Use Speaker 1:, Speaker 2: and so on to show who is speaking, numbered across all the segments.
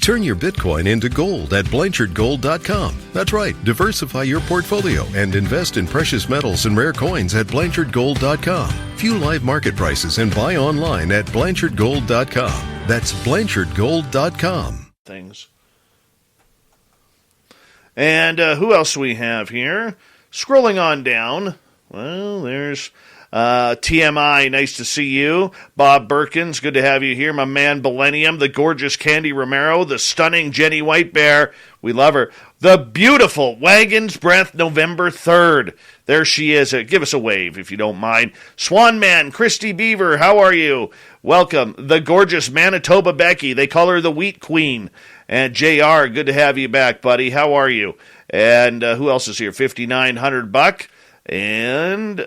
Speaker 1: Turn your Bitcoin into gold at BlanchardGold.com. That's right. Diversify your portfolio and invest in precious metals and rare coins at BlanchardGold.com. View live market prices and buy online at BlanchardGold.com. That's BlanchardGold.com.
Speaker 2: Things. And who else do we have here? Scrolling on down. Well, there's TMI, nice to see you. Bob Birkins, good to have you here. My man Millennium, the gorgeous Candy Romero, the stunning Jenny White Bear. We love her. The beautiful Wagon's Breath, November 3rd. There she is. Give us a wave if you don't mind. Swan Man, Christy Beaver, how are you? Welcome. The gorgeous Manitoba Becky. They call her the Wheat Queen. And JR, good to have you back, buddy. How are you? And who else is here? $5,900. And,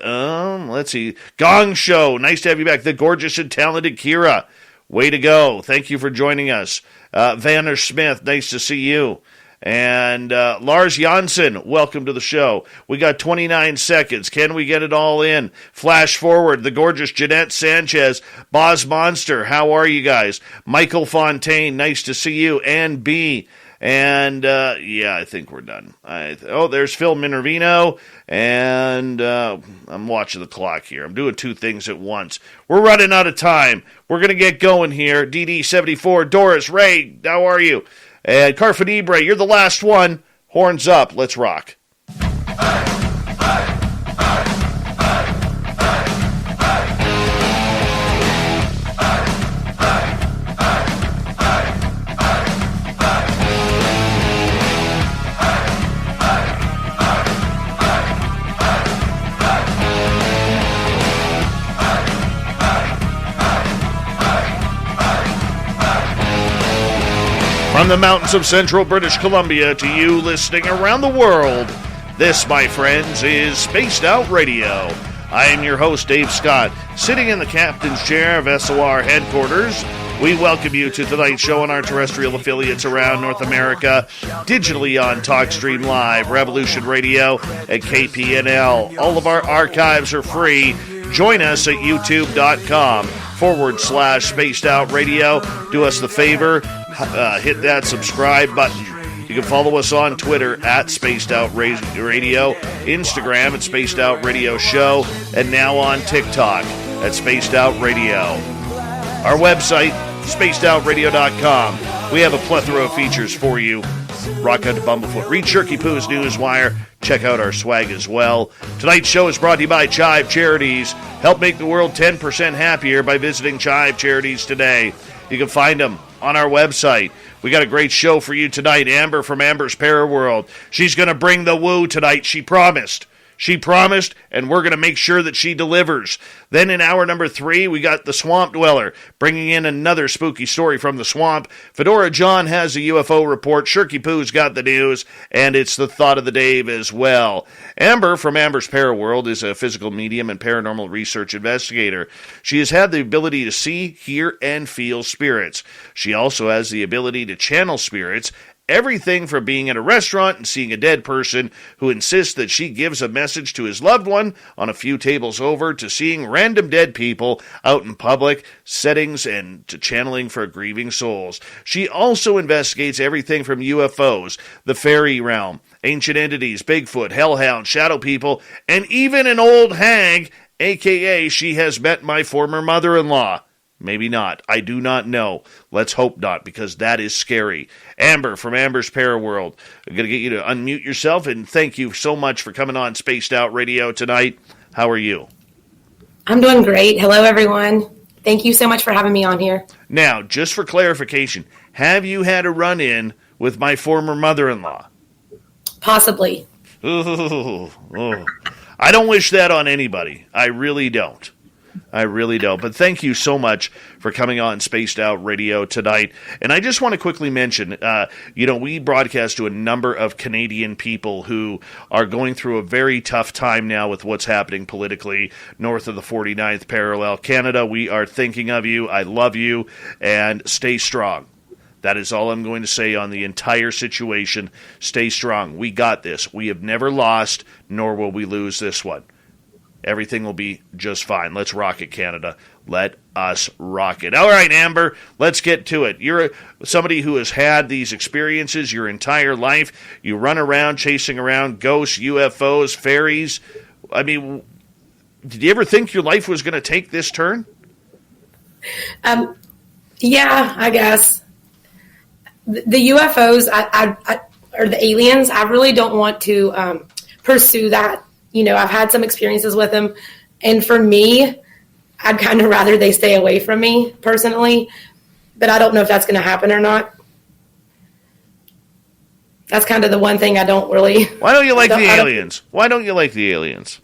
Speaker 2: let's see, Gong Show, nice to have you back. The gorgeous and talented Kira, way to go. Thank you for joining us. Vanner Smith, nice to see you. And Lars Janssen, welcome to the show. We got 29 seconds. Can we get it all in? Flash forward, the gorgeous Jeanette Sanchez. Boz Monster, how are you guys? Michael Fontaine, nice to see you. And B. And, I think we're done. There's Phil Minervino, and I'm watching the clock here. I'm doing two things at once. We're running out of time. We're going to get going here. DD74, Doris, Ray, how are you? And Carfanibre, you're the last one. Horns up. Let's rock. From the mountains of central British Columbia to you listening around the world, this, my friends, is Spaced Out Radio. I am your host, Dave Scott, sitting in the captain's chair of SOR headquarters. We welcome you to tonight's show on our terrestrial affiliates around North America, digitally on TalkStream Live, Revolution Radio, and KPNL. All of our archives are free. Join us at youtube.com/Spaced Out Radio. Do us the favor. Hit that subscribe button. You can follow us on Twitter at Spaced Out Radio, Instagram at Spaced Out Radio Show, and now on TikTok at Spaced Out Radio. Our website, spacedoutradio.com. We have a plethora of features for you. Rock out to Bumblefoot. Read Shirky Poo's Newswire. Check out our swag as well. Tonight's show is brought to you by Chive Charities. Help make the world 10% happier by visiting Chive Charities today. You can find them on our website. We got a great show for you tonight. Amber from Amber's Paraworld. She's going to bring the woo tonight. She promised. She promised, and we're going to make sure that she delivers. Then in hour number 3, we got the Swamp Dweller, bringing in another spooky story from the swamp. Fedora John has a UFO report. Shirky Poo's got the news, and it's the thought of the day as well. Amber from Amber's Paraworld is a physical medium and paranormal research investigator. She has had the ability to see, hear, and feel spirits. She also has the ability to channel spirits. Everything from being in a restaurant and seeing a dead person who insists that she gives a message to his loved one on a few tables over, to seeing random dead people out in public settings, and to channeling for grieving souls. She also investigates everything from UFOs, the fairy realm, ancient entities, Bigfoot, hellhound, shadow people, and even an old hag, a.k.a. she has met my former mother-in-law. Maybe not. I do not know. Let's hope not, because that is scary. Amber from Amber's Paraworld. I'm going to get you to unmute yourself, and thank you so much for coming on Spaced Out Radio tonight. How are you?
Speaker 3: I'm doing great. Hello, everyone. Thank you so much for having me on here.
Speaker 2: Now, just for clarification, have you had a run-in with my former mother-in-law?
Speaker 3: Possibly.
Speaker 2: Ooh. I don't wish that on anybody. I really don't. But thank you so much for coming on Spaced Out Radio tonight. And I just want to quickly mention, we broadcast to a number of Canadian people who are going through a very tough time now with what's happening politically north of the 49th parallel. Canada, we are thinking of you. I love you, and stay strong. That is all I'm going to say on the entire situation. Stay strong. We got this. We have never lost, nor will we lose this one. Everything will be just fine. Let's rock it, Canada. Let us rock it. All right, Amber, let's get to it. You're somebody who has had these experiences your entire life. You run around chasing around ghosts, UFOs, fairies. I mean, did you ever think your life was going to take this turn?
Speaker 3: Yeah, I guess. The UFOs or the aliens, I really don't want to pursue that. I've had some experiences with them, and for me, I'd kind of rather they stay away from me personally, but I don't know if that's going to happen or not. That's kind of the one thing I don't really...
Speaker 2: Why don't you like the aliens? Why don't you like the aliens?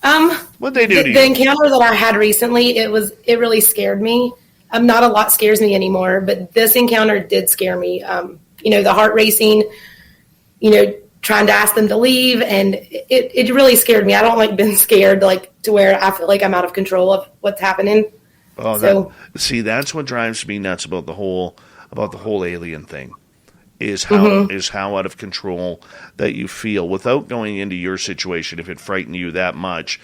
Speaker 2: What'd they do to you?
Speaker 3: The encounter that I had recently, it really scared me. Not a lot scares me anymore, but this encounter did scare me. The heart racing, trying to ask them to leave, and it really scared me. I don't like being scared, to where I feel like I'm out of control of what's happening.
Speaker 2: Oh, that's what drives me nuts about the whole alien thing. Is how out of control that you feel without going into your situation. If it frightened you that much,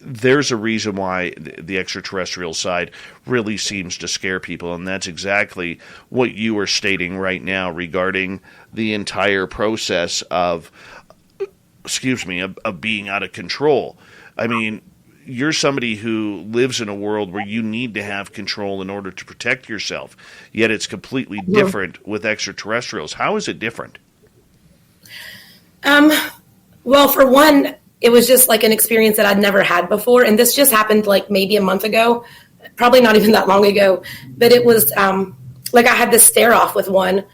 Speaker 2: there's a reason why the extraterrestrial side really seems to scare people, and that's exactly what you are stating right now regarding the entire process of being out of control. I mean, you're somebody who lives in a world where you need to have control in order to protect yourself, yet it's completely different with extraterrestrials. How is it different?
Speaker 3: Well, for one, it was just like an experience that I'd never had before. And this just happened maybe a month ago, probably not even that long ago. But it was I had this stare off with one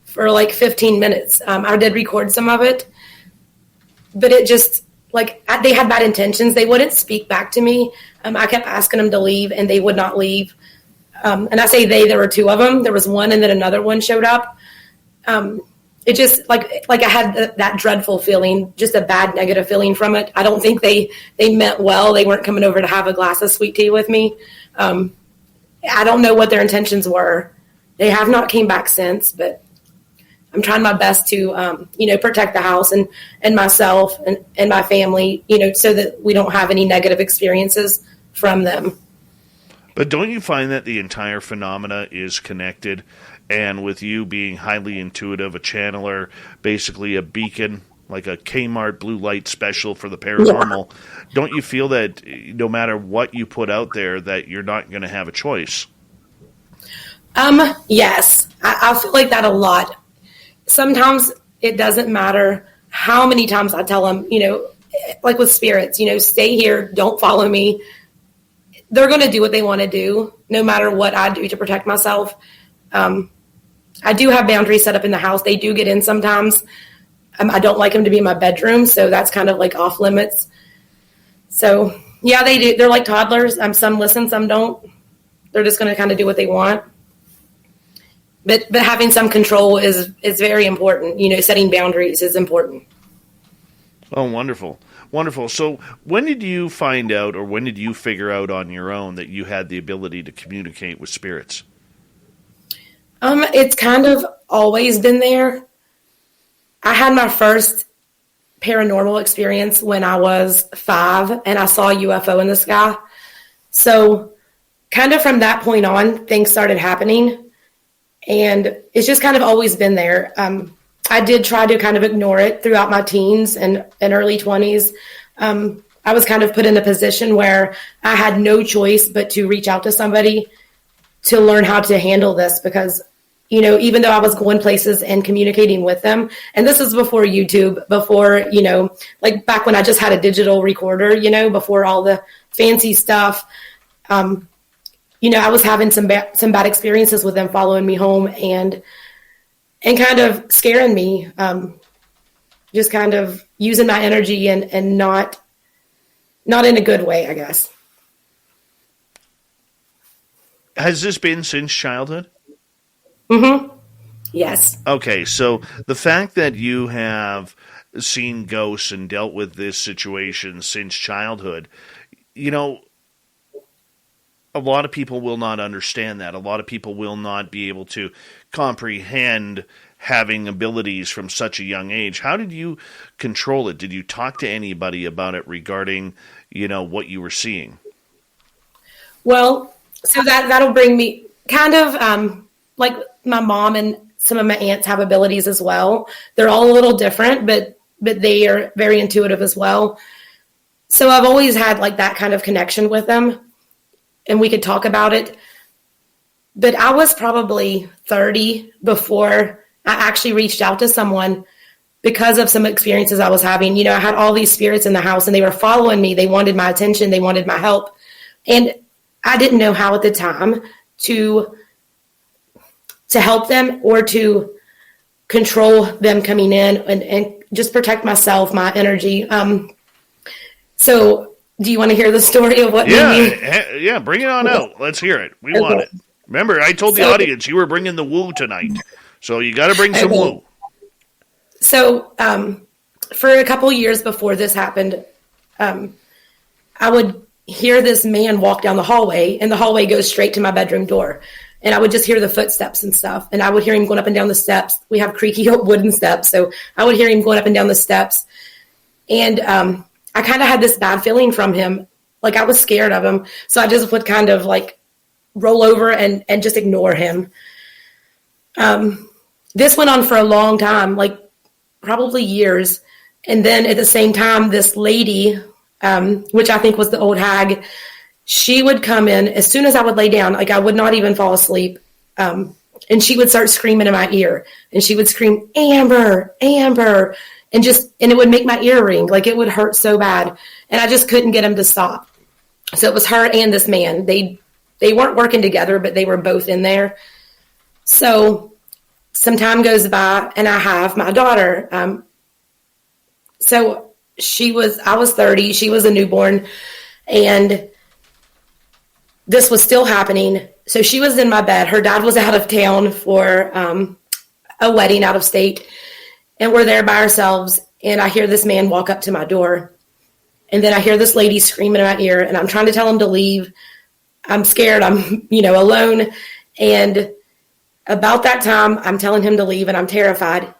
Speaker 3: for 15 minutes. I did record some of it, but it just they had bad intentions. They wouldn't speak back to me. I kept asking them to leave and they would not leave. And I say there were two of them. There was one and then another one showed up. It just I had that dreadful feeling, just a bad negative feeling from it. I don't think they meant well. They weren't coming over to have a glass of sweet tea with me. I don't know what their intentions were. They have not came back since, but I'm trying my best to, protect the house and myself and my family, so that we don't have any negative experiences from them.
Speaker 2: But don't you find that the entire phenomena is connected? And with you being highly intuitive, a channeler, basically a beacon, like a Kmart blue light special for the paranormal, don't you feel that no matter what you put out there that you're not going to have a choice?
Speaker 3: Yes. I feel like that a lot. Sometimes it doesn't matter how many times I tell them, with spirits, stay here, don't follow me. They're going to do what they want to do, no matter what I do to protect myself. I do have boundaries set up in the house. They do get in sometimes. I don't like them to be in my bedroom, so that's kind of off limits. So, yeah, they do. They're like toddlers. Some listen, some don't. They're just going to kind of do what they want. But having some control is very important. Setting boundaries is important.
Speaker 2: Oh, wonderful. Wonderful. So when did you find out, or when did you figure out on your own that you had the ability to communicate with spirits?
Speaker 3: It's kind of always been there. I had my first paranormal experience when I was 5, and I saw a UFO in the sky. So kind of from that point on, things started happening. And it's just kind of always been there. I did try to kind of ignore it throughout my teens and early 20s. I was kind of put in a position where I had no choice but to reach out to somebody to learn how to handle this because, even though I was going places and communicating with them, and this was before YouTube, before, back when I just had a digital recorder, before all the fancy stuff, I was having some bad experiences with them following me home and kind of scaring me, just kind of using my energy and not in a good way, I guess.
Speaker 2: Has this been since childhood?
Speaker 3: Mm-hmm. Yes.
Speaker 2: Okay, so the fact that you have seen ghosts and dealt with this situation since childhood, a lot of people will not understand that. A lot of people will not be able to comprehend having abilities from such a young age. How did you control it? Did you talk to anybody about it regarding, what you were seeing?
Speaker 3: Well, so that'll bring me kind of like my mom and some of my aunts have abilities as well. They're all a little different, but they are very intuitive as well. So I've always had like that kind of connection with them, and we could talk about it. But I was probably 30 before I actually reached out to someone because of some experiences I was having. I had all these spirits in the house and they were following me. They wanted my attention. They wanted my help. And I didn't know how at the time to help them or to control them coming in and just protect myself, my energy. So do you want to hear the story of what made me?
Speaker 2: Yeah, bring it on out. Let's hear it. We want it. Remember, I told the audience you were bringing the woo tonight. So you got to bring some woo.
Speaker 3: So for a couple years before this happened, I would hear this man walk down the hallway, and the hallway goes straight to my bedroom door. And I would just hear the footsteps and stuff. And I would hear him going up and down the steps. We have creaky wooden steps. So I would hear him going up and down the steps. And I kind of had this bad feeling from him. Like I was scared of him. So I just would kind of like roll over and just ignore him. This went on for a long time, like probably years. And then at the same time, this lady, which I think was the old hag, she would come in as soon as I would lay down. Like I would not even fall asleep. And she would start screaming in my ear, and she would scream, Amber, Amber. And it would make my ear ring. Like it would hurt so bad. And I just couldn't get him to stop. So it was her and this man. They weren't working together, but they were both in there. So some time goes by and I have my daughter. So I was 30, she was a newborn, and this was still happening. So she was in my bed. Her dad was out of town for a wedding out of state, and we're there by ourselves. And I hear this man walk up to my door, and then I hear this lady screaming in my ear, and I'm trying to tell him to leave. I'm scared. I'm, alone. And about that time, I'm telling him to leave, and I'm terrified.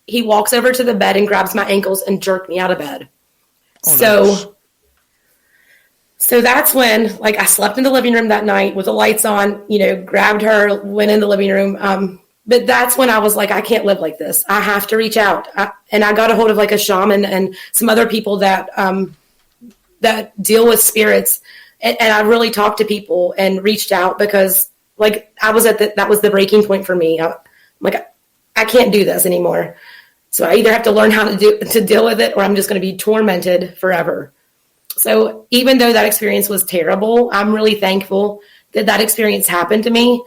Speaker 3: He walks over to the bed and grabs my ankles and jerked me out of bed. Nice. So that's when, like, I slept in the living room that night with the lights on, grabbed her, went in the living room. But that's when I was like, I can't live like this. I have to reach out. And I got a hold of like a shaman and some other people that deal with spirits. And I really talked to people and reached out because like I was that was the breaking point for me. I'm like, I can't do this anymore. So I either have to learn how to deal with it, or I'm just going to be tormented forever. So even though that experience was terrible, I'm really thankful that experience happened to me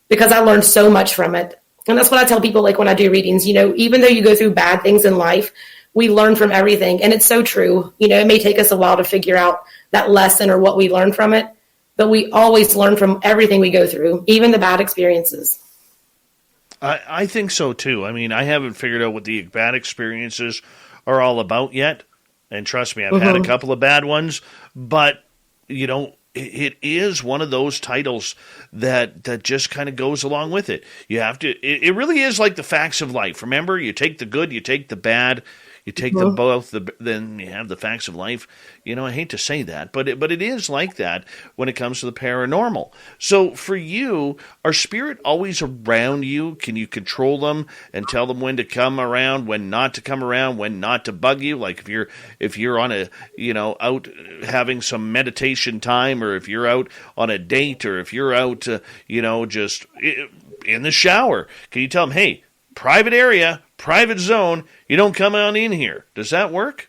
Speaker 3: because I learned so much from it. And that's what I tell people, like when I do readings, even though you go through bad things in life, we learn from everything. And it's so true. It may take us a while to figure out that lesson or what we learned from it, but we always learn from everything we go through, even the bad experiences.
Speaker 2: I think so too. I mean, I haven't figured out what the bad experiences are all about yet. And trust me, I've had a couple of bad ones, but it is one of those titles that just kind of goes along with it. You have to, it really is like the facts of life. Remember, you take the good, you take the bad, you take them both, then you have the facts of life. I hate to say that, but it is like that when it comes to the paranormal. So for you, are spirit always around you? Can you control them and tell them when to come around, when not to come around, when not to bug you? Like if you're on a, out having some meditation time, or if you're out on a date, or if you're out, just in the shower, can you tell them, hey, private area, private zone, you don't come on in here? Does that work?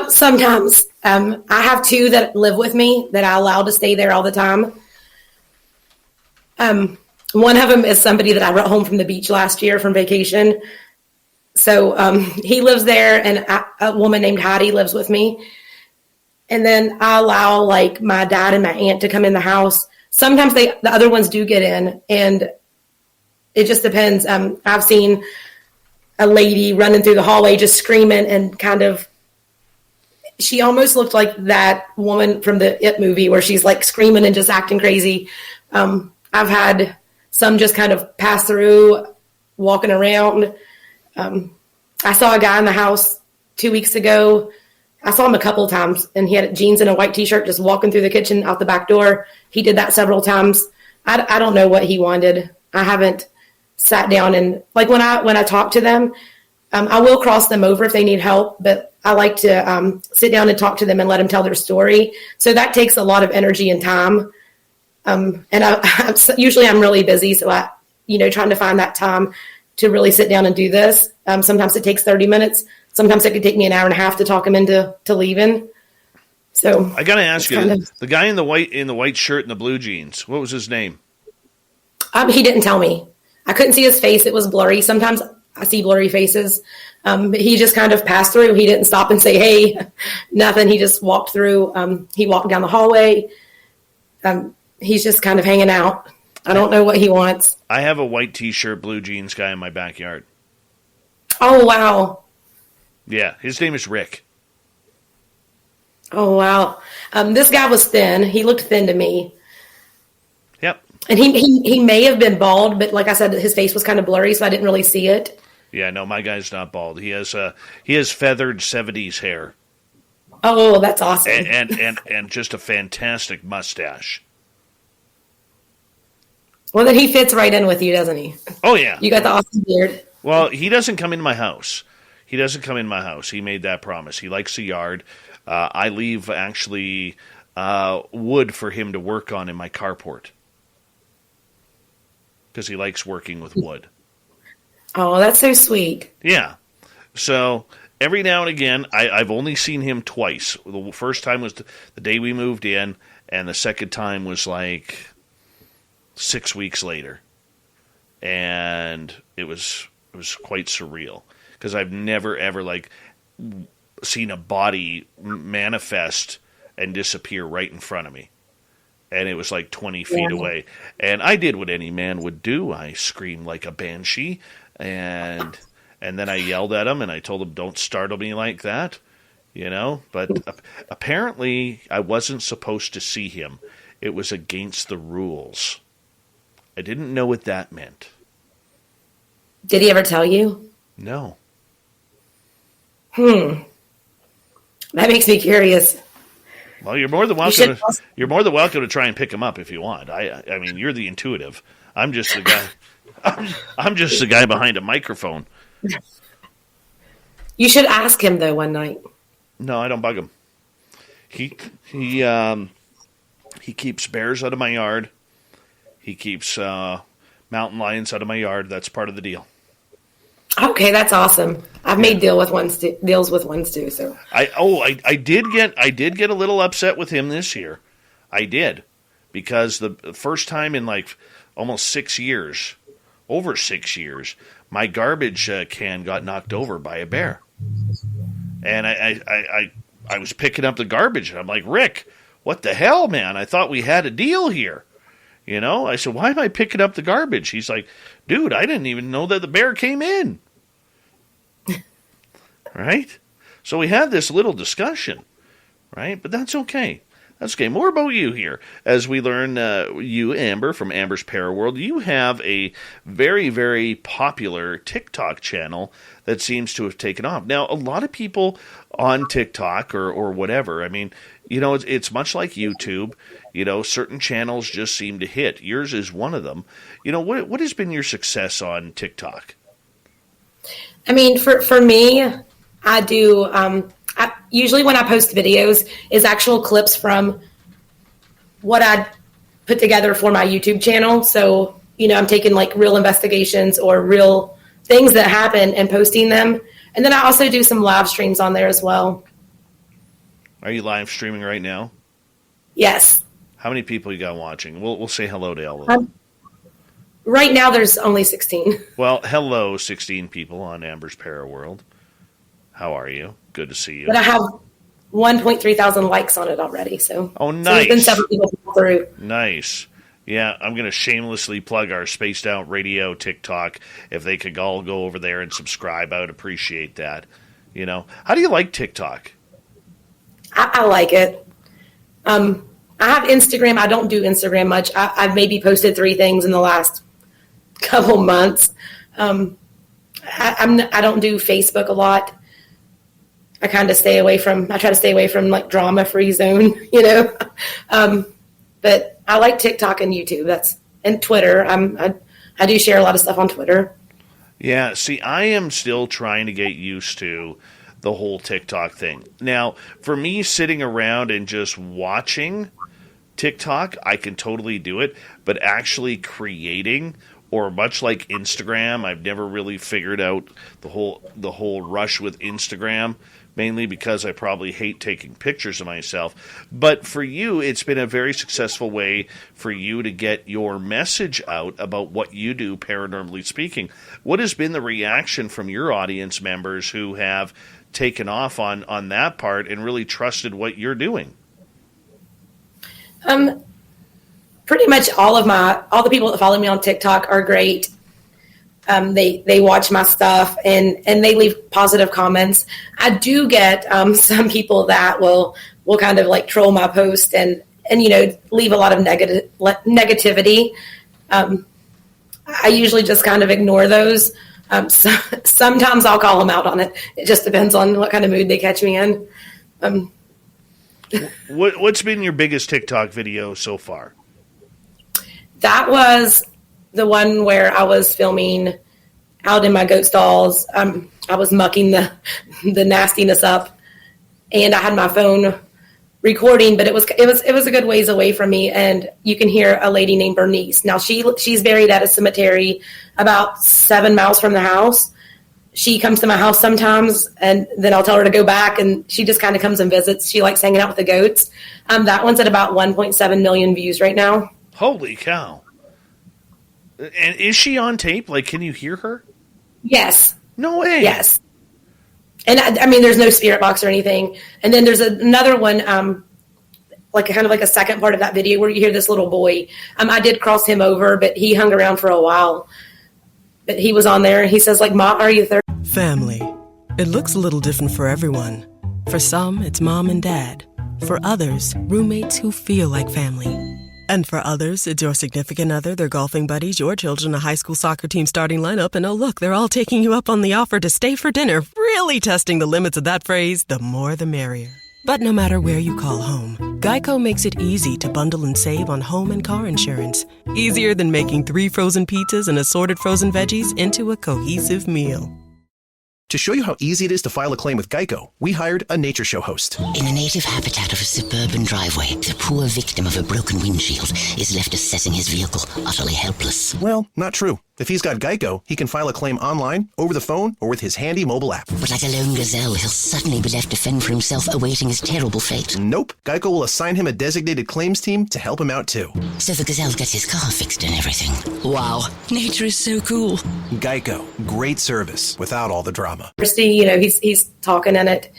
Speaker 3: Sometimes. I have two that live with me that I allow to stay there all the time. One of them is somebody that I brought home from the beach last year from vacation. So he lives there, and a woman named Heidi lives with me. And then I allow like my dad and my aunt to come in the house. Sometimes the other ones do get in, and it just depends. I've seen a lady running through the hallway just screaming, and kind of, she almost looked like that woman from the It movie where she's like screaming and just acting crazy. I've had Some just kind of pass through, walking around. I saw a guy in the house 2 weeks ago. I saw him a couple of times, and he had jeans and a white T-shirt just walking through the kitchen out the back door. He did that several times. I don't know what he wanted. I haven't sat down and, like, when I talk to them, I will cross them over if they need help, but I like to sit down and talk to them and let them tell their story. So that takes a lot of energy and time. And usually I'm really busy, so trying to find that time to really sit down and do this. Sometimes it takes 30 minutes. Sometimes it could take me an hour and a half to talk them into leaving. So
Speaker 2: I got to ask you, the guy in the white shirt and the blue jeans, what was his name?
Speaker 3: He didn't tell me. I couldn't see his face. It was blurry. Sometimes I see blurry faces. But he just kind of passed through. He didn't stop and say, hey, nothing. He just walked through. He walked down the hallway. He's just kind of hanging out. I don't know what he wants.
Speaker 2: I have a white T-shirt, blue jeans guy in my backyard.
Speaker 3: Oh, wow.
Speaker 2: Yeah, his name is Rick.
Speaker 3: Oh, wow. This guy was thin. He looked thin to me.
Speaker 2: Yep.
Speaker 3: And he may have been bald, but like I said, his face was kind of blurry, so I didn't really see it.
Speaker 2: Yeah, no, my guy's not bald. He has feathered 70s hair.
Speaker 3: Oh, that's awesome.
Speaker 2: And just a fantastic mustache.
Speaker 3: Well, then he fits right in with you, doesn't he?
Speaker 2: Oh, yeah.
Speaker 3: You got the awesome beard.
Speaker 2: Well, he doesn't come in my house. He made that promise. He likes the yard. I leave, actually, wood for him to work on in my carport. Because he likes working with wood.
Speaker 3: Oh, that's so sweet.
Speaker 2: Yeah. So every now and again, I've only seen him twice. The first time was the day we moved in, and the second time was like 6 weeks later. And it was quite surreal. Because I've never, ever, seen a body manifest and disappear right in front of me. And it was 20 feet away. And I did what any man would do. I screamed like a banshee. And then I yelled at him, and I told him, don't startle me like that. But apparently I wasn't supposed to see him. It was against the rules. I didn't know what that meant.
Speaker 3: Did he ever tell you?
Speaker 2: No.
Speaker 3: That makes me curious.
Speaker 2: Well, you're more than welcome. You're more than welcome to try and pick him up if you want. I mean, you're the intuitive. I'm just the guy. I'm just the guy behind a microphone.
Speaker 3: You should ask him though one night.
Speaker 2: No, I don't bug him. He keeps bears out of my yard. He keeps mountain lions out of my yard. That's part of the deal.
Speaker 3: Okay, that's awesome. I've made deals with ones too. So
Speaker 2: I did get a little upset with him this year. I did, because the first time in almost 6 years, over 6 years, my garbage can got knocked over by a bear, and I was picking up the garbage, and I'm like, Rick, what the hell, man? I thought we had a deal here. I said, why am I picking up the garbage? He's like, dude, I didn't even know that the bear came in. Right? So we had this little discussion, right? But that's okay. That's okay. More about you here. As we learn, you, Amber, from Amber's Paraworld, you have a very, very popular TikTok channel that seems to have taken off. Now, a lot of people on TikTok or whatever, I mean, it's much like YouTube. Certain channels just seem to hit. Yours is one of them. What has been your success on TikTok?
Speaker 3: I mean, for me, I do. Usually when I post videos is actual clips from what I put together for my YouTube channel. So, I'm taking real investigations or real things that happen and posting them. And then I also do some live streams on there as well.
Speaker 2: Are you live streaming right now?
Speaker 3: Yes.
Speaker 2: How many people you got watching? We'll say hello to all of them.
Speaker 3: Right now there's only 16.
Speaker 2: Well, hello, 16 people on Amber's Paraworld. How are you? Good to see you.
Speaker 3: But I have 1.3 thousand likes on it already. So,
Speaker 2: oh, nice.
Speaker 3: So there's been several people through.
Speaker 2: Nice. Yeah, I'm going to shamelessly plug our Spaced Out Radio TikTok. If they could all go over there and subscribe, I would appreciate that. How do you like TikTok?
Speaker 3: I like it. I have Instagram. I don't do Instagram much. I've maybe posted 3 things in the last couple months. I don't do Facebook a lot. I kind of I try to stay away from like drama-free zone, but I like TikTok and YouTube. And Twitter. I do share a lot of stuff on Twitter.
Speaker 2: Yeah, see, I am still trying to get used to the whole TikTok thing. Now, for me, sitting around and just watching TikTok, I can totally do it, but actually creating, or much like Instagram, I've never really figured out the whole rush with Instagram, mainly because I probably hate taking pictures of myself. But for you, it's been a very successful way for you to get your message out about what you do, paranormally speaking. What has been the reaction from your audience members who have taken off on that part and really trusted what you're doing?
Speaker 3: Pretty much all the people that follow me on TikTok are great. They watch my stuff and they leave positive comments. I do get some people that will kind of like troll my post and leave a lot of negativity. I usually just kind of ignore those. Sometimes I'll call them out on it. It just depends on what kind of mood they catch me in.
Speaker 2: What's been your biggest TikTok video so far?
Speaker 3: That was the one where I was filming out in my goat stalls. I was mucking the nastiness up, and I had my phone recording, but it was a good ways away from me, and you can hear a lady named Bernice. Now she's buried at a cemetery about 7 miles from the house. She comes to my house sometimes, and then I'll tell her to go back, and she just kind of comes and visits. She likes hanging out with the goats. That one's at about 1.7 million views right now.
Speaker 2: Holy cow. And is she on tape? Like, can you hear her?
Speaker 3: Yes.
Speaker 2: No way.
Speaker 3: Yes. And I mean, there's no spirit box or anything. And then there's another one, like kind of like a second part of that video where you hear this little boy. I did cross him over, but he hung around for a while. But he was on there, and he says, like, "Ma, are you thirsty?"
Speaker 4: Family. It looks a little different for everyone. For some, it's mom and dad. For others, roommates who feel like family. And for others, it's your significant other, their golfing buddies, your children, a high school soccer team starting lineup, and oh look, they're all taking you up on the offer to stay for dinner, really testing the limits of that phrase, the more the merrier. But no matter where you call home, Geico makes it easy to bundle and save on home and car insurance. Easier than making 3 frozen pizzas and assorted frozen veggies into a cohesive meal.
Speaker 5: To show you how easy it is to file a claim with Geico, we hired a nature show host.
Speaker 6: In the native habitat of a suburban driveway, the poor victim of a broken windshield is left assessing his vehicle, utterly helpless.
Speaker 5: Well, not true. If he's got Geico, he can file a claim online, over the phone, or with his handy mobile app.
Speaker 6: But like a lone gazelle, he'll suddenly be left to fend for himself, awaiting his terrible fate.
Speaker 5: Nope. Geico will assign him a designated claims team to help him out too.
Speaker 6: So the gazelle gets his car fixed and everything. Wow, nature is so cool.
Speaker 5: Geico. Great service without all the drama.
Speaker 3: He's talking in it.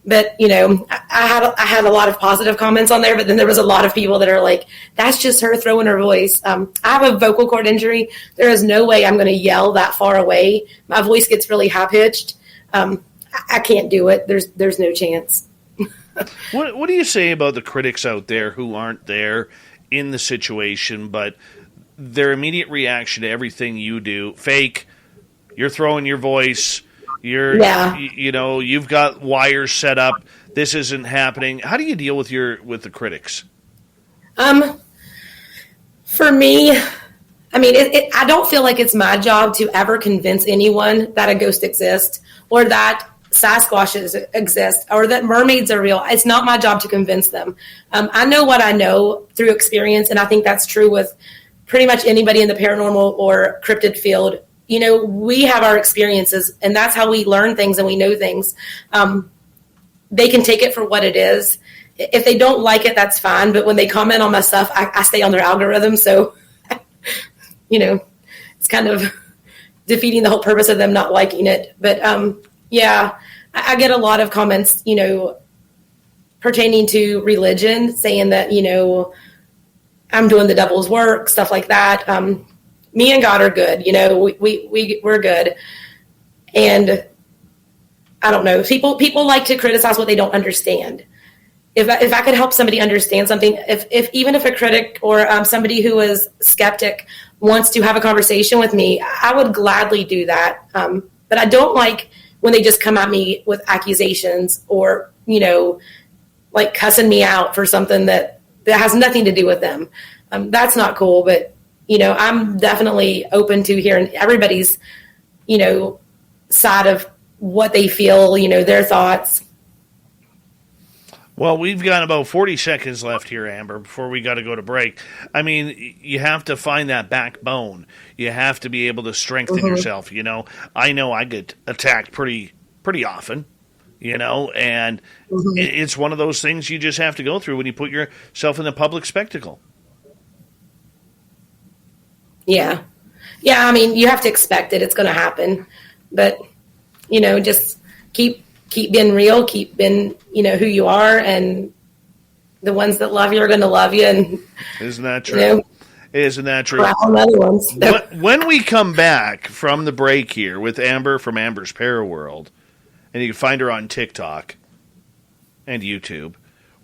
Speaker 3: But, I had a lot of positive comments on there, but then there was a lot of people that are like, that's just her throwing her voice. I have a vocal cord injury. There is no way I'm going to yell that far away. My voice gets really high-pitched. I can't do it. There's no chance.
Speaker 2: What do you say about the critics out there who aren't there in the situation, but their immediate reaction to everything you do, fake, you're throwing your voice, you've got wires set up, this isn't happening. How do you deal with the critics?
Speaker 3: For me, I mean, I don't feel like it's my job to ever convince anyone that a ghost exists or that Sasquatches exist or that mermaids are real. It's not my job to convince them. I know what I know through experience, and I think that's true with pretty much anybody in the paranormal or cryptid field. We have our experiences, and that's how we learn things and we know things. They can take it for what it is. If they don't like it, that's fine. But when they comment on my stuff, I stay on their algorithm. So, it's kind of defeating the whole purpose of them not liking it. But, I get a lot of comments, pertaining to religion, saying that, I'm doing the devil's work, stuff like that. Me and God are good. We're good. And I don't know. People like to criticize what they don't understand. If I could help somebody understand something, even if a critic or somebody who is skeptic wants to have a conversation with me, I would gladly do that. But I don't like when they just come at me with accusations or, like cussing me out for something that has nothing to do with them. That's not cool. But, I'm definitely open to hearing everybody's, side of what they feel, their thoughts.
Speaker 2: Well, we've got about 40 seconds left here, Amber, before we got to go to break. I mean, you have to find that backbone. You have to be able to strengthen yourself, I know I get attacked pretty often, and it's one of those things you just have to go through when you put yourself in the public spectacle.
Speaker 3: Yeah. Yeah, I mean, you have to expect it. It's going to happen. But, just keep being real, keep being, who you are, and the ones that love you are going to love you. And
Speaker 2: isn't that true? Isn't that true?
Speaker 3: Other ones.
Speaker 2: When we come back from the break here with Amber from Amber's Paraworld, and you can find her on TikTok and YouTube,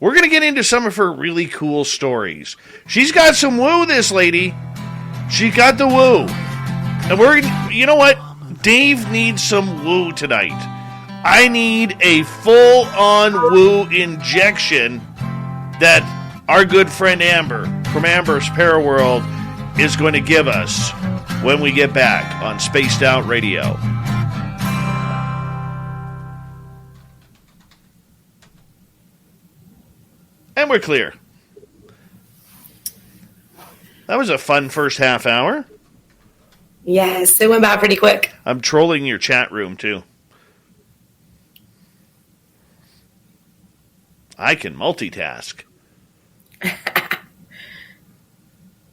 Speaker 2: we're going to get into some of her really cool stories. She's got some woo, this lady. She got the woo. And you know what? Dave needs some woo tonight. I need a full-on woo injection that our good friend Amber from Amber's Paraworld is going to give us when we get back on Spaced Out Radio. And we're clear. That was a fun first half hour.
Speaker 3: Yes, it went by pretty quick.
Speaker 2: I'm trolling your chat room, too. I can multitask.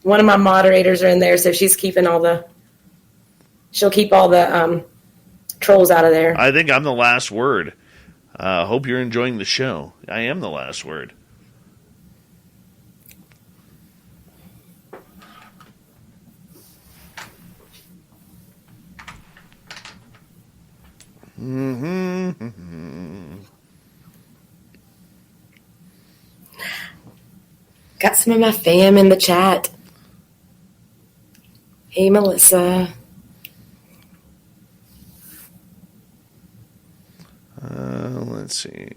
Speaker 3: One of my moderators are in there, so she'll keep all the trolls out of there.
Speaker 2: I think I'm the last word. Hope you're enjoying the show. I am the last word.
Speaker 3: Got some of my fam in the chat. Hey, Melissa.
Speaker 2: Let's see.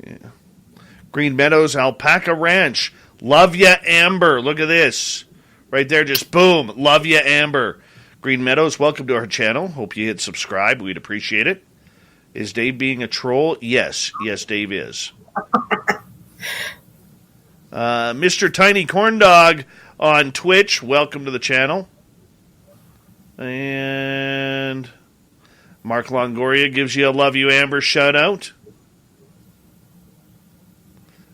Speaker 2: Green Meadows Alpaca Ranch. Love ya, Amber. Look at this. Right there, just boom. Love ya, Amber. Green Meadows, welcome to our channel. Hope you hit subscribe. We'd appreciate it. Is Dave being a troll? Yes. Yes, Dave is. Mr. Tiny Corn Dog on Twitch, welcome to the channel. And Mark Longoria gives you a love you, Amber shout out.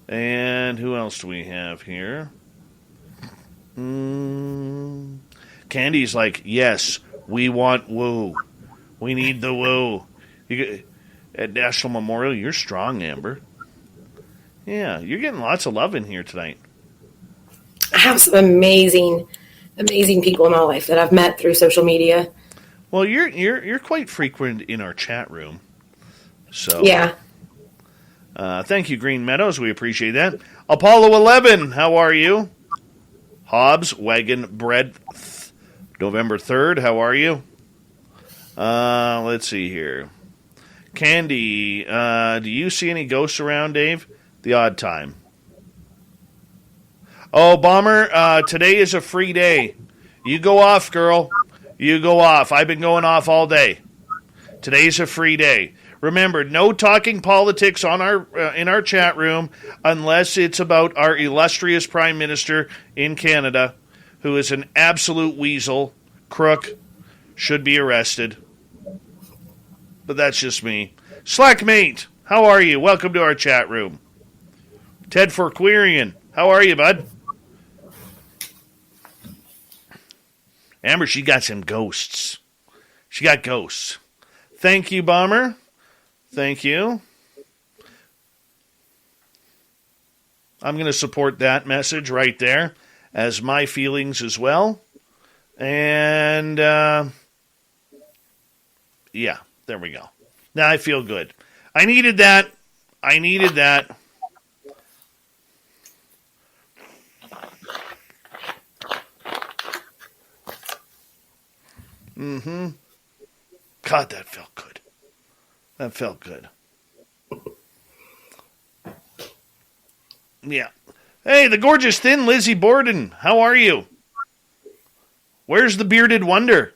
Speaker 2: And who else do we have here? Candy's like, yes, we want woo. We need the woo. At National Memorial, you're strong, Amber. Yeah, you're getting lots of love in here tonight.
Speaker 3: I have some amazing people in my life that I've met through social media.
Speaker 2: Well, you're quite frequent in our chat room. So
Speaker 3: yeah.
Speaker 2: Thank you, Green Meadows. We appreciate that. Apollo 11, how are you? Hobbs Wagon Bread, November 3rd, how are you? Let's see here. Candy, do you see any ghosts around, Dave? The odd time. Oh, Bomber, today is a free day. You go off, girl. You go off. I've been going off all day. Today's a free day. Remember, no talking politics on in our chat room unless it's about our illustrious Prime Minister in Canada, who is an absolute weasel, crook, should be arrested. But that's just me. Slackmate, how are you? Welcome to our chat room. Ted Forquerian, how are you, bud? Amber, she got some ghosts. She got ghosts. Thank you, Bomber. Thank you. I'm going to support that message right there as my feelings as well. And, yeah, there we go. Now I feel good. I needed that. Mm-hmm. God, that felt good. That felt good. Yeah. Hey, the gorgeous thin Lizzie Borden. How are you? Where's the bearded wonder?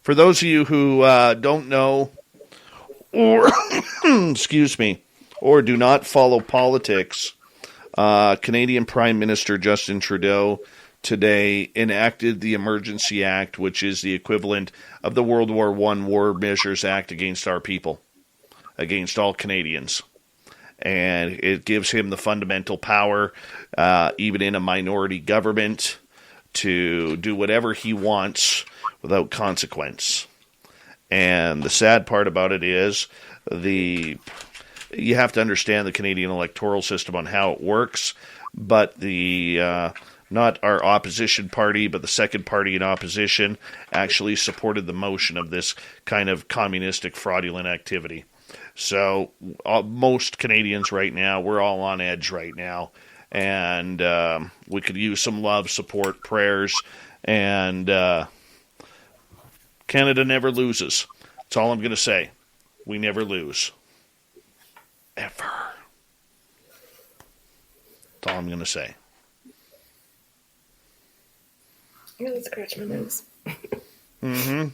Speaker 2: For those of you who don't know, or excuse me, or do not follow politics, Canadian Prime Minister Justin Trudeau today enacted the Emergency Act, which is the equivalent of the World War I War Measures Act against our people, against all Canadians. And it gives him the fundamental power, even in a minority government, to do whatever he wants without consequence. And the sad part about it is you have to understand the Canadian electoral system on how it works, but not our opposition party, but the second party in opposition actually supported the motion of this kind of communistic fraudulent activity. So most Canadians right now, we're all on edge right now, and we could use some love, support, prayers, and Canada never loses. That's all I'm going to say. We never lose. Ever. That's all I'm going to say.
Speaker 3: I'm going to scratch my nose.
Speaker 2: Mm-hmm.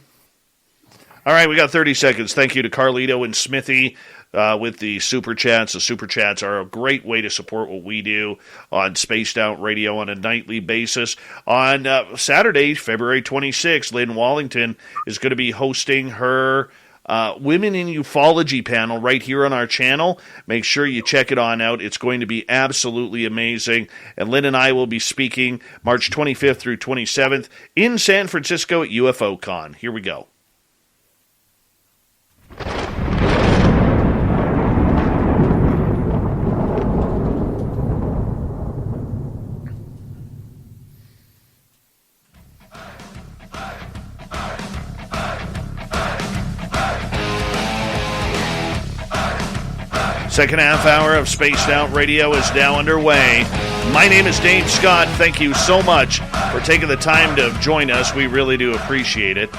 Speaker 2: All right, we got 30 seconds. Thank you to Carlito and Smithy with the Super Chats. The Super Chats are a great way to support what we do on Spaced Out Radio on a nightly basis. On Saturday, February 26th, Lynn Wallington is going to be hosting her Women in Ufology panel right here on our channel. Make sure you check it on out. It's going to be absolutely amazing. And Lynn and I will be speaking March 25th through 27th in San Francisco at UFO Con. Here we go. Second half hour of Spaced Out Radio is now underway. My name is Dave Scott. Thank you so much for taking the time to join us. We really do appreciate it.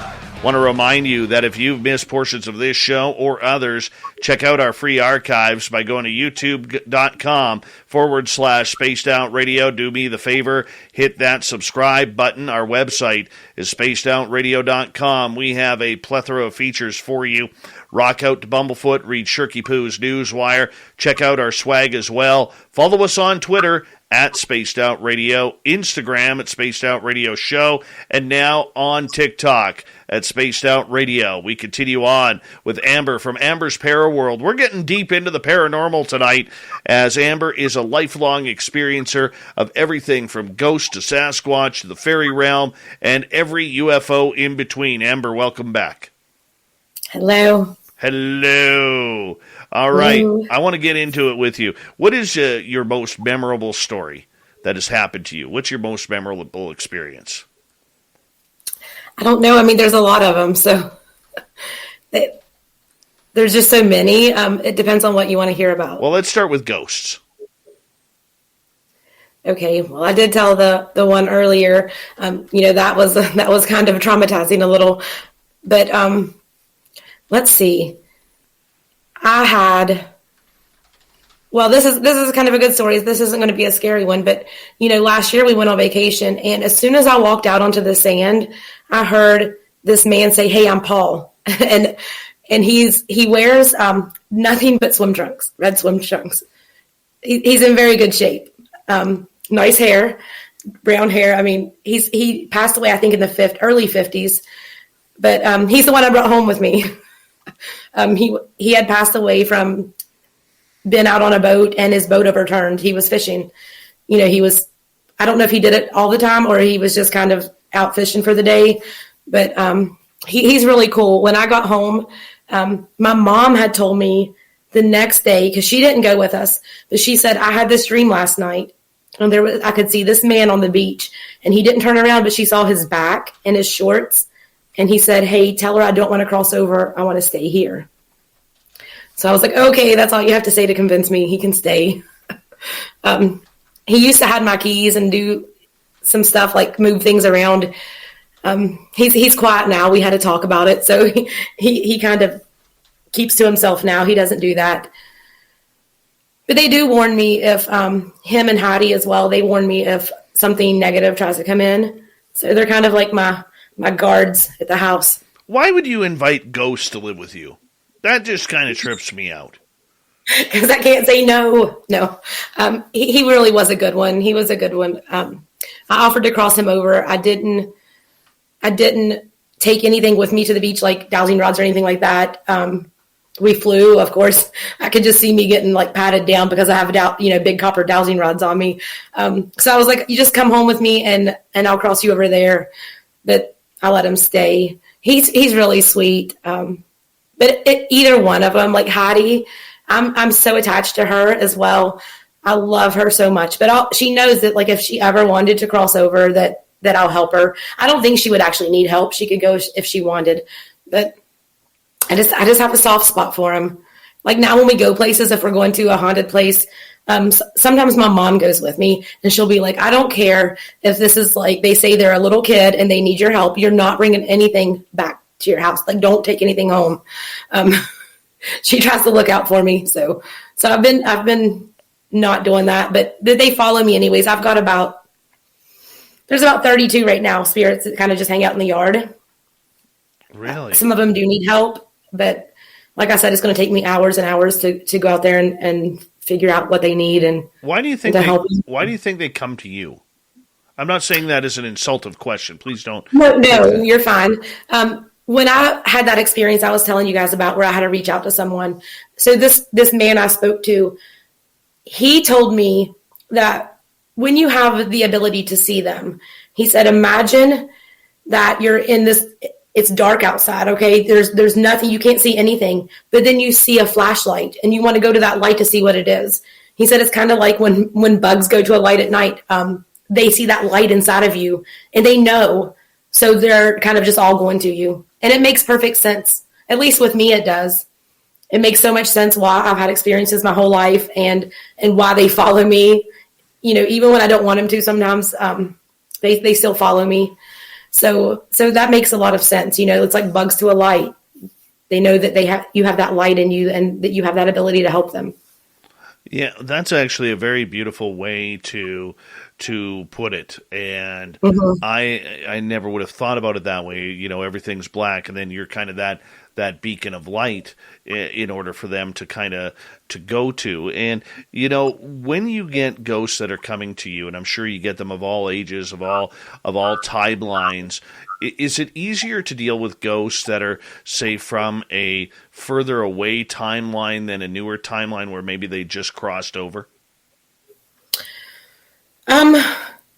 Speaker 2: Want to remind you that if you've missed portions of this show or others, check out our free archives by going to youtube.com/Spaced Out Radio. Do me the favor, hit that subscribe button. Our website is spacedoutradio.com. We have a plethora of features for you. Rock out to Bumblefoot, read Shirky Poo's Newswire. Check out our swag as well. Follow us on Twitter at Spaced Out Radio, Instagram at Spaced Out Radio Show, and now on TikTok at Spaced Out Radio. We continue on with Amber from Amber's Paraworld. We're getting deep into the paranormal tonight, as Amber is a lifelong experiencer of everything from ghosts to Sasquatch to the fairy realm and every UFO in between. Amber, welcome back.
Speaker 3: Hello.
Speaker 2: Hello. All right.
Speaker 3: Hello.
Speaker 2: I want to get into it with you. What is your most memorable story that has happened to you? What's your most memorable experience?
Speaker 3: I don't know. I mean, there's a lot of them, so there's just so many. It depends on what you want to hear about.
Speaker 2: Well, let's start with ghosts.
Speaker 3: Okay. Well, I did tell the one earlier. That was kind of traumatizing a little, but let's see. This is kind of a good story. This isn't going to be a scary one, but last year we went on vacation, and as soon as I walked out onto the sand, I heard this man say, "Hey, I'm Paul," and he wears nothing but swim trunks, red swim trunks. He's in very good shape, nice hair, brown hair. I mean, he passed away, I think, in the early 50s, but he's the one I brought home with me. He had passed away from been out on a boat and his boat overturned. He was fishing. I don't know if he did it all the time or he was just kind of out fishing for the day, but he's really cool. When I got home, my mom had told me the next day, because she didn't go with us, but she said, I had this dream last night, and I could see this man on the beach, and he didn't turn around, but she saw his back and his shorts, and he said, "Hey, tell her I don't want to cross over. I want to stay here." So I was like, okay, that's all you have to say to convince me he can stay. He used to have my keys and do some stuff like move things around. He's quiet now. We had to talk about it. So he kind of keeps to himself now. He doesn't do that. But they do warn me if him and Heidi as well, they warn me if something negative tries to come in. So they're kind of like my guards at the house.
Speaker 2: Why would you invite ghosts to live with you? That just kind of trips me out.
Speaker 3: Because I can't say no. No. He really was a good one. He was a good one. I offered to cross him over. I didn't take anything with me to the beach, like dowsing rods or anything like that. We flew, of course. I could just see me getting like patted down because I have big copper dowsing rods on me. So I was like, you just come home with me and I'll cross you over there. But I let him stay. He's really sweet. But either one of them, like Heidi, I'm so attached to her as well. I love her so much. But she knows that like if she ever wanted to cross over, that I'll help her. I don't think she would actually need help. She could go if she wanted. But I just have a soft spot for him. Like now when we go places, if we're going to a haunted place, sometimes my mom goes with me and she'll be like, I don't care if this is like, they say they're a little kid and they need your help. You're not bringing anything back to your house. Like don't take anything home. She tries to look out for me. So I've been not doing that, but they follow me anyways. I've got there's about 32 right now spirits that kind of just hang out in the yard.
Speaker 2: Really?
Speaker 3: Some of them do need help, but like I said, it's going to take me hours and hours to go out there and figure out what they need. And
Speaker 2: why do you think they come to you? I'm not saying that as an insultive question. Please don't.
Speaker 3: No, you're fine. When I had that experience I was telling you guys about where I had to reach out to someone. So this man I spoke to, he told me that when you have the ability to see them, he said, imagine that you're in this, it's dark outside. Okay. There's nothing, you can't see anything, but then you see a flashlight and you want to go to that light to see what it is. He said, it's kind of like when bugs go to a light at night, they see that light inside of you and they know. So they're kind of just all going to you. And it makes perfect sense. At least with me, it does. It makes so much sense why I've had experiences my whole life and why they follow me. You know, even when I don't want them to, sometimes they still follow me. So that makes a lot of sense. You know, it's like bugs to a light. They know that you have that light in you and that you have that ability to help them.
Speaker 2: Yeah, that's actually a very beautiful way to put it. And I never would have thought about it that way. You know, everything's black and then you're kind of that beacon of light in order for them to kind of to go to. And, you know, when you get ghosts that are coming to you, and I'm sure you get them of all ages, of all timelines, is it easier to deal with ghosts that are, say, from a further away timeline than a newer timeline where maybe they just crossed over?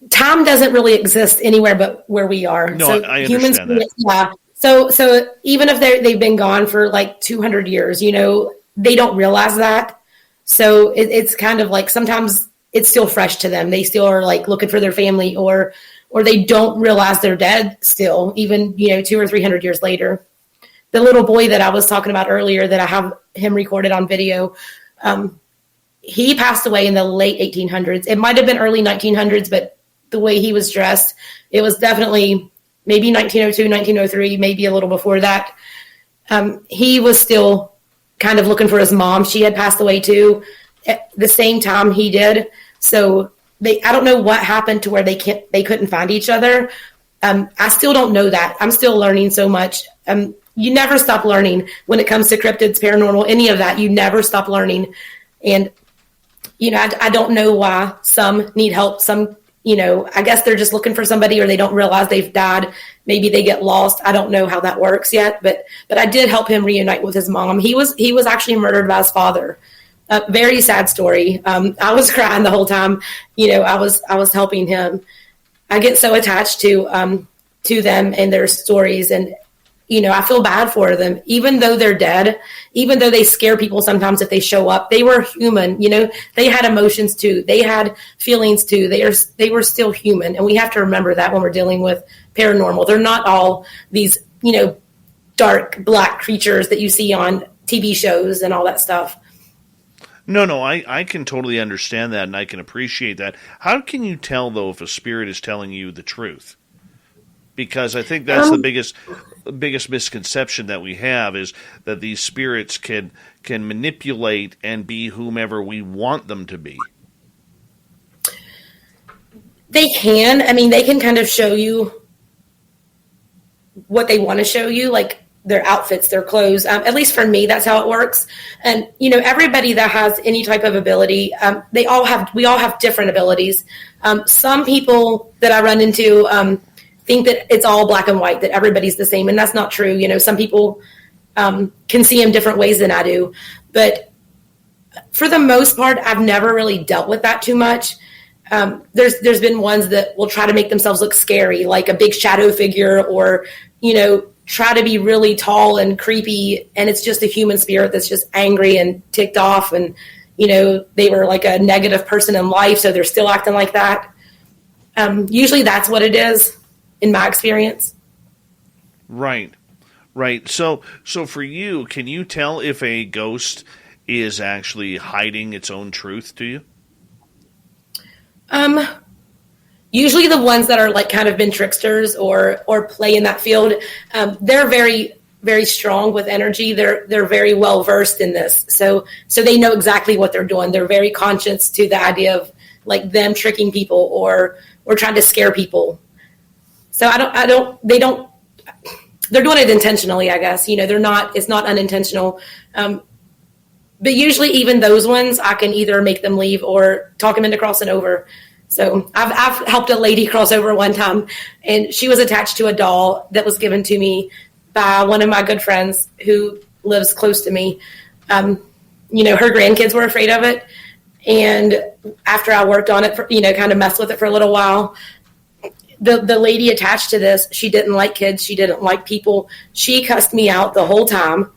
Speaker 3: Time doesn't really exist anywhere but where we are.
Speaker 2: No,
Speaker 3: so
Speaker 2: I understand that.
Speaker 3: Yeah. So even if they've been gone for like 200 years, you know, they don't realize that. So it's kind of like sometimes it's still fresh to them. They still are like looking for their family or they don't realize they're dead still, even, you know, 200 or 300 years later. The little boy that I was talking about earlier that I have him recorded on video, he passed away in the late 1800s. It might have been early 1900s, but the way he was dressed, it was definitely maybe 1902, 1903, maybe a little before that. He was still kind of looking for his mom. She had passed away too at the same time he did. So I don't know what happened to where they couldn't find each other. I still don't know that. I'm still learning so much. You never stop learning when it comes to cryptids, paranormal, any of that. You never stop learning. And, you know, I don't know why some need help. Some, you know, I guess they're just looking for somebody or they don't realize they've died. Maybe they get lost. I don't know how that works yet, but I did help him reunite with his mom. He was actually murdered by his father. A very sad story. I was crying the whole time. You know, I was helping him. I get so attached to them and their stories, and you know, I feel bad for them, even though they're dead, even though they scare people sometimes if they show up. They were human, you know, they had emotions too. They had feelings too. They were still human. And we have to remember that when we're dealing with paranormal. They're not all these, you know, dark black creatures that you see on TV shows and all that stuff.
Speaker 2: No, I can totally understand that, and I can appreciate that. How can you tell, though, if a spirit is telling you the truth? Because I think that's the biggest misconception that we have, is that these spirits can manipulate and be whomever we want them to be.
Speaker 3: They can. I mean, they can kind of show you what they want to show you, like their outfits, their clothes. At least for me, that's how it works. And, everybody that has any type of ability, we all have different abilities. Some people that I run into think that it's all black and white, that everybody's the same. And that's not true. Some people can see them different ways than I do. But for the most part, I've never really dealt with that too much. There's been ones that will try to make themselves look scary, like a big shadow figure, or, try to be really tall and creepy. And it's just a human spirit that's just angry and ticked off. And, they were like a negative person in life, so they're still acting like that. Usually that's what it is in my experience.
Speaker 2: Right. So for you, can you tell if a ghost is actually hiding its own truth to you?
Speaker 3: Usually the ones that are like kind of been tricksters or play in that field, they're very, very strong with energy. They're very well versed in this. So they know exactly what they're doing. They're very conscious to the idea of like them tricking people or trying to scare people. So they're doing it intentionally, I guess. It's not unintentional. But usually even those ones, I can either make them leave or talk them into crossing over. So I've helped a lady cross over one time, and she was attached to a doll that was given to me by one of my good friends who lives close to me. Her grandkids were afraid of it. And after I worked on it, kind of messed with it for a little while, the lady attached to this, she didn't like kids. She didn't like people. She cussed me out the whole time.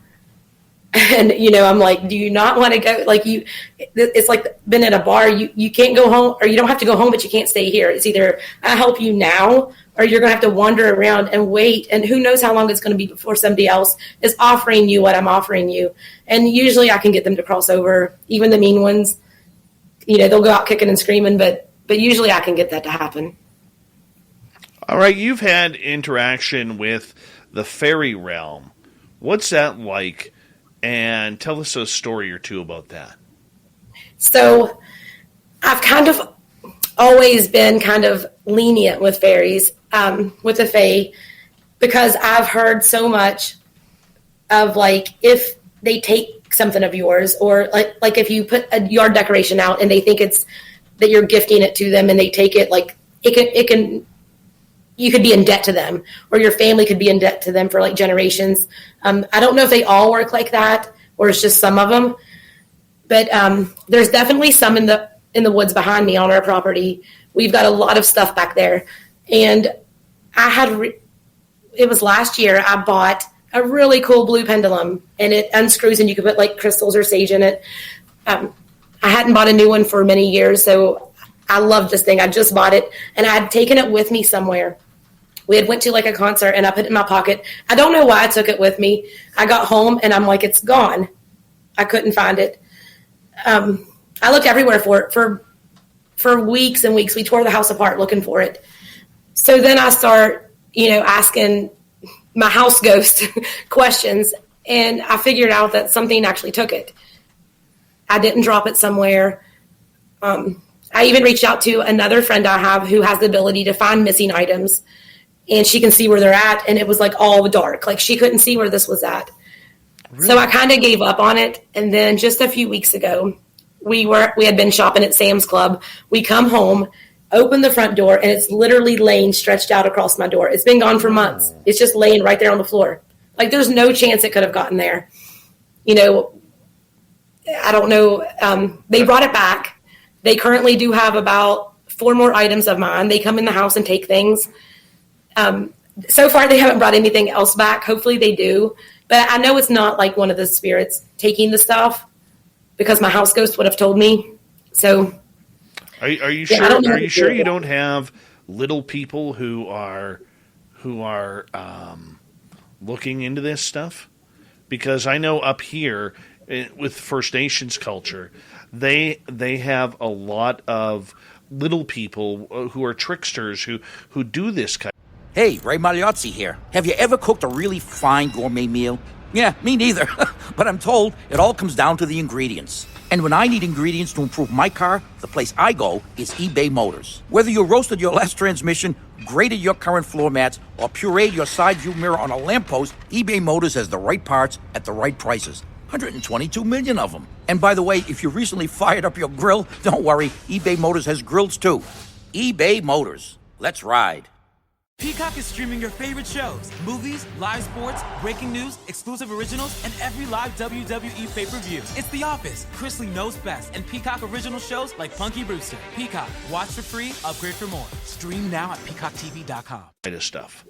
Speaker 3: And, I'm like, do you not want to go? Like it's like been at a bar. You can't go home, or you don't have to go home, but you can't stay here. It's either I help you now, or you're going to have to wander around and wait. And who knows how long it's going to be before somebody else is offering you what I'm offering you. And usually I can get them to cross over. Even the mean ones, they'll go out kicking and screaming, but usually I can get that to happen.
Speaker 2: All right. You've had interaction with the fairy realm. What's that like? And tell us a story or two about that.
Speaker 3: So I've kind of always been kind of lenient with fairies, with the fae, because I've heard so much of like if they take something of yours, or like if you put a yard decoration out and they think it's that you're gifting it to them and they take it, like it can you could be in debt to them, or your family could be in debt to them for like generations. I don't know if they all work like that, or it's just some of them, but there's definitely some in the woods behind me on our property. We've got a lot of stuff back there, and it was last year I bought a really cool blue pendulum, and it unscrews and you can put like crystals or sage in it. I hadn't bought a new one for many years, so I love this thing. I just bought it, and I had taken it with me somewhere. We had went to like a concert, and I put it in my pocket. I don't know why I took it with me. I got home, and I'm like, it's gone. I couldn't find it. I looked everywhere for it for weeks and weeks. We tore the house apart looking for it. So then I start, asking my house ghost questions, and I figured out that something actually took it. I didn't drop it somewhere. I even reached out to another friend I have who has the ability to find missing items, and she can see where they're at, and it was like all dark. Like she couldn't see where this was at. Really? So I kind of gave up on it. And then just a few weeks ago, we had been shopping at Sam's Club. We come home, open the front door, and it's literally laying stretched out across my door. It's been gone for months. It's just laying right there on the floor. Like there's no chance it could have gotten there. I don't know. They brought it back. They currently do have about 4 more items of mine. They come in the house and take things. So far, they haven't brought anything else back. Hopefully they do. But I know it's not like one of the spirits taking the stuff, because my house ghost would have told me. So
Speaker 2: are you sure? Are you sure you don't have little people who are looking into this stuff? because I know up here with First Nations culture, they have a lot of little people who are tricksters who do this kind.
Speaker 7: Hey, Ray Magliozzi here. Have you ever cooked a really fine gourmet meal? Yeah, me neither. But I'm told it all comes down to the ingredients. And when I need ingredients to improve my car, the place I go is eBay Motors. Whether you roasted your last transmission, graded your current floor mats, or pureed your side view mirror on a lamppost, eBay Motors has the right parts at the right prices. 122 million of them. And by the way, if you recently fired up your grill, don't worry, eBay Motors has grills too. eBay Motors. Let's ride.
Speaker 8: Peacock is streaming your favorite shows, movies, live sports, breaking news, exclusive originals, and every live WWE pay-per-view. It's The Office, Chris Lee Knows Best, and Peacock original shows like Punky Brewster. Peacock, watch for free, upgrade for more. Stream now at peacocktv.com.
Speaker 2: Stuff.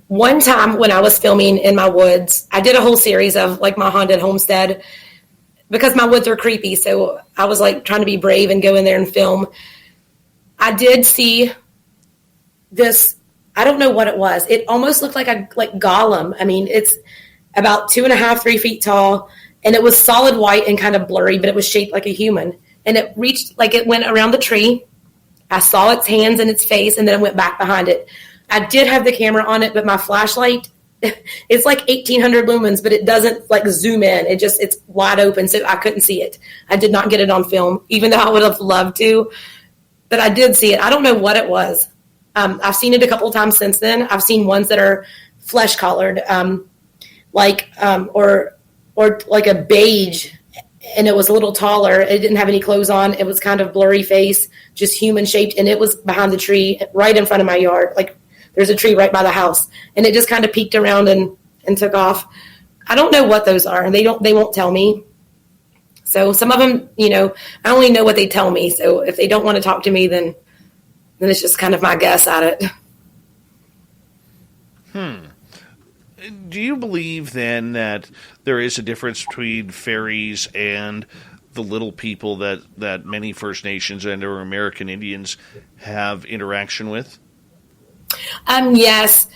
Speaker 3: One time when I was filming in my woods, I did a whole series of like my haunted homestead because my woods are creepy. So I was like trying to be brave and go in there and film. I did see this, I don't know what it was. It almost looked like a Gollum. I mean, it's about 2.5, 3 feet tall, and it was solid white and kind of blurry, but it was shaped like a human. And it reached, like it went around the tree. I saw its hands and its face, and then it went back behind it. I did have the camera on it, but my flashlight, it's like 1,800 lumens, but it doesn't like zoom in. It's wide open, so I couldn't see it. I did not get it on film, even though I would have loved to. But I did see it. I don't know what it was. I've seen it a couple of times since then. I've seen ones that are flesh colored, or like a beige, and it was a little taller. It didn't have any clothes on. It was kind of blurry face, just human shaped, and it was behind the tree right in front of my yard. Like there's a tree right by the house, and it just kind of peeked around and took off. I don't know what those are, and they won't tell me. So some of them, I only know what they tell me. So if they don't want to talk to me, then it's just kind of my guess at it.
Speaker 2: Do you believe then that there is a difference between fairies and the little people that many First Nations and or American Indians have interaction with?
Speaker 3: Yes.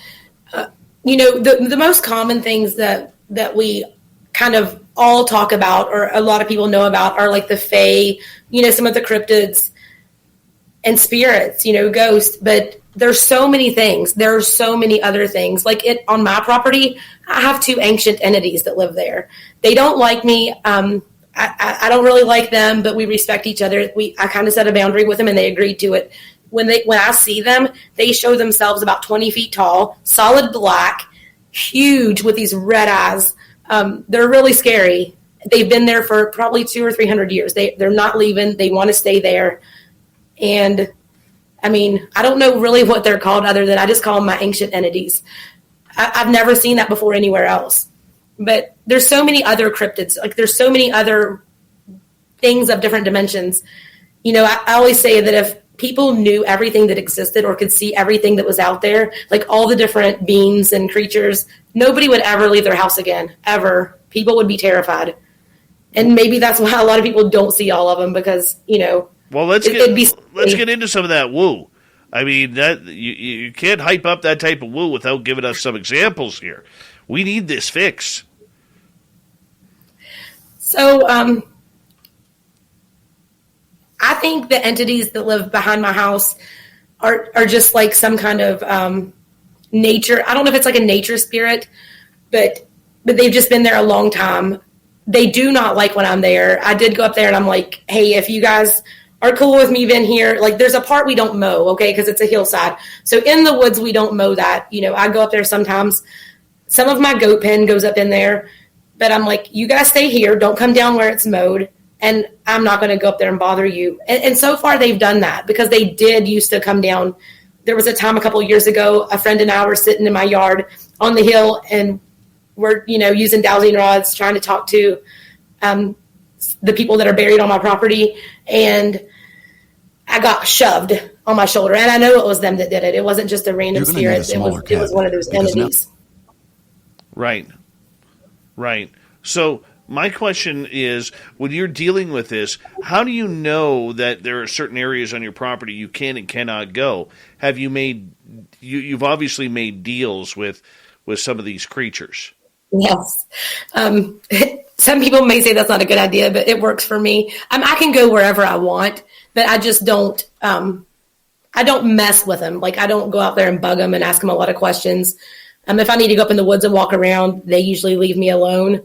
Speaker 3: The most common things that we kind of all talk about, or a lot of people know about, are like the fae, some of the cryptids and spirits, ghosts. But there's so many things. There are so many other things. Like on my property, I have 2 ancient entities that live there. They don't like me. I don't really like them, but we respect each other. I kind of set a boundary with them, and they agreed to it. When I see them, they show themselves about 20 feet tall, solid black, huge with these red eyes. They're really scary. They've been there for probably 200 or 300 years. They're not leaving. They want to stay there. And I mean, I don't know really what they're called other than I just call them my ancient entities. I've never seen that before anywhere else. But there's so many other cryptids. Like there's so many other things of different dimensions. I always say that if people knew everything that existed or could see everything that was out there, like all the different beings and creatures, nobody would ever leave their house again, ever. People would be terrified. And maybe that's why a lot of people don't see all of them because,
Speaker 2: Well, let's get into some of that woo. I mean, that you can't hype up that type of woo without giving us some examples here. We need this fix.
Speaker 3: So, I think the entities that live behind my house are just like some kind of nature. I don't know if it's like a nature spirit, but they've just been there a long time. They do not like when I'm there. I did go up there and I'm like, hey, if you guys are cool with me being here, like there's a part we don't mow, okay, because it's a hillside. So in the woods, we don't mow that. I go up there sometimes. Some of my goat pen goes up in there, but I'm like, you guys stay here. Don't come down where it's mowed. And I'm not going to go up there and bother you. And so far they've done that because they did used to come down. There was a time a couple of years ago, a friend and I were sitting in my yard on the hill and we're, using dowsing rods, trying to talk to the people that are buried on my property. And I got shoved on my shoulder. And I know it was them that did it. It wasn't just a random spirit. It was one of those entities.
Speaker 2: Right. So my question is, when you're dealing with this, how do you know that there are certain areas on your property you can and cannot go? Have you you've obviously made deals with with some of these creatures.
Speaker 3: Yes. Some people may say that's not a good idea, but it works for me. I can go wherever I want, but I just don't, I don't mess with them. Like, I don't go out there and bug them and ask them a lot of questions. If I need to go up in the woods and walk around, they usually leave me alone.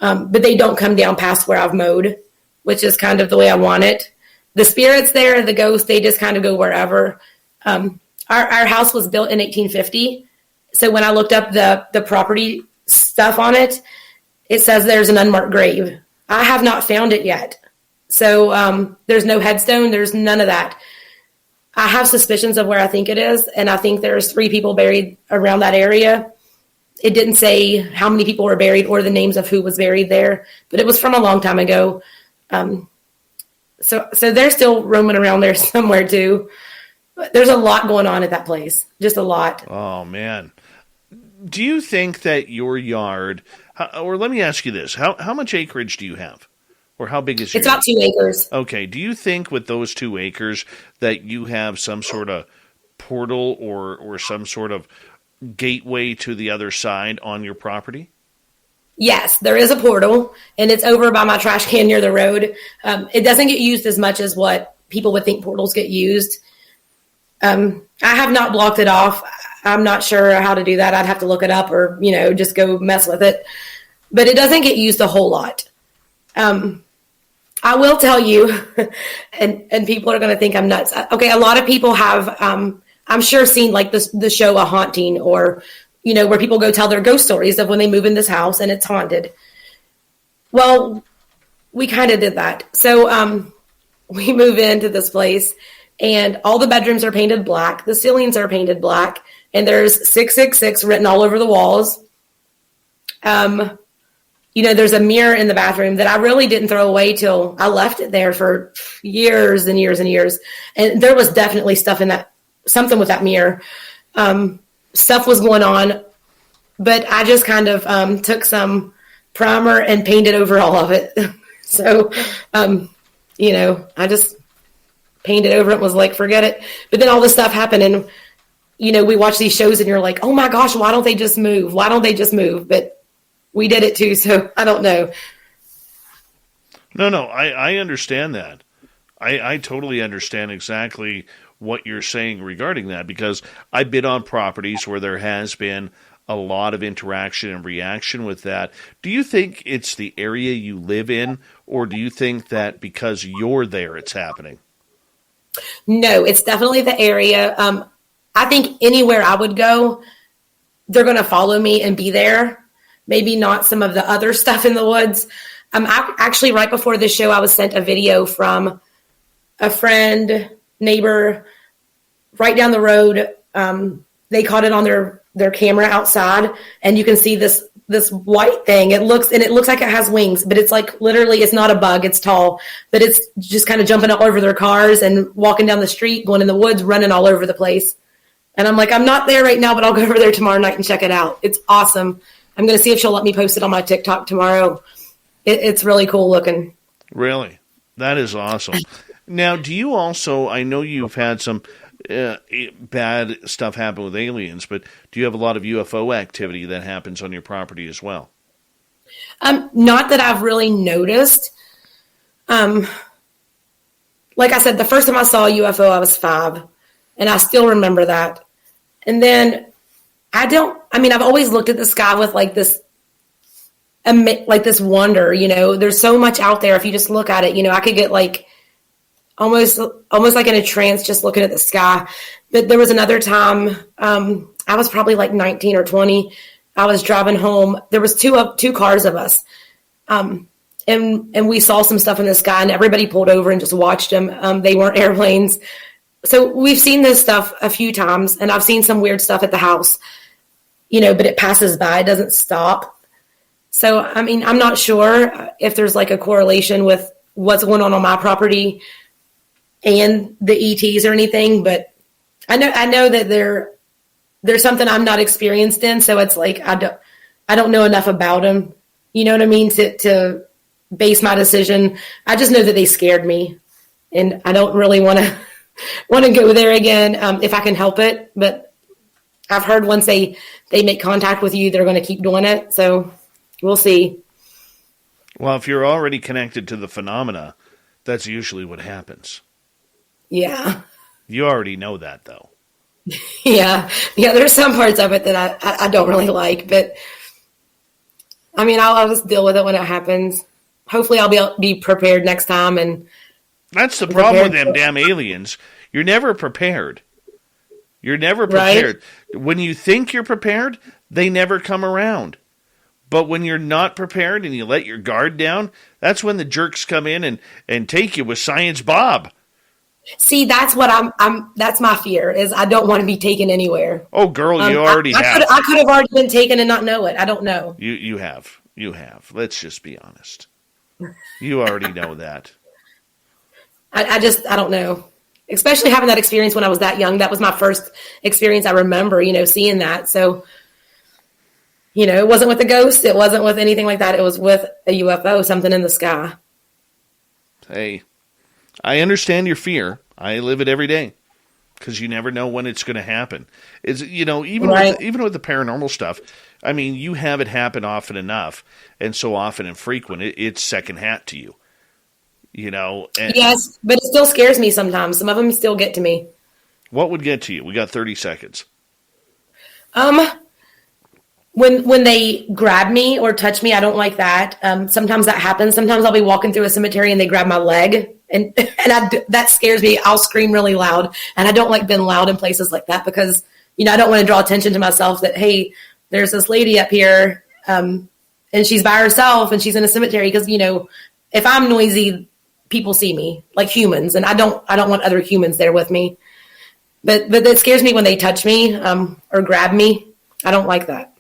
Speaker 3: But they don't come down past where I've mowed, which is kind of the way I want it. The spirits there, the ghosts, they just kind of go wherever. Our house was built in 1850. So when I looked up the property stuff on it, it says there's an unmarked grave. I have not found it yet. So there's no headstone. There's none of that. I have suspicions of where I think it is, and I think there's 3 people buried around that area. It didn't say how many people were buried or the names of who was buried there, but it was from a long time ago. So they're still roaming around there somewhere too. There's a lot going on at that place, just a lot.
Speaker 2: Oh, man. Do you think that your yard, or let me ask you this, how much acreage do you have? Or how big is your
Speaker 3: It's about 2 acres.
Speaker 2: Okay. Do you think with those 2 acres that you have some sort of portal or some sort of gateway to the other side on your property?
Speaker 3: Yes, there is a portal, and it's over by my trash can near the road. It doesn't get used as much as what people would think portals get used. I have not blocked it off. I'm not sure how to do that. I'd have to look it up or, just go mess with it. But it doesn't get used a whole lot. I will tell you, and people are going to think I'm nuts. Okay, a lot of people have, I'm sure, seen like the show A Haunting, or, where people go tell their ghost stories of when they move in this house and it's haunted. Well, we kind of did that. So we move into this place, and all the bedrooms are painted black. The ceilings are painted black, and there's 666 written all over the walls. There's a mirror in the bathroom that I really didn't throw away till I left it there for years and years and years. And there was definitely something with that mirror. Stuff was going on, but I just kind of took some primer and painted over all of it. So, I just painted over it and was like, forget it. But then all this stuff happened, and, we watch these shows and you're like, oh my gosh, why don't they just move? Why don't they just move? But we did it too, so I don't know. No,
Speaker 2: I understand that. I totally understand exactly what you're saying regarding that, because I've been on properties where there has been a lot of interaction and reaction with that. Do you think it's the area you live in, or do you think that because you're there it's happening?
Speaker 3: No, it's definitely the area. I think anywhere I would go, they're going to follow me and be there. Maybe not some of the other stuff in the woods. Actually, right before this show, I was sent a video from a friend, neighbor, right down the road. They caught it on their camera outside, and you can see this white thing. It looks like it has wings, but it's like literally, it's not a bug. It's tall, but it's just kind of jumping all over their cars and walking down the street, going in the woods, running all over the place. And I'm like, I'm not there right now, but I'll go over there tomorrow night and check it out. It's awesome. I'm going to see if she'll let me post it on my TikTok tomorrow. It's really cool looking.
Speaker 2: Really? That is awesome. Now, do you also, I know you've had some bad stuff happen with aliens, but do you have a lot of UFO activity that happens on your property as well?
Speaker 3: Not that I've really noticed. Like I said, the first time I saw a UFO, I was 5, and I still remember that. And then I've always looked at the sky with like this wonder, there's so much out there. If you just look at it, I could get like almost like in a trance just looking at the sky. But there was another time, I was probably like 19 or 20. I was driving home. There was two cars of us. And we saw some stuff in the sky, and everybody pulled over and just watched them. They weren't airplanes. So we've seen this stuff a few times, and I've seen some weird stuff at the house, but it passes by, it doesn't stop. So, I'm not sure if there's like a correlation with what's going on my property and the ETs or anything, but I know that there's something I'm not experienced in. So it's like, I don't know enough about them, you know what I mean? To base my decision. I just know that they scared me, and I don't really want to go there again if I can help it. But I've heard once they make contact with you, they're going to keep doing it. So we'll see.
Speaker 2: Well, if you're already connected to the phenomena, that's usually what happens.
Speaker 3: Yeah.
Speaker 2: You already know that, though.
Speaker 3: Yeah. There's some parts of it that I don't really like, but I mean, I'll just deal with it when it happens. Hopefully I'll be prepared next time. And
Speaker 2: that's the problem with them damn aliens. You're never prepared. You're never prepared. Right? When you think you're prepared, they never come around. But when you're not prepared and you let your guard down, that's when the jerks come in and take you with Science Bob.
Speaker 3: See, that's what that's my fear, is I don't want to be taken anywhere.
Speaker 2: Oh, girl, you already have.
Speaker 3: I could have already been taken and not know it. I don't know.
Speaker 2: You have. You have. Let's just be honest. You already know that.
Speaker 3: I don't know. Especially having that experience when I was that young. That was my first experience I remember, seeing that. So, it wasn't with a ghost. It wasn't with anything like that. It was with a UFO, something in the sky.
Speaker 2: Hey, I understand your fear. I live it every day because you never know when it's going to happen. Even with the paranormal stuff, I mean, you have it happen often enough and so often and frequent, it's second hat to you.
Speaker 3: Yes, but it still scares me sometimes. Some of them still get to me.
Speaker 2: What would get to you? We got 30 seconds.
Speaker 3: When they grab me or touch me, I don't like that. Sometimes that happens. Sometimes I'll be walking through a cemetery and they grab my leg, and that scares me. I'll scream really loud, and I don't like being loud in places like that because I don't want to draw attention to myself. That hey, there's this lady up here, and she's by herself and she's in a cemetery. Because if I'm noisy, people see me like humans, and I don't want other humans there with me. But that scares me when they touch me or grab me. I don't like that.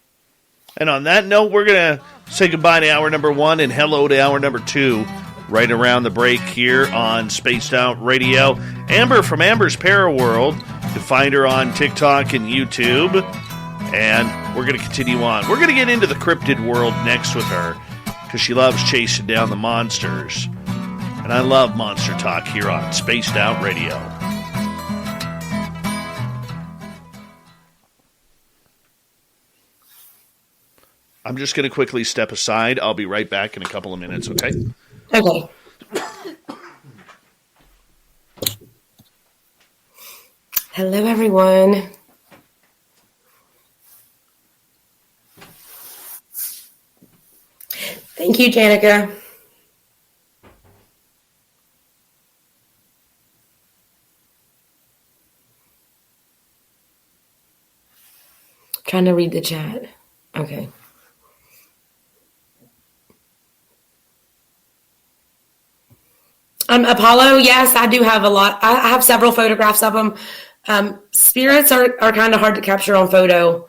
Speaker 2: And on that note, we're going to say goodbye to hour number 1 and hello to hour number 2 right around the break here on Spaced Out Radio. Amber from Amber's Paraworld. You can find her on TikTok and YouTube. And we're going to continue on. We're going to get into the cryptid world next with her because she loves chasing down the monsters. And I love monster talk here on Spaced Out Radio. I'm just going to quickly step aside. I'll be right back in a couple of minutes, okay?
Speaker 3: Okay. Hello, everyone. Thank you, Janica. Trying to read the chat. Okay. Apollo, yes, I do have a lot. I have several photographs of them. Spirits are kind of hard to capture on photo.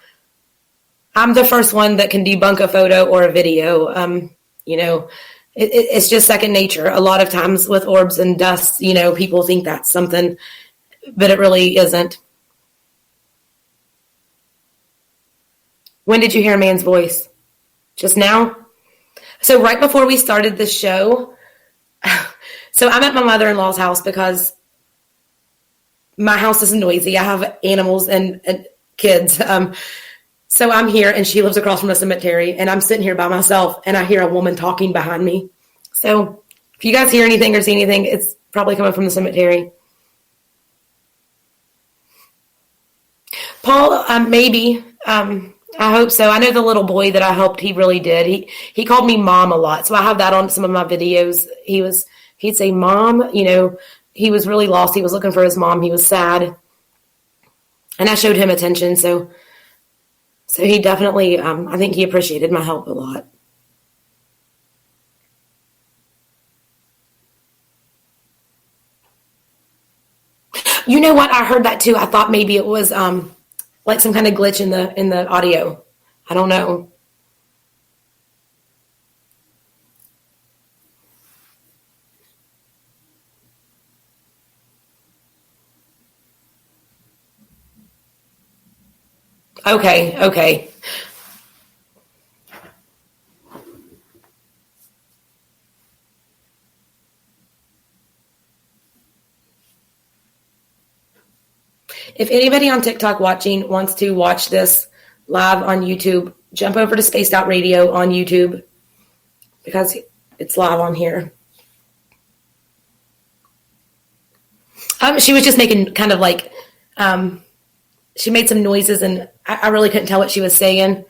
Speaker 3: I'm the first one that can debunk a photo or a video. It's just second nature. A lot of times with orbs and dust, people think that's something, but it really isn't. When did you hear a man's voice? Just now? So right before we started this show, so I'm at my mother-in-law's house because my house is noisy. I have animals and kids. So I'm here, and she lives across from a cemetery, and I'm sitting here by myself, and I hear a woman talking behind me. So if you guys hear anything or see anything, it's probably coming from the cemetery. Paul, maybe. I hope so. I know the little boy that I helped, he really did. He called me mom a lot. So I have that on some of my videos. He'd say, Mom, he was really lost. He was looking for his mom. He was sad. And I showed him attention. So he definitely, I think he appreciated my help a lot. You know what? I heard that too. I thought maybe it was like some kind of glitch in the audio. I don't know. Okay. If anybody on TikTok watching wants to watch this live on YouTube, jump over to Spaced Out Radio on YouTube because it's live on here. She was just making kind of like, she made some noises and I really couldn't tell what she was saying.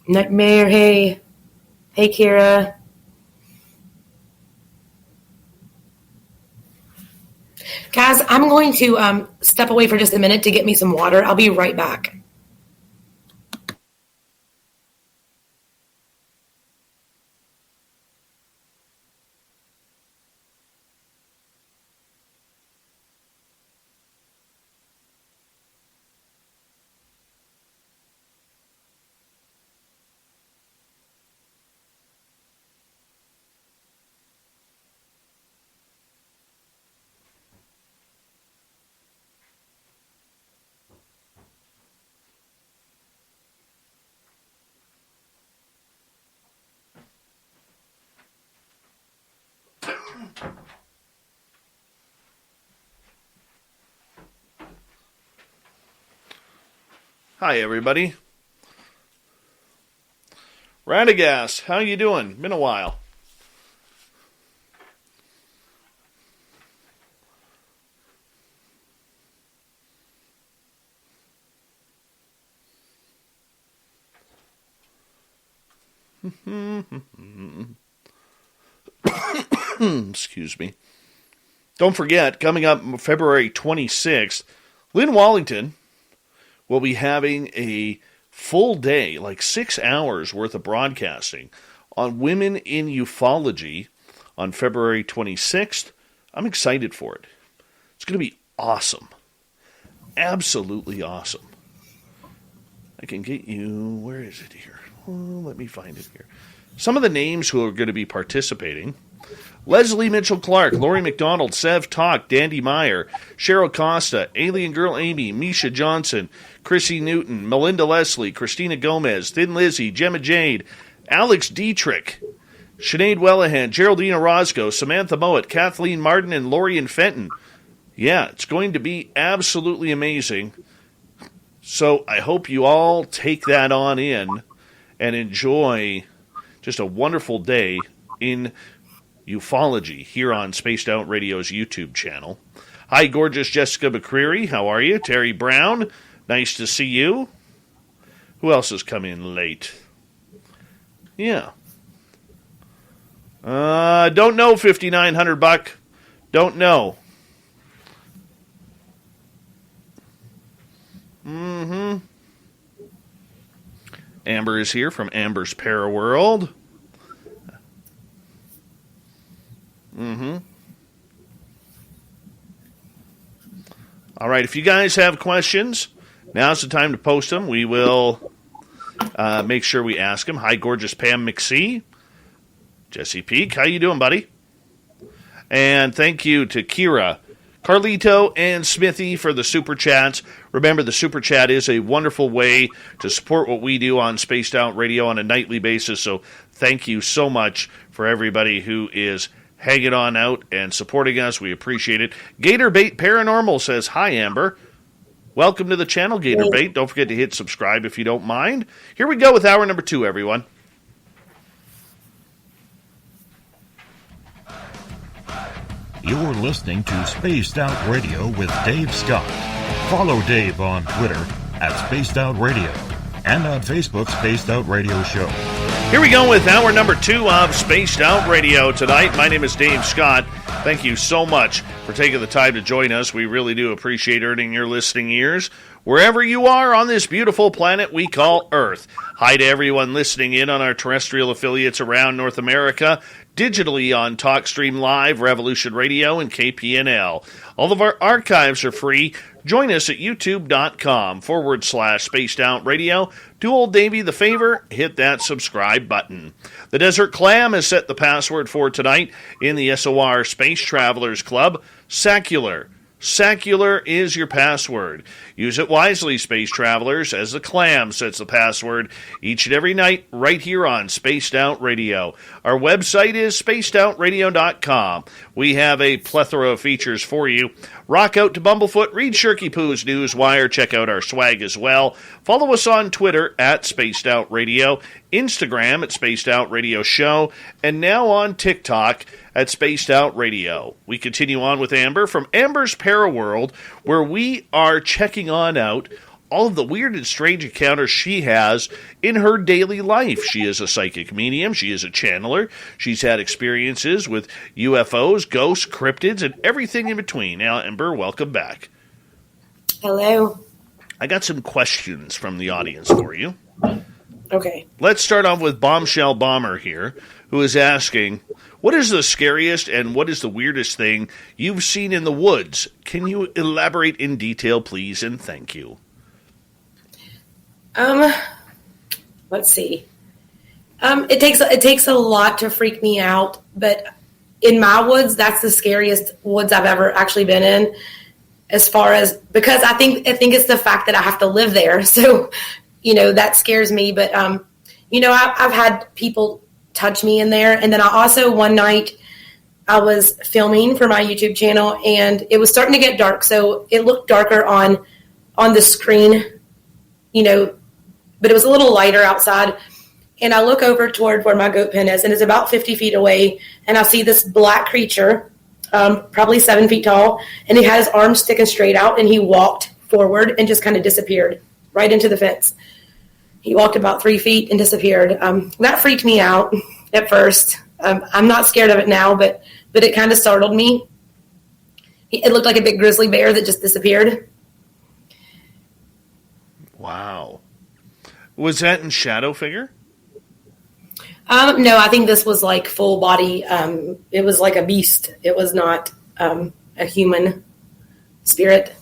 Speaker 3: Nightmare, hey. Hey, Kira. Guys, I'm going to step away for just a minute to get me some water. I'll be right back.
Speaker 2: Hi, everybody. Radagast, how you doing? Been a while. Excuse me. Don't forget, coming up February 26th, Lynn Wallington will be having a full day, like 6 hours worth of broadcasting on women in ufology on February 26th. I'm excited for it. It's going to be awesome. Absolutely awesome. I can get you, where is it here? Oh, let me find it here. Some of the names who are going to be participating: Leslie Mitchell-Clark, Lori McDonald, Sev Talk, Dandy Meyer, Cheryl Costa, Alien Girl Amy, Misha Johnson, Chrissy Newton, Melinda Leslie, Christina Gomez, Thin Lizzy, Gemma Jade, Alex Dietrich, Sinead Wellahan, Geraldine Orozco, Samantha Mowat, Kathleen Martin, and Lorian Fenton. Yeah, it's going to be absolutely amazing. So I hope you all take that on in and enjoy just a wonderful day in ufology here on Spaced Out Radio's YouTube channel. Hi, gorgeous Jessica McCreary. How are you? Terry Brown, nice to see you. Who else has come in late? Yeah. Don't know, 5,900 buck. Don't know. Amber is here from Amber's Paraworld. All right, if you guys have questions, now's the time to post them. We will make sure we ask them. Hi, gorgeous Pam McSee. Jesse Peak, how you doing, buddy? And thank you to Kira, Carlito, and Smithy for the Super Chats. Remember, the Super Chat is a wonderful way to support what we do on Spaced Out Radio on a nightly basis, so thank you so much for everybody who is hanging on out and supporting us. We appreciate it. Gatorbait Paranormal says, hi, Amber. Welcome to the channel, Gatorbait. Don't forget to hit subscribe if you don't mind. Here we go with hour number 2, everyone.
Speaker 9: You're listening to Spaced Out Radio with Dave Scott. Follow Dave on Twitter at Spaced Out Radio and on Facebook, Spaced Out Radio Show.
Speaker 2: Here we go with hour number 2 of Spaced Out Radio tonight. My name is Dave Scott. Thank you so much for taking the time to join us. We really do appreciate earning your listening ears wherever you are on this beautiful planet we call Earth. Hi to everyone listening in on our terrestrial affiliates around North America, digitally on TalkStream Live, Revolution Radio, and KPNL. All of our archives are free. Join us at youtube.com/Spaced Out Radio. Do old Davey the favor, hit that subscribe button. The Desert Clam has set the password for tonight in the SOR Space Travelers Club. Secular. Secular is your password. Use it wisely, space travelers, as the clam sets the password each and every night right here on Spaced Out Radio. Our website is spacedoutradio.com. We have a plethora of features for you. Rock out to Bumblefoot, read Shirky Poo's Newswire, check out our swag as well. Follow us on Twitter at Spaced Out Radio, Instagram at Spaced Out Radio Show, and now on TikTok at Spaced Out Radio. We continue on with Amber from Amber's Paraworld, where we are checking on out all of the weird and strange encounters she has in her daily life. She is a psychic medium. She is a channeler. She's had experiences with UFOs, ghosts, cryptids, and everything in between. Now, Amber, welcome back.
Speaker 3: Hello.
Speaker 2: I got some questions from the audience for you.
Speaker 3: Okay.
Speaker 2: Let's start off with Bombshell Bomber here, who is asking, what is the scariest and what is the weirdest thing you've seen in the woods? Can you elaborate in detail, please, and thank you.
Speaker 3: Let's see. It takes a lot to freak me out, but in my woods, that's the scariest woods I've ever actually been in. As far as, because I think it's the fact that I have to live there, so that scares me. But I've had people touch me in there, and then I also, one night I was filming for my YouTube channel, and it was starting to get dark, so it looked darker on the screen, but it was a little lighter outside. And I look over toward where my goat pen is, and it's about 50 feet away, and I see this black creature, probably 7 feet tall, and he had his arms sticking straight out, and he walked forward and just kind of disappeared right into the fence. He walked about 3 feet and disappeared. That freaked me out at first. I'm not scared of it now, but it kind of startled me. It looked like a big grizzly bear that just disappeared.
Speaker 2: Wow. Was that in shadow figure?
Speaker 3: No, I think this was like full body. It was like a beast. It was not a human spirit.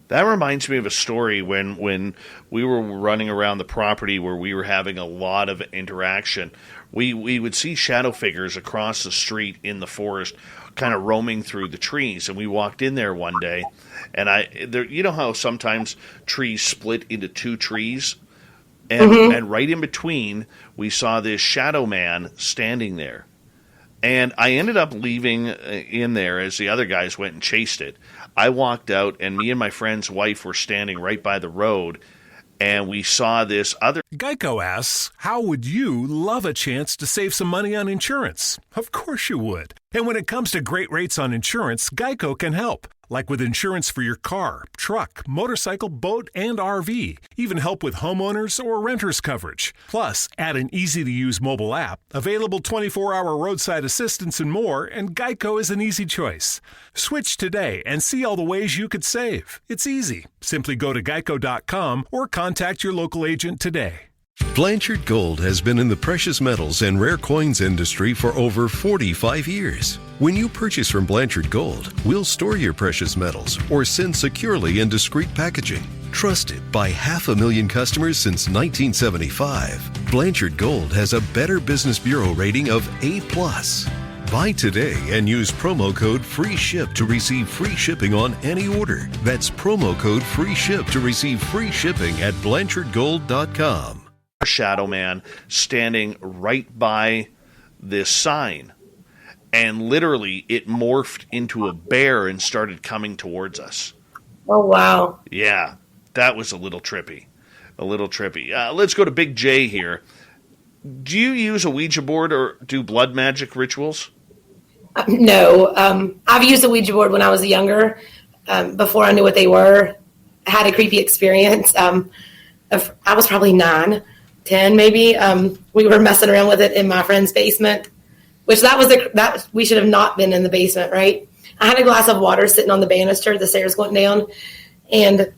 Speaker 2: That reminds me of a story when we were running around the property where we were having a lot of interaction. We would see shadow figures across the street in the forest kind of roaming through the trees. And we walked in there one day, and you know how sometimes trees split into two trees? And right in between, we saw this shadow man standing there. And I ended up leaving in there as the other guys went and chased it. I walked out, and me and my friend's wife were standing right by the road, and we saw this other...
Speaker 10: Geico asks, how would you love a chance to save some money on insurance? Of course you would. And when it comes to great rates on insurance, Geico can help. Like with insurance for your car, truck, motorcycle, boat, and RV. Even help with homeowners or renters coverage. Plus, add an easy-to-use mobile app, available 24-hour roadside assistance and more, and Geico is an easy choice. Switch today and see all the ways you could save. It's easy. Simply go to geico.com or contact your local agent today.
Speaker 1: Blanchard Gold has been in the precious metals and rare coins industry for over 45 years. When you purchase from Blanchard Gold, we'll store your precious metals or send securely in discreet packaging. Trusted by 500,000 customers since 1975, Blanchard Gold has a Better Business Bureau rating of A+. Buy today and use promo code FREESHIP to receive free shipping on any order. That's promo code FREESHIP to receive free shipping at BlanchardGold.com.
Speaker 2: Shadow man standing right by this sign, and literally it morphed into a bear and started coming towards us.
Speaker 3: Oh, wow.
Speaker 2: Yeah, that was a little trippy. Let's go to Big J here. Do you use a Ouija board or do blood magic rituals?
Speaker 3: No. I've used a Ouija board when I was younger, before I knew what they were. I had a creepy experience. I was probably 9, 10 maybe. We were messing around with it in my friend's basement, which that we should have not been in the basement, right? I had a glass of water sitting on the banister, the stairs going down, and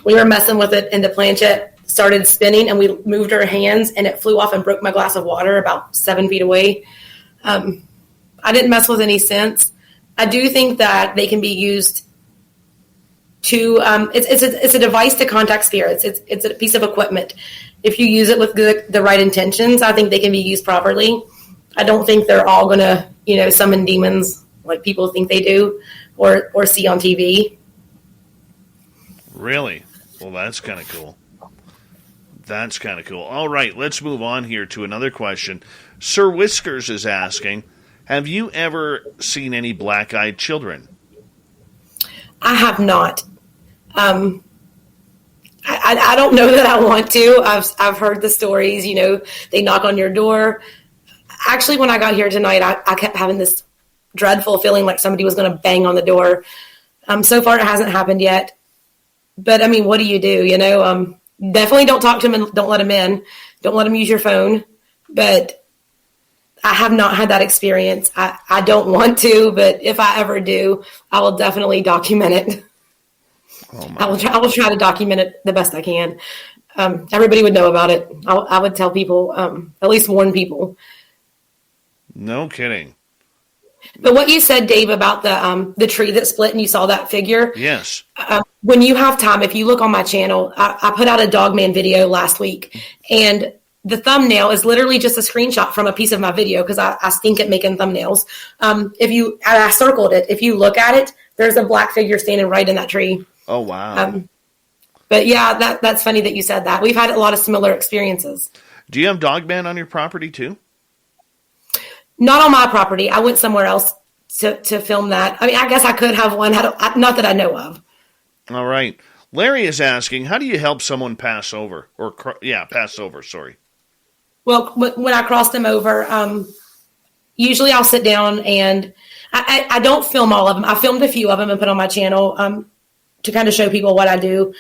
Speaker 3: we were messing with it, and the planchette started spinning, and we moved our hands, and it flew off and broke my glass of water about 7 feet away. I didn't mess with any sense. I do think that they can be used to, it's a device to contact spirits. It's a piece of equipment. If you use it with the right intentions, I think they can be used properly. I don't think they're all going to, summon demons like people think they do. or see on TV.
Speaker 2: Really? Well, that's kind of cool. That's kind of cool. All right, let's move on here to another question. Sir Whiskers is asking, have you ever seen any black-eyed children?
Speaker 3: I have not. I don't know that I want to. I've heard the stories, they knock on your door. Actually, when I got here tonight, I kept having this dreadful feeling like somebody was going to bang on the door. So far, it hasn't happened yet. But, I mean, what do you do, Definitely don't talk to them and don't let them in. Don't let them use your phone. But I have not had that experience. I don't want to, but if I ever do, I will definitely document it. I will try to document it the best I can. Everybody would know about it. I would tell people, at least warn people.
Speaker 2: No kidding.
Speaker 3: But what you said, Dave, about the tree that split and you saw that figure.
Speaker 2: Yes.
Speaker 3: When you have time, if you look on my channel, I put out a Dogman video last week, and the thumbnail is literally just a screenshot from a piece of my video because I stink at making thumbnails. I circled it. If you look at it, there's a black figure standing right in that tree.
Speaker 2: Oh, wow.
Speaker 3: But yeah, that's funny that you said that. We've had a lot of similar experiences.
Speaker 2: Do you have Dogman on your property too?
Speaker 3: Not on my property. I went somewhere else to film that. I mean, I guess I could have one. Not that I know of.
Speaker 2: All right. Larry is asking, how do you help someone pass over? Pass over, sorry.
Speaker 3: Well, when I cross them over, usually I'll sit down and I don't film all of them. I filmed a few of them and put on my channel to kind of show people what I do.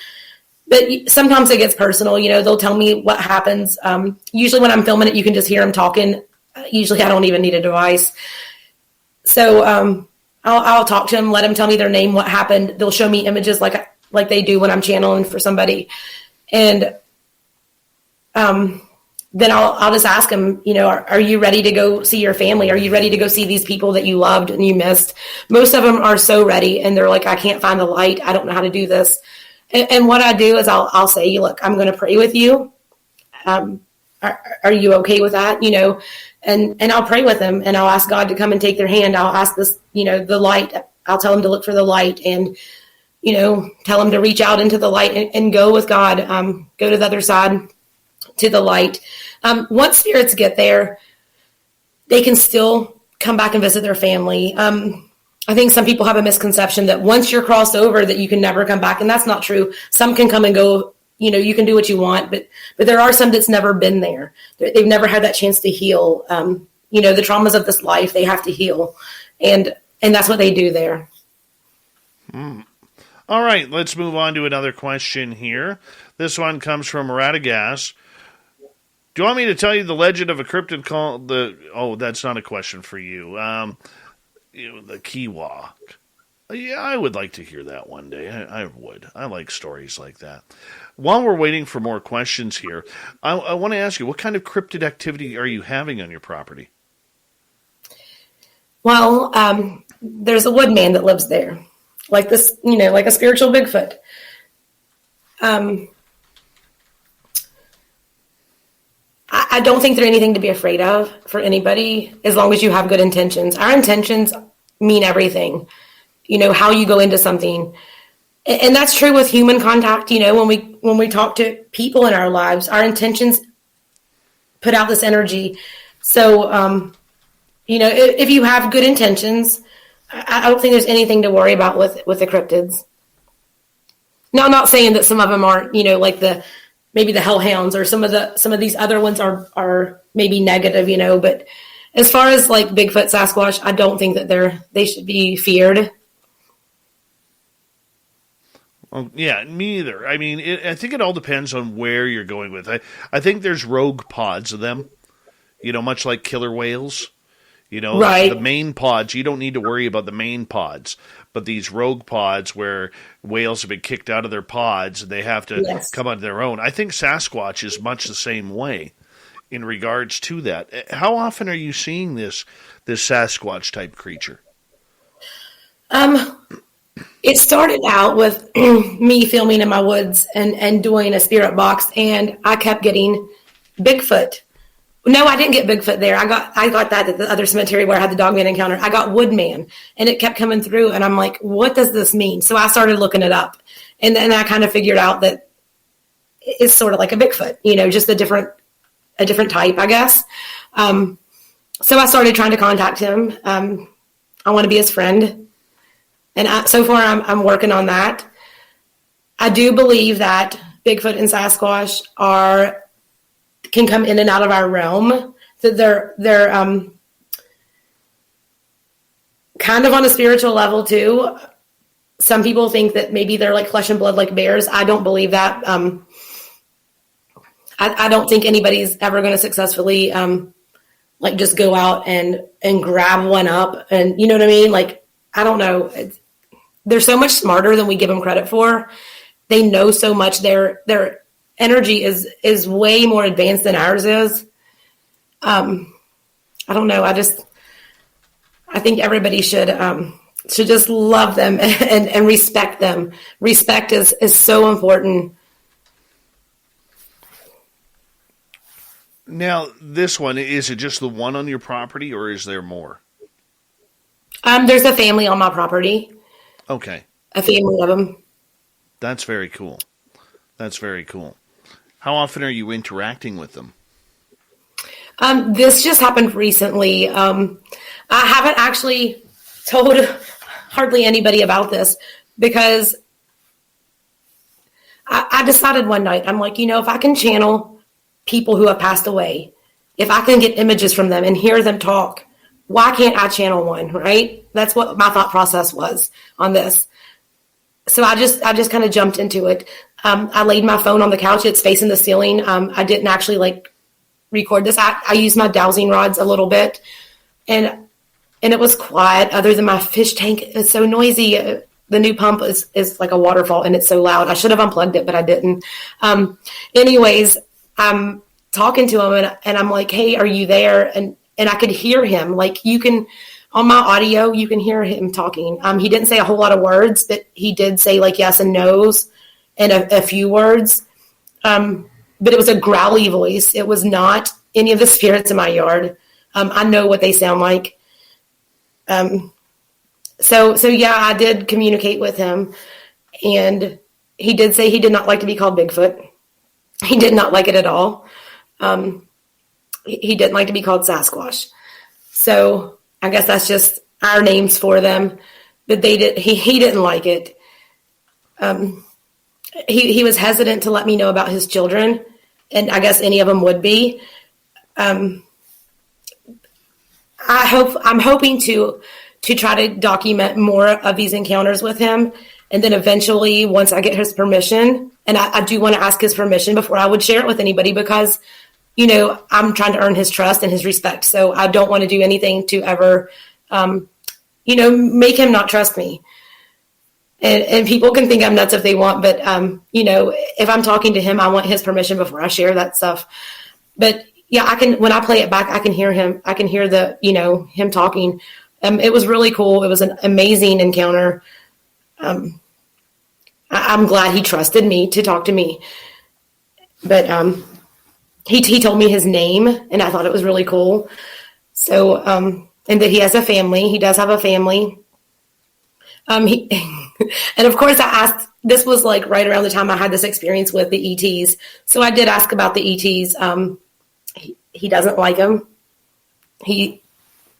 Speaker 3: But sometimes it gets personal. They'll tell me what happens. Usually when I'm filming it, you can just hear them talking. Usually I don't even need a device. So I'll talk to them, let them tell me their name, what happened. They'll show me images like they do when I'm channeling for somebody. And then I'll just ask them, are you ready to go see your family? Are you ready to go see these people that you loved and you missed? Most of them are so ready, and they're like, I can't find the light. I don't know how to do this. And what I do is I'll say, look, I'm going to pray with you. Are you okay with that? And I'll pray with them, and I'll ask God to come and take their hand. I'll ask this, the light. I'll tell them to look for the light, and, tell them to reach out into the light and go with God. Go to the other side to the light. Once spirits get there, they can still come back and visit their family. I think some people have a misconception that once you're crossed over that you can never come back. And that's not true. Some can come and go, you can do what you want, but there are some that's never been there. They've never had that chance to heal. The traumas of this life, they have to heal. And that's what they do there.
Speaker 2: All right, let's move on to another question here. This one comes from Radagast. Do you want me to tell you the legend of a cryptid called that's not a question for you. The Kiwak. Yeah, I would like to hear that one day. I would. I like stories like that. While we're waiting for more questions here, I want to ask you, what kind of cryptid activity are you having on your property?
Speaker 3: Well, there's a woodman that lives there. Like this, like a spiritual Bigfoot. I don't think there's anything to be afraid of for anybody as long as you have good intentions. Our intentions mean everything. How you go into something. And that's true with human contact. When we talk to people in our lives, our intentions put out this energy. So, if you have good intentions, I don't think there's anything to worry about with the cryptids. Now, I'm not saying that some of them aren't, like maybe the hellhounds or some of these other ones are maybe negative, but as far as like Bigfoot, Sasquatch, I don't think that they should be feared.
Speaker 2: Well, yeah, me either. I mean, I think it all depends on where you're going with. I think there's rogue pods of them, much like killer whales.
Speaker 3: Right.
Speaker 2: The main pods, you don't need to worry about the main pods. But these rogue pods where whales have been kicked out of their pods and they have to come on their own. I think Sasquatch is much the same way in regards to that. How often are you seeing this Sasquatch type creature?
Speaker 3: It started out with me filming in my woods and doing a spirit box, and I kept getting Bigfoot No, I didn't get Bigfoot there. I got that at the other cemetery where I had the Dogman encounter. I got Woodman, and it kept coming through, and I'm like, what does this mean? So I started looking it up, and then I kind of figured out that it's sort of like a Bigfoot, just a different type, I guess. So I started trying to contact him. I want to be his friend, and so far I'm working on that. I do believe that Bigfoot and Sasquatch can come in and out of our realm. That they're kind of on a spiritual level too. Some people think that maybe they're like flesh and blood, like bears. I don't believe that. I don't think anybody's ever going to successfully like just go out and grab one up, and you know what I mean? Like, I don't know. They're so much smarter than we give them credit for. They know so much. Their energy is way more advanced than ours is. I don't know. I think everybody should just love them and respect them. Respect is so important.
Speaker 2: Now, this one, is it just the one on your property, or is there more?
Speaker 3: There's a family on my property.
Speaker 2: Okay.
Speaker 3: A family of them.
Speaker 2: That's very cool. That's very cool. How often are you interacting with them?
Speaker 3: This just happened recently. I haven't actually told hardly anybody about this because I decided one night, I'm like, if I can channel people who have passed away, if I can get images from them and hear them talk, why can't I channel one, right? That's what my thought process was on this. So I just kind of jumped into it. I laid my phone on the couch. It's facing the ceiling. I didn't actually record this. I used my dowsing rods a little bit, and it was quiet other than my fish tank. It's so noisy. The new pump is like a waterfall, and it's so loud. I should have unplugged it, but I didn't. Anyways, I'm talking to him, and I'm like, hey, are you there? And I could hear him. Like, you can, on my audio, you can hear him talking. He didn't say a whole lot of words, but he did say like yes and no's and a few words. But it was a growly voice. It was not any of the spirits in my yard. I know what they sound like. So yeah, I did communicate with him, and he did say he did not like to be called Bigfoot. He did not like it at all. He didn't like to be called Sasquatch. So I guess that's just our names for them. But he didn't like it. He was hesitant to let me know about his children, and I guess any of them would be. I'm hoping to try to document more of these encounters with him, and then eventually, once I get his permission, and I do want to ask his permission before I would share it with anybody, because I'm trying to earn his trust and his respect. So I don't want to do anything to ever make him not trust me. And people can think I'm nuts if they want, but if I'm talking to him, I want his permission before I share that stuff. But yeah, when I play it back, I can hear him. I can hear him talking. It was really cool. It was an amazing encounter. I'm glad he trusted me to talk to me, but he told me his name, and I thought it was really cool. So, and that he has a family. He does have a family. And of course I asked, this was like right around the time I had this experience with the ETs. So I did ask about the ETs. He doesn't like them. And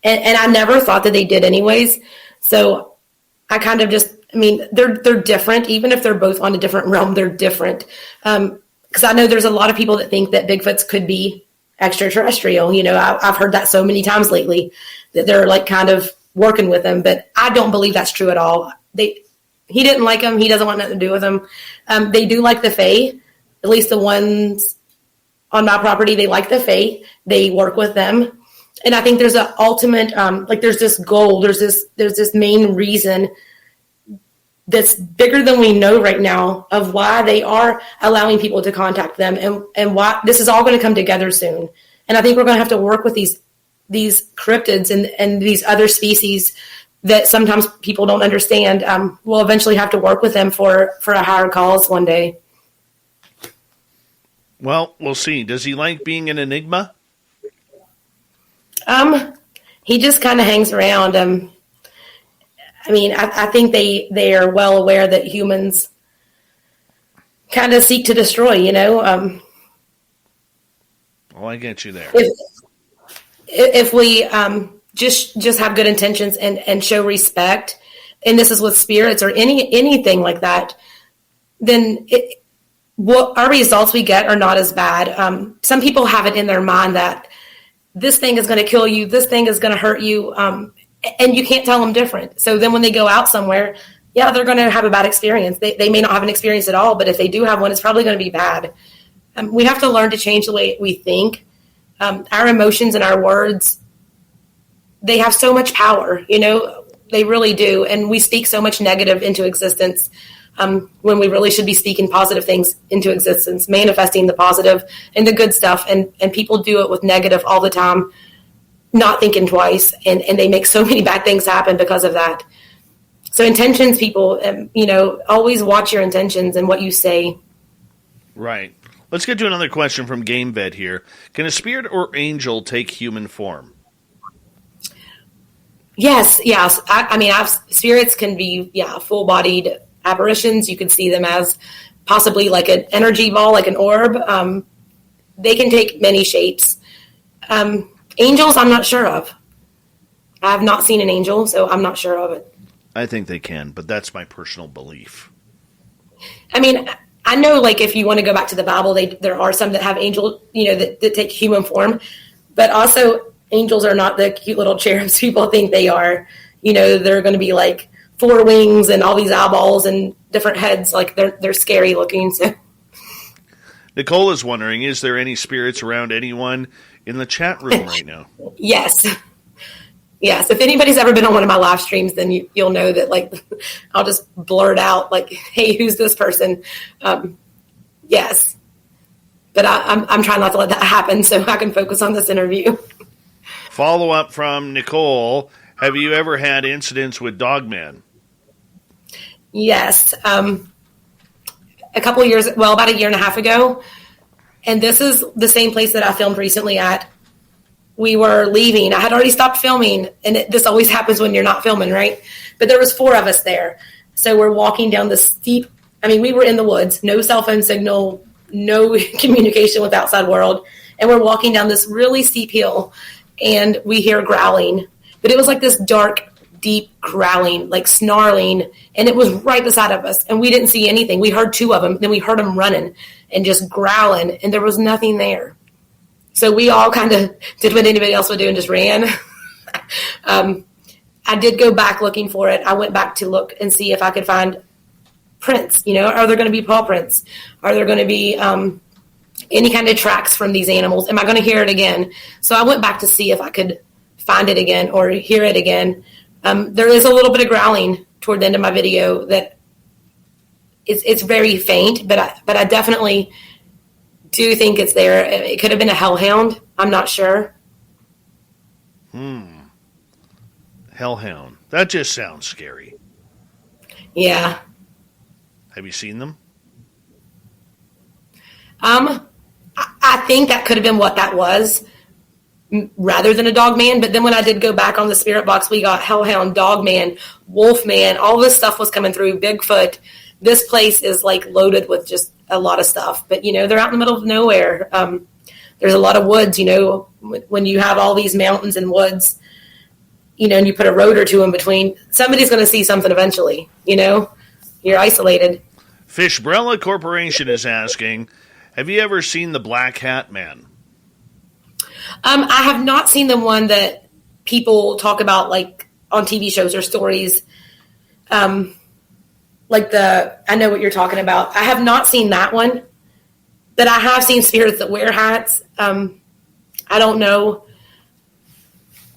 Speaker 3: I never thought that they did anyways. So I kind of they're different. Even if they're both on a different realm, they're different. Because I know there's a lot of people that think that Bigfoots could be extraterrestrial. I've heard that so many times lately that they're like kind of working with them, but I don't believe that's true at all. He didn't like them. He doesn't want nothing to do with them. They do like the Fae, at least the ones on my property. They like the Fae. They work with them. And I think there's an ultimate, there's this goal. There's this main reason that's bigger than we know right now of why they are allowing people to contact them, and why this is all going to come together soon. And I think we're going to have to work with these cryptids and these other species that sometimes people don't understand. We'll eventually have to work with them for a higher cause one day.
Speaker 2: Well, we'll see. Does he like being an enigma?
Speaker 3: He just kind of hangs around. I mean, I think they are well aware that humans kind of seek to destroy, you know.
Speaker 2: Oh, I get you there.
Speaker 3: If we just have good intentions and show respect, and this is with spirits or anything like that, then what our results we get are not as bad. Some people have it in their mind that this thing is going to kill you, this thing is going to hurt you, and you can't tell them different. So then when they go out somewhere, yeah, they're going to have a bad experience. They may not have an experience at all, but if they do have one, it's probably going to be bad. We have to learn to change the way we think. Our emotions and our words, they have so much power, you know, they really do. And we speak so much negative into existence when we really should be speaking positive things into existence, manifesting the positive and the good stuff. And people do it with negative all the time, not thinking twice. And they make so many bad things happen because of that. So intentions, people, you know, always watch your intentions and what you say.
Speaker 2: Right. Let's get to another question from Game Vet here. Can a spirit or angel take human form?
Speaker 3: Yes. I mean, spirits can be, full-bodied apparitions. You could see them as possibly like an energy ball, like an orb. They can take many shapes. Angels, I'm not sure of. I have not seen an angel, so I'm not sure of it.
Speaker 2: I think they can, but that's my personal belief.
Speaker 3: I mean, I know, like, if you want to go back to the Bible, there are some that have angels, you know, that take human form. But also, angels are not the cute little cherubs people think they are. You know, they're going to be like 4 wings and all these eyeballs and different heads. Like, they're scary looking. So,
Speaker 2: Nicole is wondering, is there any spirits around anyone in the chat room right now?
Speaker 3: Yes. Yes, if anybody's ever been on one of my live streams, then you'll know that, like, I'll just blurt out, like, hey, who's this person? Yes. But I'm trying not to let that happen so I can focus on this interview.
Speaker 2: Follow up from Nicole. Have you ever had incidents with Dogman?
Speaker 3: Yes. A couple of years, well, about a year and a half ago. And this is the same place that I filmed recently at. We were leaving. I had already stopped filming, and this always happens when you're not filming, right? But there was 4 of us there. So we're walking down the steep, I mean, we were in the woods, no cell phone signal, no communication with the outside world. And we're walking down this really steep hill, and we hear growling. But it was like this dark, deep growling, like snarling, and it was right beside of us. And we didn't see anything. We heard 2 of them, then we heard them running and just growling, and there was nothing there. So we all kind of did what anybody else would do and just ran. I did go back looking for it. I went back to look and see if I could find prints. You know, are there going to be paw prints? Are there going to be any kind of tracks from these animals? Am I going to hear it again? So I went back to see if I could find it again or hear it again. There is a little bit of growling toward the end of my video that it's very faint, but I definitely do think it's there. It could have been a hellhound. I'm not sure.
Speaker 2: Hellhound. That just sounds scary.
Speaker 3: Yeah.
Speaker 2: Have you seen them?
Speaker 3: I think that could have been what that was rather than a dog man. But then when I did go back on the spirit box, we got hellhound, dog man, wolf man. All this stuff was coming through. Bigfoot. This place is like loaded with just a lot of stuff, but you know, they're out in the middle of nowhere. There's a lot of woods, you know, when you have all these mountains and woods, you know, and you put a road or 2 in between, somebody's going to see something eventually, you know, you're isolated.
Speaker 2: Fishbrella Corporation is asking, have you ever seen the Black Hat Man?
Speaker 3: I have not seen the one that people talk about, like on TV shows or stories. I know what you're talking about. I have not seen that one, but I have seen spirits that wear hats. I don't know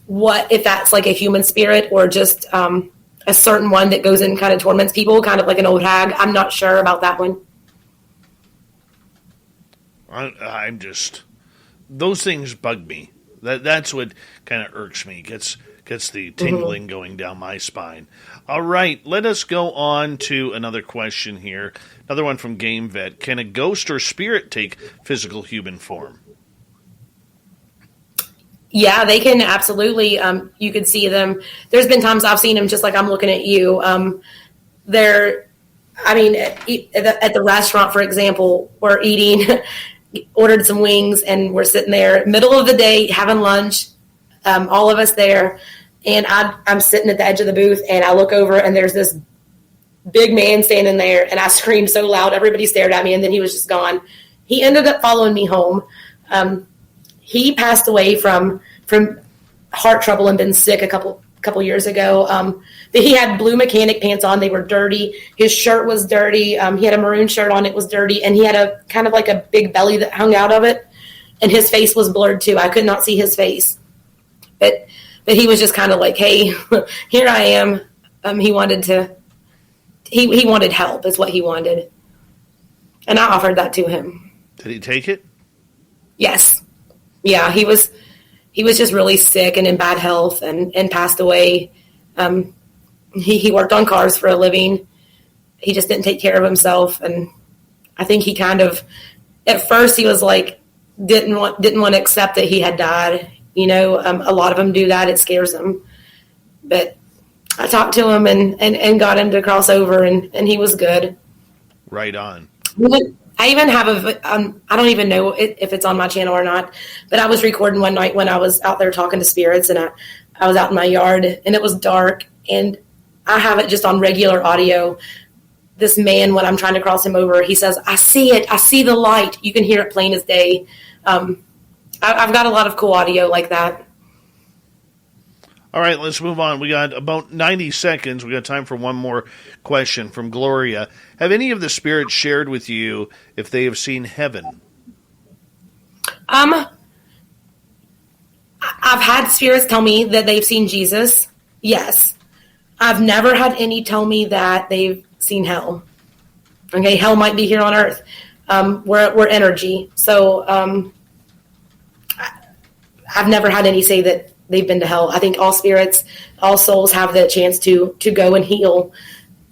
Speaker 3: if that's like a human spirit or just a certain one that goes and kind of torments people, kind of like an old hag. I'm not sure about that one.
Speaker 2: I'm just, those things bug me. That's what kind of irks me, gets the tingling going down my spine. All right, let us go on to another question here. Another one from Game Vet. Can a ghost or spirit take physical human form?
Speaker 3: Yeah, they can absolutely. You could see them. There's been times I've seen them just like I'm looking at you. They're, I mean, at the restaurant, for example, we're eating, ordered some wings, and we're sitting there, middle of the day, having lunch, all of us there. And I'm sitting at the edge of the booth, and I look over, and there's this big man standing there, and I screamed so loud, everybody stared at me, and then he was just gone. He ended up following me home. He passed away from heart trouble and been sick a couple years ago. But he had blue mechanic pants on. They were dirty. His shirt was dirty. He had a maroon shirt on. It was dirty. And he had a kind of like a big belly that hung out of it. And his face was blurred too. I could not see his face. But he was just kind of like, hey, here I am. He wanted help is what he wanted. And I offered that to him.
Speaker 2: Did he take it?
Speaker 3: Yes. Yeah, he was just really sick and in bad health and passed away. He worked on cars for a living. He just didn't take care of himself. And I think he kind of, at first he was like, didn't want to accept that he had died. You know, a lot of them do that. It scares them. But I talked to him and got him to cross over, and he was good.
Speaker 2: Right on.
Speaker 3: I even have I don't even know if it's on my channel or not, but I was recording one night when I was out there talking to spirits, and I was out in my yard, and it was dark, and I have it just on regular audio. This man, when I'm trying to cross him over, he says, I see it. I see the light. You can hear it plain as day. I've got a lot of cool audio like that.
Speaker 2: All right, let's move on. We got about 90 seconds. We got time for one more question from Gloria. Have any of the spirits shared with you if they have seen heaven?
Speaker 3: I've had spirits tell me that they've seen Jesus. Yes. I've never had any tell me that they've seen hell. Okay, hell might be here on earth. We're energy. So I've never had any say that they've been to hell. I think all spirits, all souls have the chance to go and heal.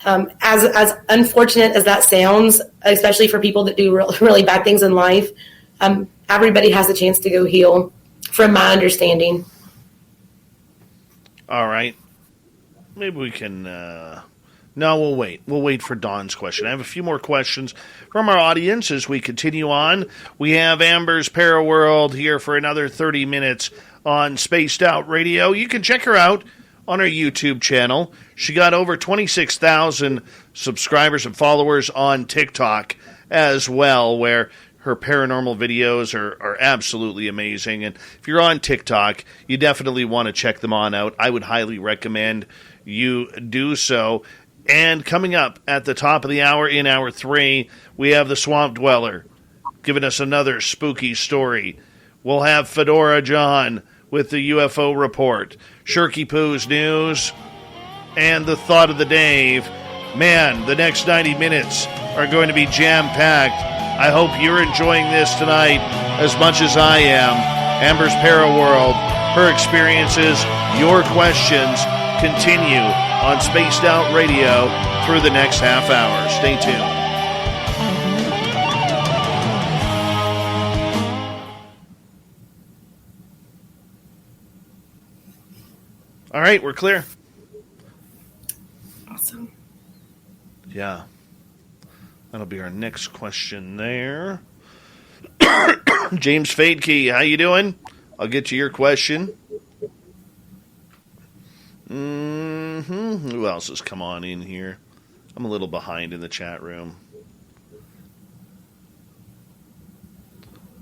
Speaker 3: As unfortunate as that sounds, especially for people that do really bad things in life, everybody has a chance to go heal, from my understanding.
Speaker 2: All right. Maybe we can... No, we'll wait. We'll wait for Dawn's question. I have a few more questions from our audience as we continue on. We have Amber's Paraworld here for another 30 minutes on Spaced Out Radio. You can check her out on her YouTube channel. She got over 26,000 subscribers and followers on TikTok as well, where her paranormal videos are absolutely amazing. And if you're on TikTok, you definitely want to check them on out. I would highly recommend you do so. And coming up at the top of the hour, in hour 3, we have the Swamp Dweller giving us another spooky story. We'll have Fedora John with the UFO report, Shirky Poo's news, and the thought of the day. Man, the next 90 minutes are going to be jam-packed. I hope you're enjoying this tonight as much as I am. Amber's Paraworld, her experiences, your questions continue on Spaced Out Radio through the next half hour. Stay tuned. All right, we're clear.
Speaker 3: Awesome.
Speaker 2: Yeah. That'll be our next question there. James Fadekey, how you doing? I'll get to your question. Who else has come on in here? I'm a little behind in the chat room.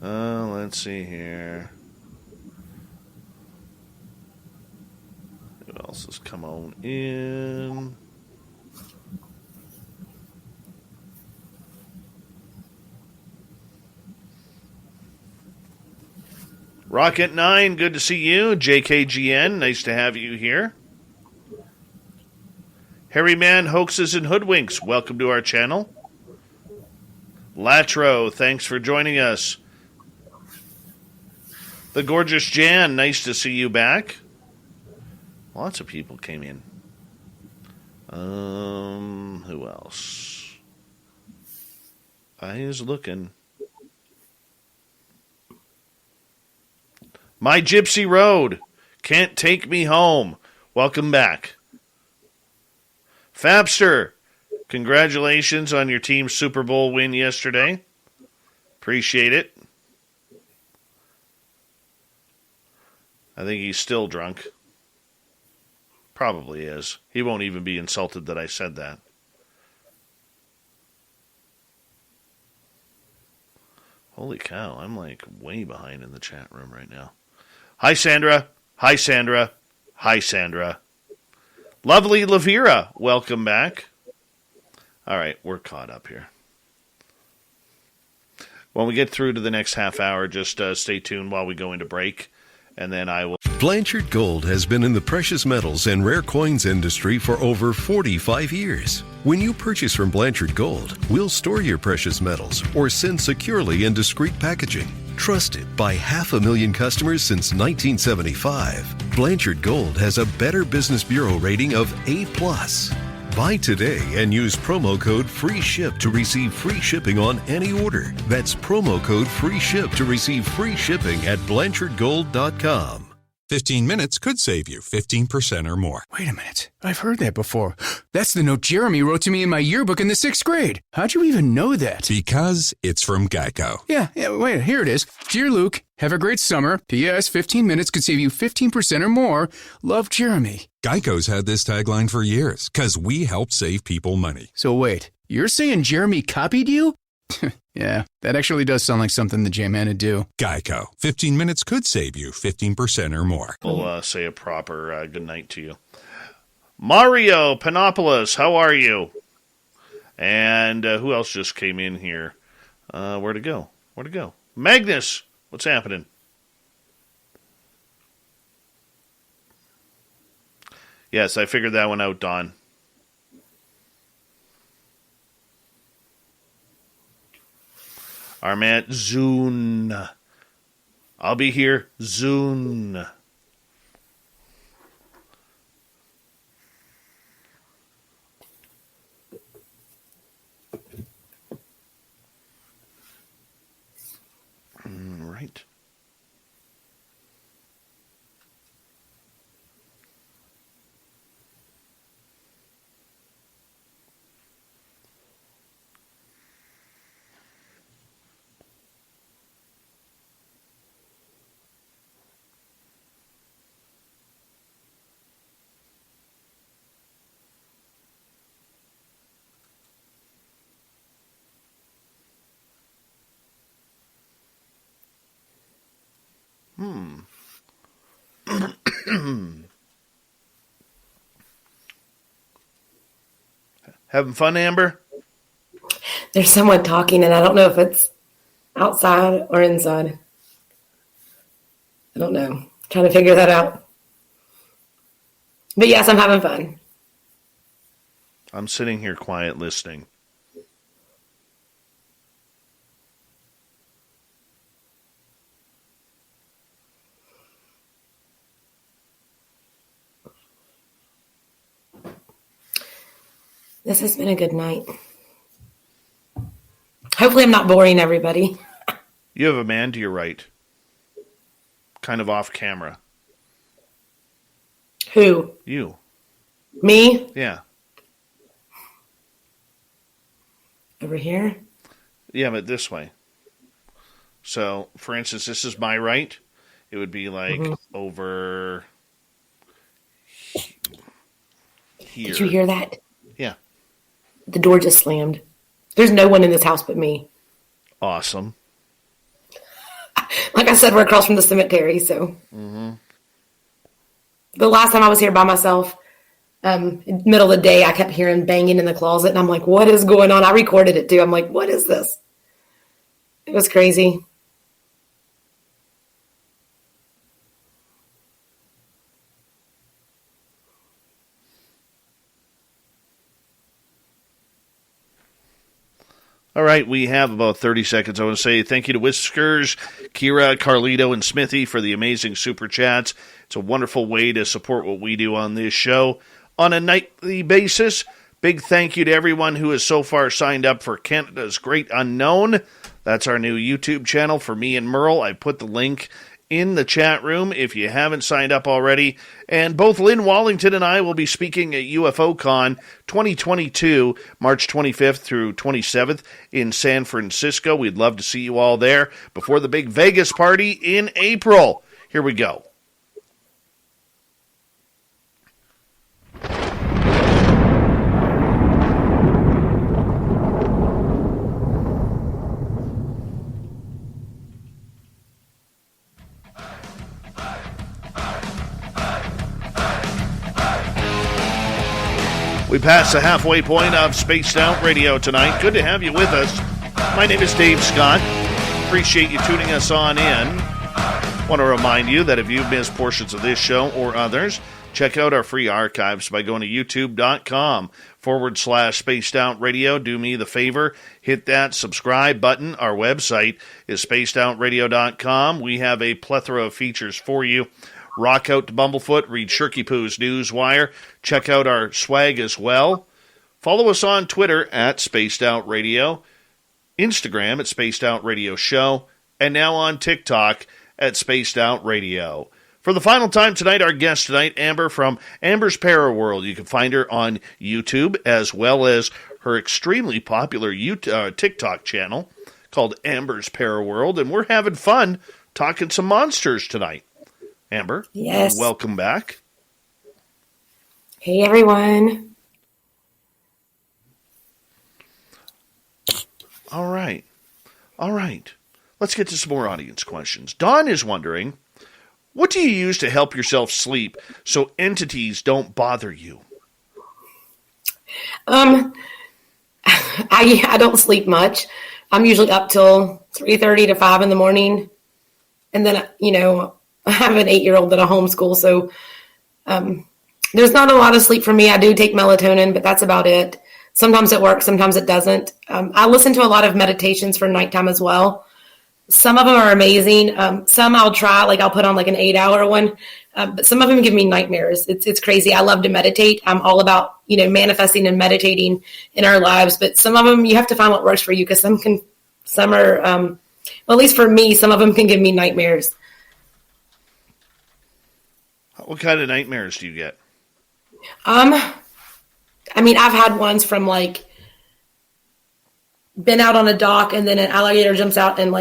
Speaker 2: Let's see here. Who else has come on in? Rocket 9, good to see you. JKGN, nice to have you here. Harry Man, Hoaxes and Hoodwinks, welcome to our channel. Latro, thanks for joining us. The Gorgeous Jan, nice to see you back. Lots of people came in. Who else? I is looking. My Gypsy Road. Can't take me home. Welcome back. Fabster, congratulations on your team's Super Bowl win yesterday. Appreciate it. I think he's still drunk. Probably is. He won't even be insulted that I said that. Holy cow, I'm like way behind in the chat room right now. Hi, Sandra. Hi, Sandra. Hi, Sandra. Lovely Lavira, welcome back. All right, we're caught up here. When we get through to the next half hour, just stay tuned while we go into break, and then I will...
Speaker 1: Blanchard Gold has been in the precious metals and rare coins industry for over 45 years. When you purchase from Blanchard Gold, we'll store your precious metals or send securely in discreet packaging. Trusted by 500,000 customers since 1975, Blanchard Gold has a Better Business Bureau rating of A+. Buy today and use promo code FREESHIP to receive free shipping on any order. That's promo code FREESHIP to receive free shipping at BlanchardGold.com.
Speaker 11: 15 minutes could save you 15% or more.
Speaker 12: Wait a minute. I've heard that before. That's the note Jeremy wrote to me in my yearbook in the 6th grade. How'd you even know that?
Speaker 11: Because it's from Geico.
Speaker 12: Yeah, wait, here it is. Dear Luke, have a great summer. P.S. 15 minutes could save you 15% or more. Love, Jeremy.
Speaker 11: Geico's had this tagline for years, because we help save people money.
Speaker 12: So wait, you're saying Jeremy copied you? Yeah, that actually does sound like something the J-Man would do.
Speaker 11: Geico. 15 minutes could save you 15% or more.
Speaker 2: We'll say a proper good night to you. Mario Panopoulos, how are you? And who else just came in here? Where'd it go? Magnus, what's happening? Yes, I figured that one out, Don. Armand Zune. I'll be here Zune. Right. Having fun, Amber?
Speaker 3: There's someone talking, and I don't know if it's outside or inside. I don't know. Trying to figure that out. But yes, I'm having fun.
Speaker 2: I'm sitting here quiet listening.
Speaker 3: This has been a good night. Hopefully I'm not boring everybody.
Speaker 2: You have a man to your right. Kind of off camera.
Speaker 3: Who?
Speaker 2: You.
Speaker 3: Me?
Speaker 2: Yeah.
Speaker 3: Over here?
Speaker 2: Yeah, but this way. So, for instance, this is my right. It would be like over here.
Speaker 3: Did you hear that?
Speaker 2: Yeah.
Speaker 3: The door just slammed. There's no one in this house but me.
Speaker 2: Awesome.
Speaker 3: Like I said, we're across from the cemetery, so. The last time I was here by myself, middle of the day, I kept hearing banging in the closet, and I'm like, what is going on? I recorded it, too. I'm like, what is this? It was crazy.
Speaker 2: All right, we have about 30 seconds. I want to say thank you to Whiskers, Kira, Carlito, and Smithy for the amazing super chats. It's a wonderful way to support what we do on this show on a nightly basis. Big thank you to everyone who has so far signed up for Canada's Great Unknown. That's our new YouTube channel for me and Merle. I put the link in the chat room if you haven't signed up already. And both Lynn Wallington and I will be speaking at UFOCon 2022, March 25th through 27th in San Francisco. We'd love to see you all there before the big Vegas party in April. Here we go. We passed the halfway point of Spaced Out Radio tonight. Good to have you with us. My name is Dave Scott. Appreciate you tuning us on in. Want to remind you that if you've missed portions of this show or others, check out our free archives by going to youtube.com/Spaced Out Radio. Do me the favor, hit that subscribe button. Our website is spacedoutradio.com. We have a plethora of features for you. Rock out to Bumblefoot, read Shirky Poo's Newswire. Check out our swag as well. Follow us on Twitter at Spaced Out Radio, Instagram at Spaced Out Radio Show, and now on TikTok at Spaced Out Radio. For the final time tonight, our guest tonight, Amber from Amber's Paraworld. You can find her on YouTube as well as her extremely popular TikTok channel called Amber's Paraworld, and we're having fun talking some monsters tonight. Amber,
Speaker 3: yes.
Speaker 2: Welcome back.
Speaker 3: Hey, everyone.
Speaker 2: All right. Let's get to some more audience questions. Dawn is wondering, what do you use to help yourself sleep so entities don't bother you?
Speaker 3: I don't sleep much. I'm usually up till 3:30 to 5 in the morning. And then, I have an 8-year-old that I homeschool, so there's not a lot of sleep for me. I do take melatonin, but that's about it. Sometimes it works, sometimes it doesn't. I listen to a lot of meditations for nighttime as well. Some of them are amazing. Some I'll try, I'll put on an 8-hour one, but some of them give me nightmares. It's crazy. I love to meditate. I'm all about, manifesting and meditating in our lives, but some of them you have to find what works for you because some are, well, at least for me, some of them can give me nightmares.
Speaker 2: What kind of nightmares do you get?
Speaker 3: I've had ones from been out on a dock and then an alligator jumps out and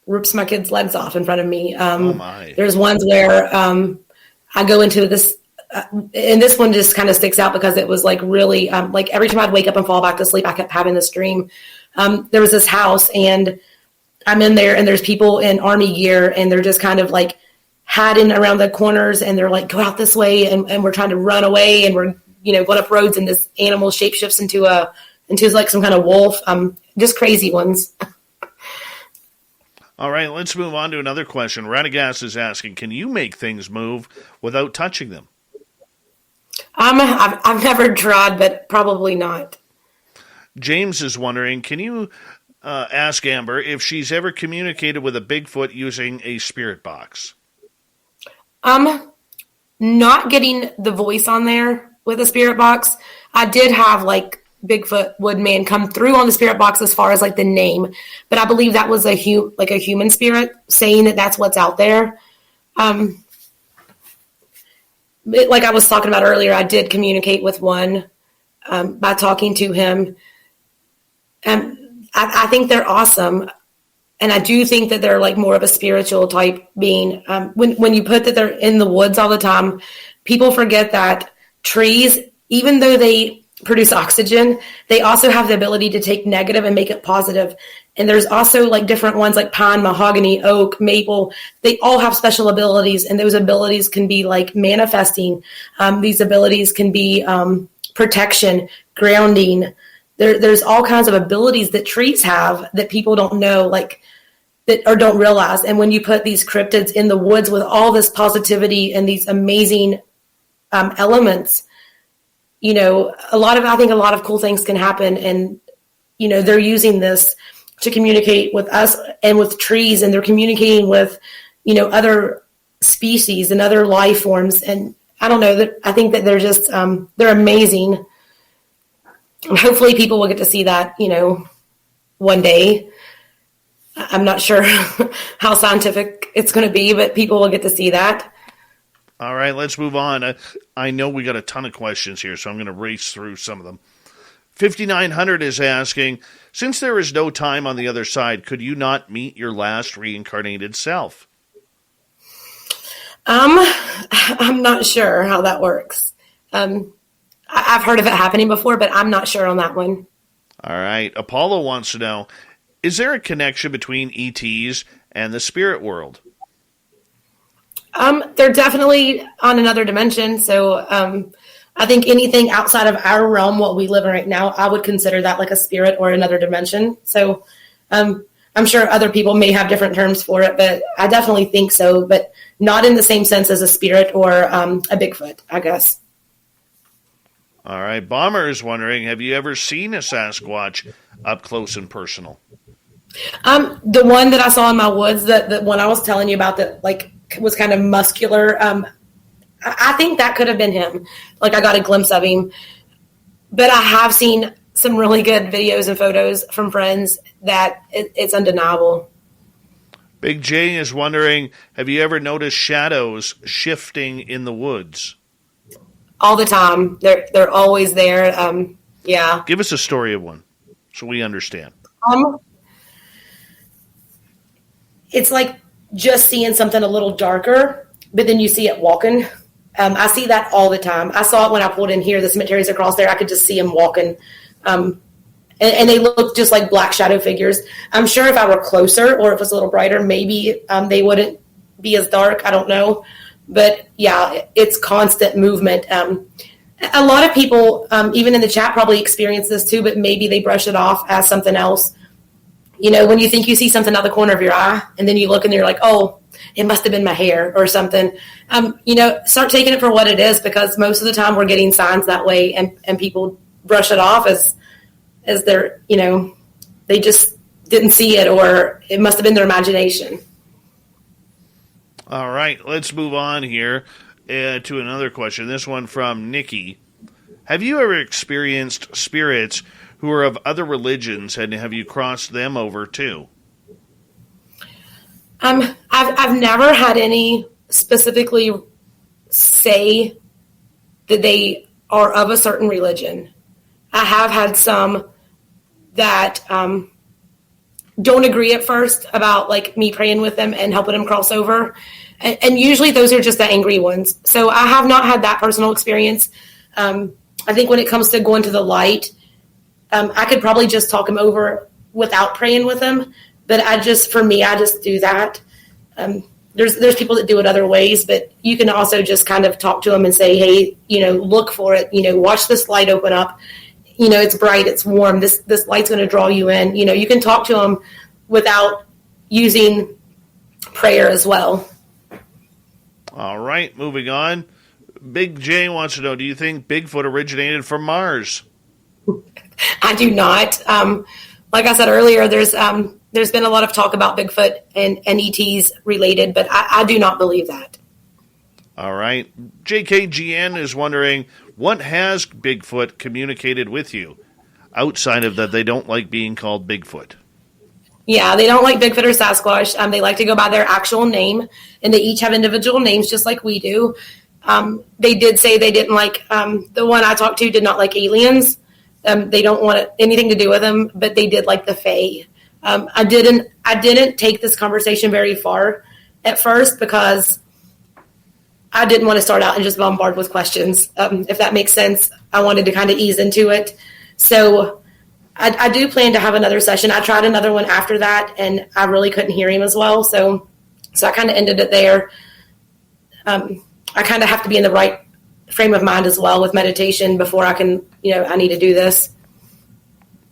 Speaker 3: rips my kid's legs off in front of me.
Speaker 2: Oh my.
Speaker 3: There's ones where I go into this, and this one just kind of sticks out because it was really every time I'd wake up and fall back to sleep, I kept having this dream. There was this house and I'm in there and there's people in army gear and they're just kind of hiding around the corners and they're go out this way and we're trying to run away and we're going up roads and this animal shapeshifts into some kind of wolf. Just crazy ones.
Speaker 2: All right, let's move on to another question. Radagast is asking, can you make things move without touching them?
Speaker 3: I've never tried, but probably not.
Speaker 2: James is wondering, can you ask Amber if she's ever communicated with a Bigfoot using a spirit box?
Speaker 3: Not getting the voice on there with a spirit box. I did have Bigfoot Woodman come through on the spirit box as far as the name, but I believe that was a human spirit saying that that's what's out there. Like I was talking about earlier, I did communicate with one by talking to him. I think they're awesome. And I do think that they're more of a spiritual type being. When you put that they're in the woods all the time, people forget that trees, even though they produce oxygen, they also have the ability to take negative and make it positive. And there's also different ones like pine, mahogany, oak, maple. They all have special abilities, and those abilities can be manifesting. These abilities can be protection, grounding. There's all kinds of abilities that trees have that people don't know, that or don't realize. And when you put these cryptids in the woods with all this positivity and these amazing elements, I think a lot of cool things can happen. And, they're using this to communicate with us and with trees, and they're communicating with, other species and other life forms. And I don't know, I think that they're just, they're amazing. And hopefully people will get to see that, one day. I'm not sure how scientific it's going to be, but people will get to see that.
Speaker 2: All right, let's move on. I know we got a ton of questions here, so I'm going to race through some of them. 5900 is asking, since there is no time on the other side, could you not meet your last reincarnated self?
Speaker 3: I'm not sure how that works. I've heard of it happening before, but I'm not sure on that one.
Speaker 2: All right. Apollo wants to know, is there a connection between ETs and the spirit world?
Speaker 3: They're definitely on another dimension. So I think anything outside of our realm, what we live in right now, I would consider that like a spirit or another dimension. So I'm sure other people may have different terms for it, but I definitely think so, but not in the same sense as a spirit or a Bigfoot, I guess.
Speaker 2: All right. Bomber is wondering, have you ever seen a Sasquatch up close and personal?
Speaker 3: The one that I saw in my woods, the one I was telling you about that like was kind of muscular. I think that could have been him. Like I got a glimpse of him, but I have seen some really good videos and photos from friends that it's undeniable.
Speaker 2: Big J is wondering, have you ever noticed shadows shifting in the woods?
Speaker 3: All the time. They're always there. Yeah.
Speaker 2: Give us a story of one so we understand.
Speaker 3: It's like just seeing something a little darker, but then you see it walking. I see that all the time. I saw it when I pulled in here. The cemeteries across there, I could just see them walking. And they look just like black shadow figures. I'm sure if I were closer or if it was a little brighter, maybe they wouldn't be as dark. I don't know. But yeah, it's constant movement. A lot of people, even in the chat, probably experience this too, but maybe they brush it off as something else. You know, when you think you see something out the corner of your eye, and then you look and you're like, oh, it must have been my hair or something. You know, start taking it for what it is, because most of the time we're getting signs that way, and people brush it off as they're, you know, they just didn't see it, or it must have been their imagination.
Speaker 2: All right, let's move on here to another question. This one from Nikki. Have you ever experienced spirits who are of other religions, and have you crossed them over too?
Speaker 3: I've never had any specifically say that they are of a certain religion. I have had some that don't agree at first about like me praying with them and helping them cross over. And usually those are just the angry ones. So I have not had that personal experience. I think when it comes to going to the light, I could probably just talk them over without praying with them. But I just do that. There's people that do it other ways, but you can also just kind of talk to them and say, hey, you know, look for it, you know, watch this light open up. You know, it's bright, it's warm. This light's going to draw you in. You know, you can talk to them without using prayer as well.
Speaker 2: All right, moving on. Big J wants to know, do you think Bigfoot originated from Mars?
Speaker 3: I do not. Like I said earlier, there's been a lot of talk about Bigfoot and ETs related, but I do not believe that.
Speaker 2: All right. JKGN is wondering, what has Bigfoot communicated with you outside of that they don't like being called Bigfoot?
Speaker 3: Yeah, they don't like Bigfoot or Sasquatch. They like to go by their actual name, and they each have individual names just like we do. They did say they didn't like, the one I talked to did not like aliens. They don't want anything to do with them, but they did like the Fae. I didn't take this conversation very far at first because I didn't want to start out and just bombard with questions. If that makes sense, I wanted to kind of ease into it. So I do plan to have another session. I tried another one after that, and I really couldn't hear him as well. So I kind of ended it there. I kind of have to be in the right frame of mind as well with meditation before I can, you know, I need to do this.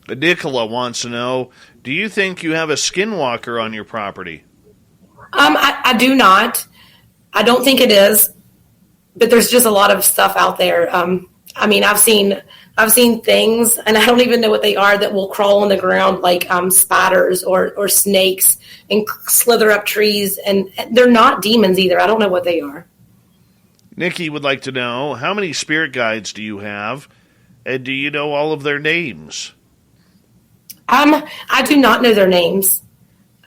Speaker 2: Nicola wants to know, do you think you have a skinwalker on your property?
Speaker 3: I do not. I don't think it is, but there's just a lot of stuff out there. I mean, I've seen things, and I don't even know what they are, that will crawl on the ground like spiders or snakes and slither up trees, and they're not demons either. I don't know what they are.
Speaker 2: Nikki would like to know, how many spirit guides do you have, and do you know all of their names?
Speaker 3: I do not know their names.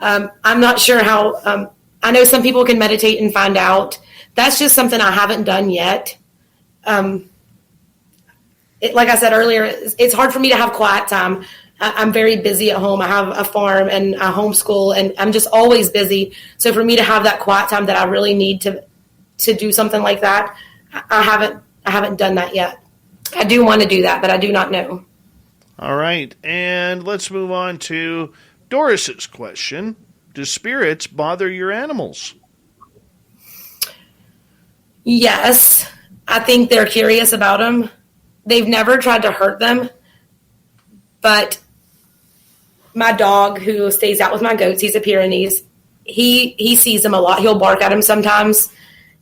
Speaker 3: I'm not sure how, I know some people can meditate and find out. That's just something I haven't done yet. Like I said earlier, it's hard for me to have quiet time. I'm very busy at home. I have a farm and I homeschool, and I'm just always busy. So for me to have that quiet time that I really need to do something like that, I haven't done that yet. I do want to do that, but I do not know.
Speaker 2: All right, and let's move on to Doris's question. Do spirits bother your animals?
Speaker 3: Yes, I think they're curious about them. They've never tried to hurt them, but my dog, who stays out with my goats, he's a Pyrenees, he sees them a lot. He'll bark at them sometimes.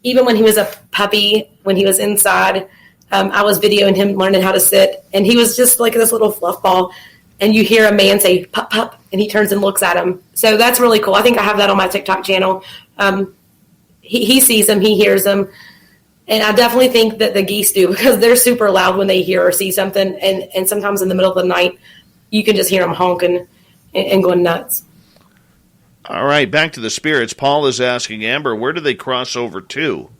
Speaker 3: Even when he was a puppy, when he was inside, I was videoing him learning how to sit, and he was just like this little fluff ball, and you hear a man say, pup, pup, and he turns and looks at him. So that's really cool. I think I have that on my TikTok channel. He sees them, he hears them, and I definitely think that the geese do, because they're super loud when they hear or see something, and sometimes in the middle of the night, you can just hear them honking and going nuts.
Speaker 2: All right, back to the spirits. Paul is asking Amber, where do they cross over to?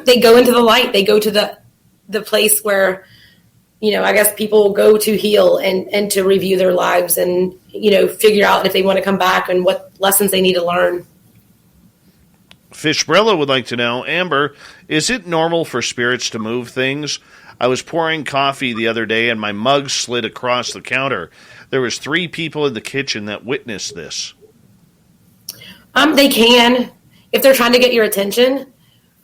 Speaker 3: They go into the light. They go to the place where, I guess people go to heal and to review their lives and, figure out if they want to come back and what lessons they need to learn.
Speaker 2: Fishbrella would like to know, Amber, is it normal for spirits to move things? I was pouring coffee the other day and my mug slid across the counter. There was 3 people in the kitchen that witnessed this.
Speaker 3: They can, if they're trying to get your attention.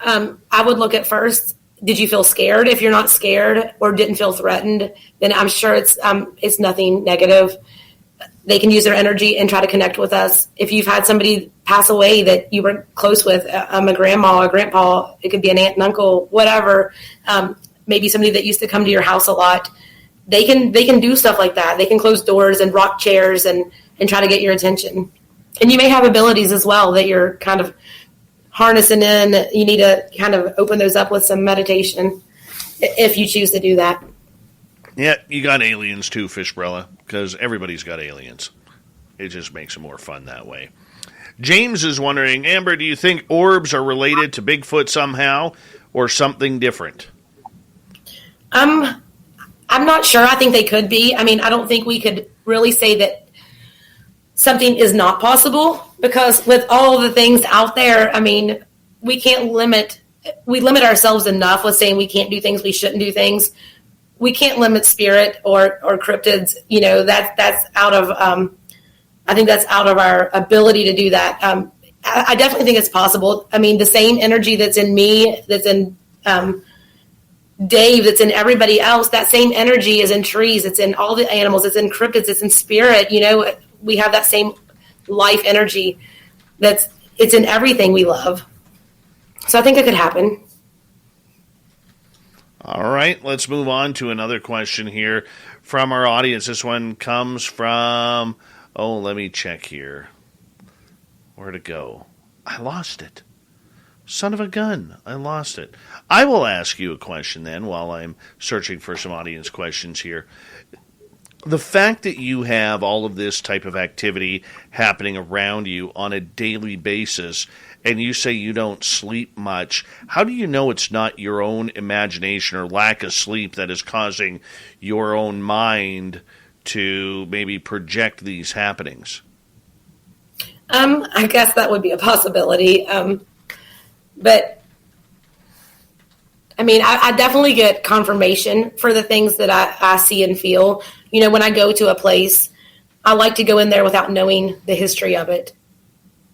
Speaker 3: I would look at first, did you feel scared? If you're not scared or didn't feel threatened, then I'm sure it's nothing negative. They can use their energy and try to connect with us. If you've had somebody pass away that you were close with, a grandma, a grandpa, it could be an aunt and uncle, whatever, maybe somebody that used to come to your house a lot, they can do stuff like that. They can close doors and rock chairs and try to get your attention. And you may have abilities as well that you're kind of harnessing in. You need to kind of open those up with some meditation if you choose to do that.
Speaker 2: Yeah, you got aliens too, Fishbrella, because everybody's got aliens. It just makes it more fun that way. James is wondering, Amber, do you think orbs are related to Bigfoot somehow or something different?
Speaker 3: I'm not sure. I think they could be. I mean, I don't think we could really say that something is not possible, because with all the things out there, I mean, we limit ourselves enough with saying we can't do things, we shouldn't do things. We can't limit spirit or cryptids. That's out of, I think that's out of our ability to do that. I definitely think it's possible. I mean, the same energy that's in me, that's in Dave, that's in everybody else, that same energy is in trees, it's in all the animals, it's in cryptids, it's in spirit. We have that same life energy it's in everything we love. So I think it could happen.
Speaker 2: All right, let's move on to another question here from our audience. This one comes from, let me check here. Where'd it go? I lost it. Son of a gun, I lost it. I will ask you a question then while I'm searching for some audience questions here. The fact that you have all of this type of activity happening around you on a daily basis, and you say you don't sleep much, how do you know it's not your own imagination or lack of sleep that is causing your own mind to maybe project these happenings?
Speaker 3: I guess that would be a possibility. But I mean, I definitely get confirmation for the things that I see and feel. When I go to a place, I like to go in there without knowing the history of it.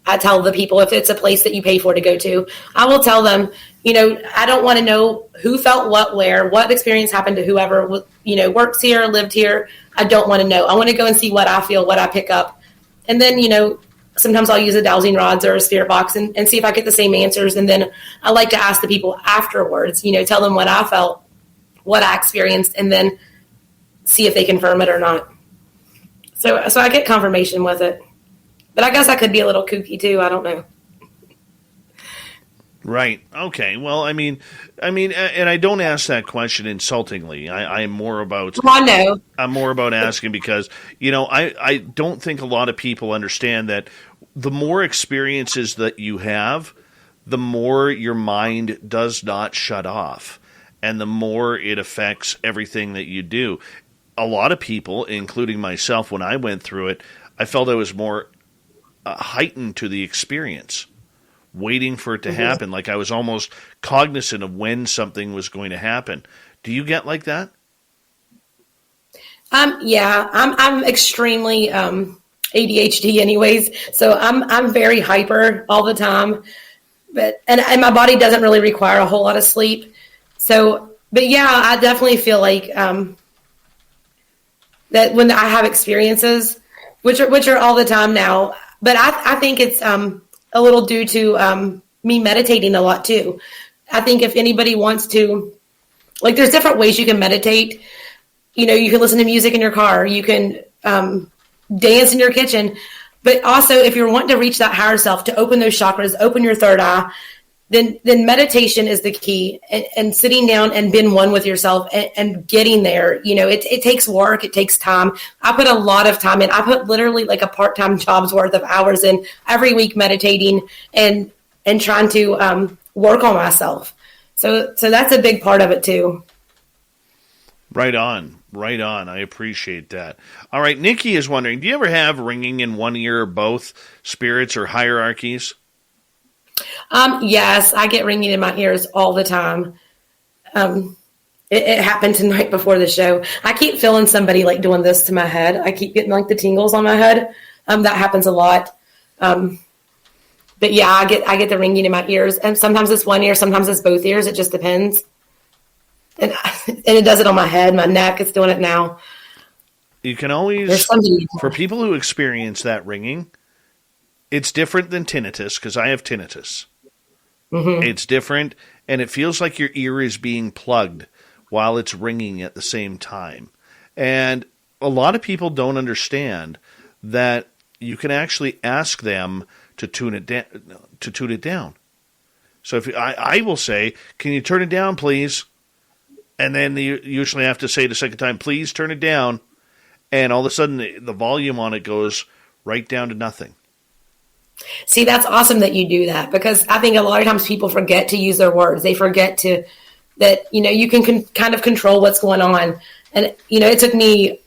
Speaker 3: I tell the people, if it's a place that you pay for to go to, I will tell them, I don't want to know who felt what, where, what experience happened to whoever, works here, lived here. I don't want to know. I want to go and see what I feel, what I pick up. And then, sometimes I'll use a dowsing rods or a spirit box and see if I get the same answers. And then I like to ask the people afterwards, tell them what I felt, what I experienced, and then see if they confirm it or not. So I get confirmation with it. But I guess I could be a little kooky too. I don't know.
Speaker 2: Right. Okay. Well, I mean, and I don't ask that question insultingly. I'm more about.
Speaker 3: Well, I know.
Speaker 2: I'm more about asking because I don't think a lot of people understand that the more experiences that you have, the more your mind does not shut off, and the more it affects everything that you do. A lot of people, including myself, when I went through it, I felt I was more heightened to the experience, waiting for it to happen. Like I was almost cognizant of when something was going to happen. Do you get like that?
Speaker 3: Yeah, I'm extremely ADHD anyways, so I'm very hyper all the time. But and my body doesn't really require a whole lot of sleep. So, but yeah, I definitely feel like that when I have experiences, which are all the time now. But I think it's a little due to me meditating a lot too. I think if anybody wants to, like, there's different ways you can meditate. You can listen to music in your car. You can dance in your kitchen. But also, if you're wanting to reach that higher self, to open those chakras, open your third eye, then meditation is the key. And sitting down and being one with yourself and getting there. It takes work. It takes time. I put a lot of time in. I put literally like a part-time job's worth of hours in every week meditating and trying to work on myself. So that's a big part of it too.
Speaker 2: Right on. Right on. I appreciate that. All right. Nikki is wondering, do you ever have ringing in one ear or both spirits or hierarchies?
Speaker 3: Yes, I get ringing in my ears all the time. It happened tonight before the show. I keep feeling somebody like doing this to my head. I keep getting like the tingles on my head. That happens a lot. But yeah, I get the ringing in my ears, and sometimes it's one ear, sometimes it's both ears. It just depends. And it does it on my head, my neck. It's doing it now.
Speaker 2: You can always, for people who experience that ringing, it's different than tinnitus, because I have tinnitus. Mm-hmm. It's different, and it feels like your ear is being plugged while it's ringing at the same time. And a lot of people don't understand that you can actually ask them to tune it down. So if I will say, "Can you turn it down, please?" And then you usually have to say the second time, "Please turn it down." And all of a sudden, the volume on it goes right down to nothing.
Speaker 3: See, that's awesome that you do that, because I think a lot of times people forget to use their words. They forget that you can kind of control what's going on. And, it took me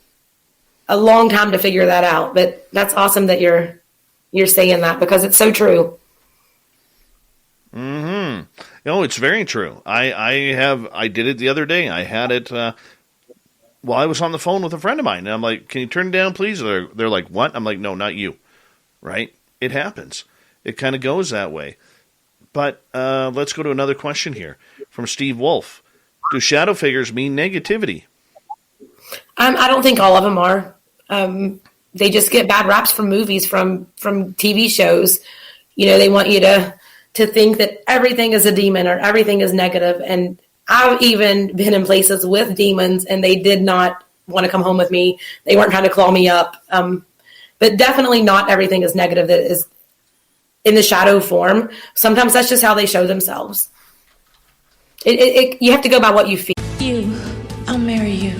Speaker 3: a long time to figure that out. But that's awesome that you're saying that, because it's so true.
Speaker 2: Mm-hmm. No, it's very true. I did it the other day. I had it while I was on the phone with a friend of mine. And I'm like, "Can you turn it down, please?" They're like, "What?" I'm like, "No, not you." Right? It happens. It kind of goes that way. But let's go to another question here from Steve Wolf. Do shadow figures mean negativity?
Speaker 3: I don't think all of them are. They just get bad raps from movies, from TV shows. They want you to think that everything is a demon or everything is negative. And I've even been in places with demons, and they did not want to come home with me. They weren't trying to claw me up. But definitely not everything is negative that is in the shadow form. Sometimes that's just how they show themselves. You have to go by what you feel.
Speaker 13: I'll marry you.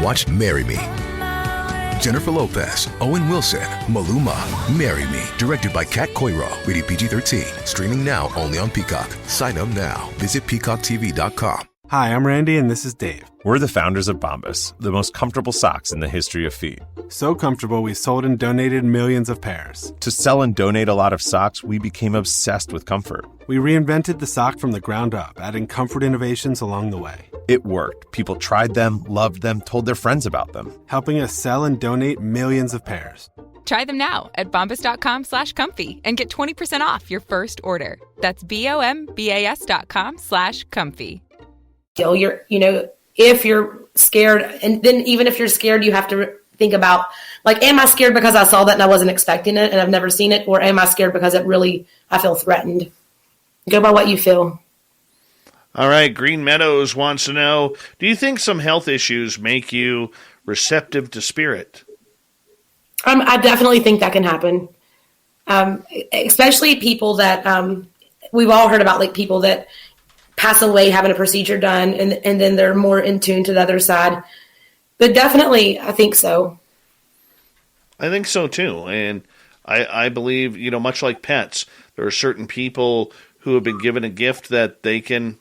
Speaker 14: Watch Marry Me. Jennifer Lopez, Owen Wilson, Maluma, Marry Me. Directed by Kat Coiro. Rated PG-13. Streaming now only on Peacock. Sign up now. Visit peacocktv.com.
Speaker 15: Hi, I'm Randy, and this is Dave.
Speaker 16: We're the founders of Bombas, the most comfortable socks in the history of feet.
Speaker 15: So comfortable, we sold and donated millions of pairs.
Speaker 16: To sell and donate a lot of socks, we became obsessed with comfort.
Speaker 15: We reinvented the sock from the ground up, adding comfort innovations along the way.
Speaker 16: It worked. People tried them, loved them, told their friends about them,
Speaker 15: helping us sell and donate millions of pairs.
Speaker 17: Try them now at bombas.com/comfy and get 20% off your first order. That's bombas.com/comfy.
Speaker 3: If you're scared, and then even if you're scared, you have to think about, like, am I scared because I saw that and I wasn't expecting it and I've never seen it, or am I scared because I feel threatened? Go by what you feel.
Speaker 2: All right, Green Meadows wants to know, do you think some health issues make you receptive to spirit?
Speaker 3: I definitely think that can happen, especially people that we've all heard about like people that pass away having a procedure done, and then they're more in tune to the other side. But definitely, I think so.
Speaker 2: I think so too. And I believe, much like pets, there are certain people who have been given a gift that they can,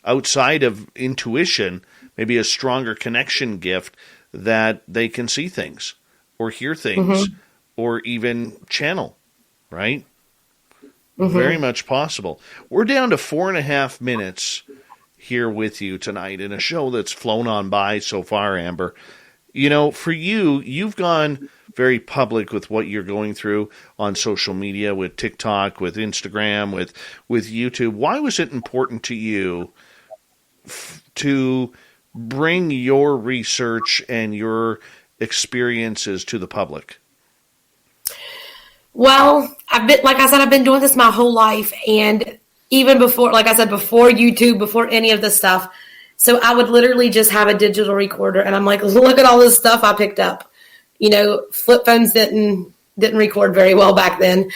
Speaker 2: outside of intuition, maybe a stronger connection gift, that they can see things or hear things or even channel, right? Very much possible. We're down to 4.5 minutes here with you tonight in a show that's flown on by so far, Amber. For you, you've gone very public with what you're going through on social media, with TikTok, with Instagram, with YouTube. Why was it important to you to bring your research and your experiences to the public?
Speaker 3: Well, I've been doing this my whole life, and even before, like I said, before YouTube, before any of this stuff. So I would literally just have a digital recorder, and I'm like, look at all this stuff I picked up. Flip phones didn't record very well back then.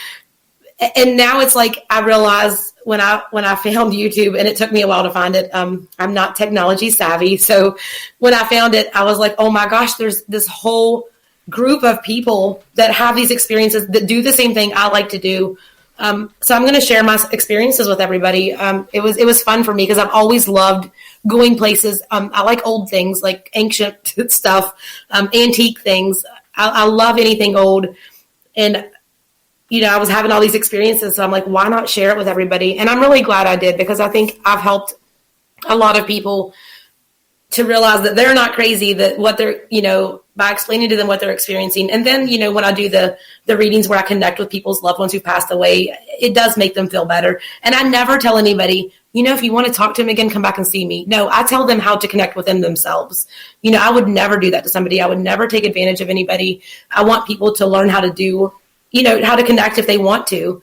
Speaker 3: And now it's like I realized when I found YouTube, and it took me a while to find it. I'm not technology savvy, so when I found it, I was like, oh my gosh, there's this whole group of people that have these experiences that do the same thing I like to do. So I'm going to share my experiences with everybody. It was fun for me because I've always loved going places. I like old things, like ancient stuff, antique things. I love anything old. And, I was having all these experiences. So I'm like, why not share it with everybody? And I'm really glad I did, because I think I've helped a lot of people to realize that they're not crazy, that what they're, by explaining to them what they're experiencing. And then, when I do the readings where I connect with people's loved ones who passed away, it does make them feel better. And I never tell anybody, if you want to talk to them again, come back and see me. No, I tell them how to connect with them themselves. I would never do that to somebody. I would never take advantage of anybody. I want people to learn how to do, how to connect if they want to.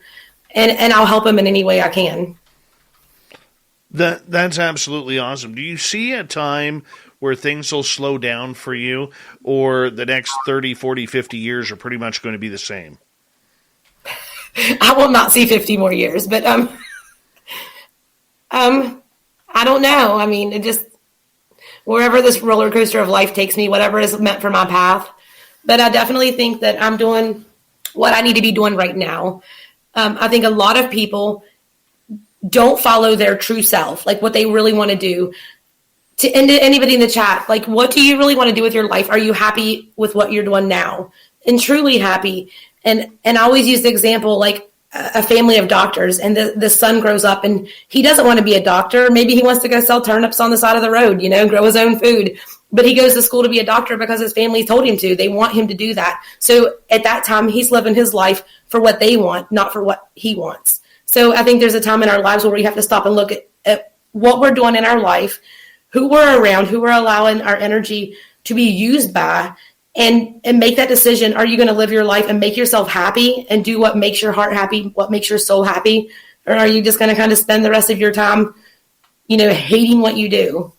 Speaker 3: And I'll help them in any way I can.
Speaker 2: That's absolutely awesome. Do you see a time where things will slow down for you, or the next 30, 40, 50 years are pretty much going to be the same?
Speaker 3: I will not see 50 more years, but I don't know. I mean, it just, wherever this roller coaster of life takes me, whatever is meant for my path. But I definitely think that I'm doing what I need to be doing right now. I think a lot of people don't follow their true self, like what they really want to do. To anybody in the chat, like, what do you really want to do with your life? Are you happy with what you're doing now? And truly happy? And I always use the example, like a family of doctors, and the son grows up and he doesn't want to be a doctor. Maybe he wants to go sell turnips on the side of the road, grow his own food. But he goes to school to be a doctor because his family told him to. They want him to do that. So at that time, he's living his life for what they want, not for what he wants. So I think there's a time in our lives where we have to stop and look at what we're doing in our life, who we're around, who we're allowing our energy to be used by, and make that decision. Are you going to live your life and make yourself happy and do what makes your heart happy, what makes your soul happy? Or are you just going to kind of spend the rest of your time, hating what you do?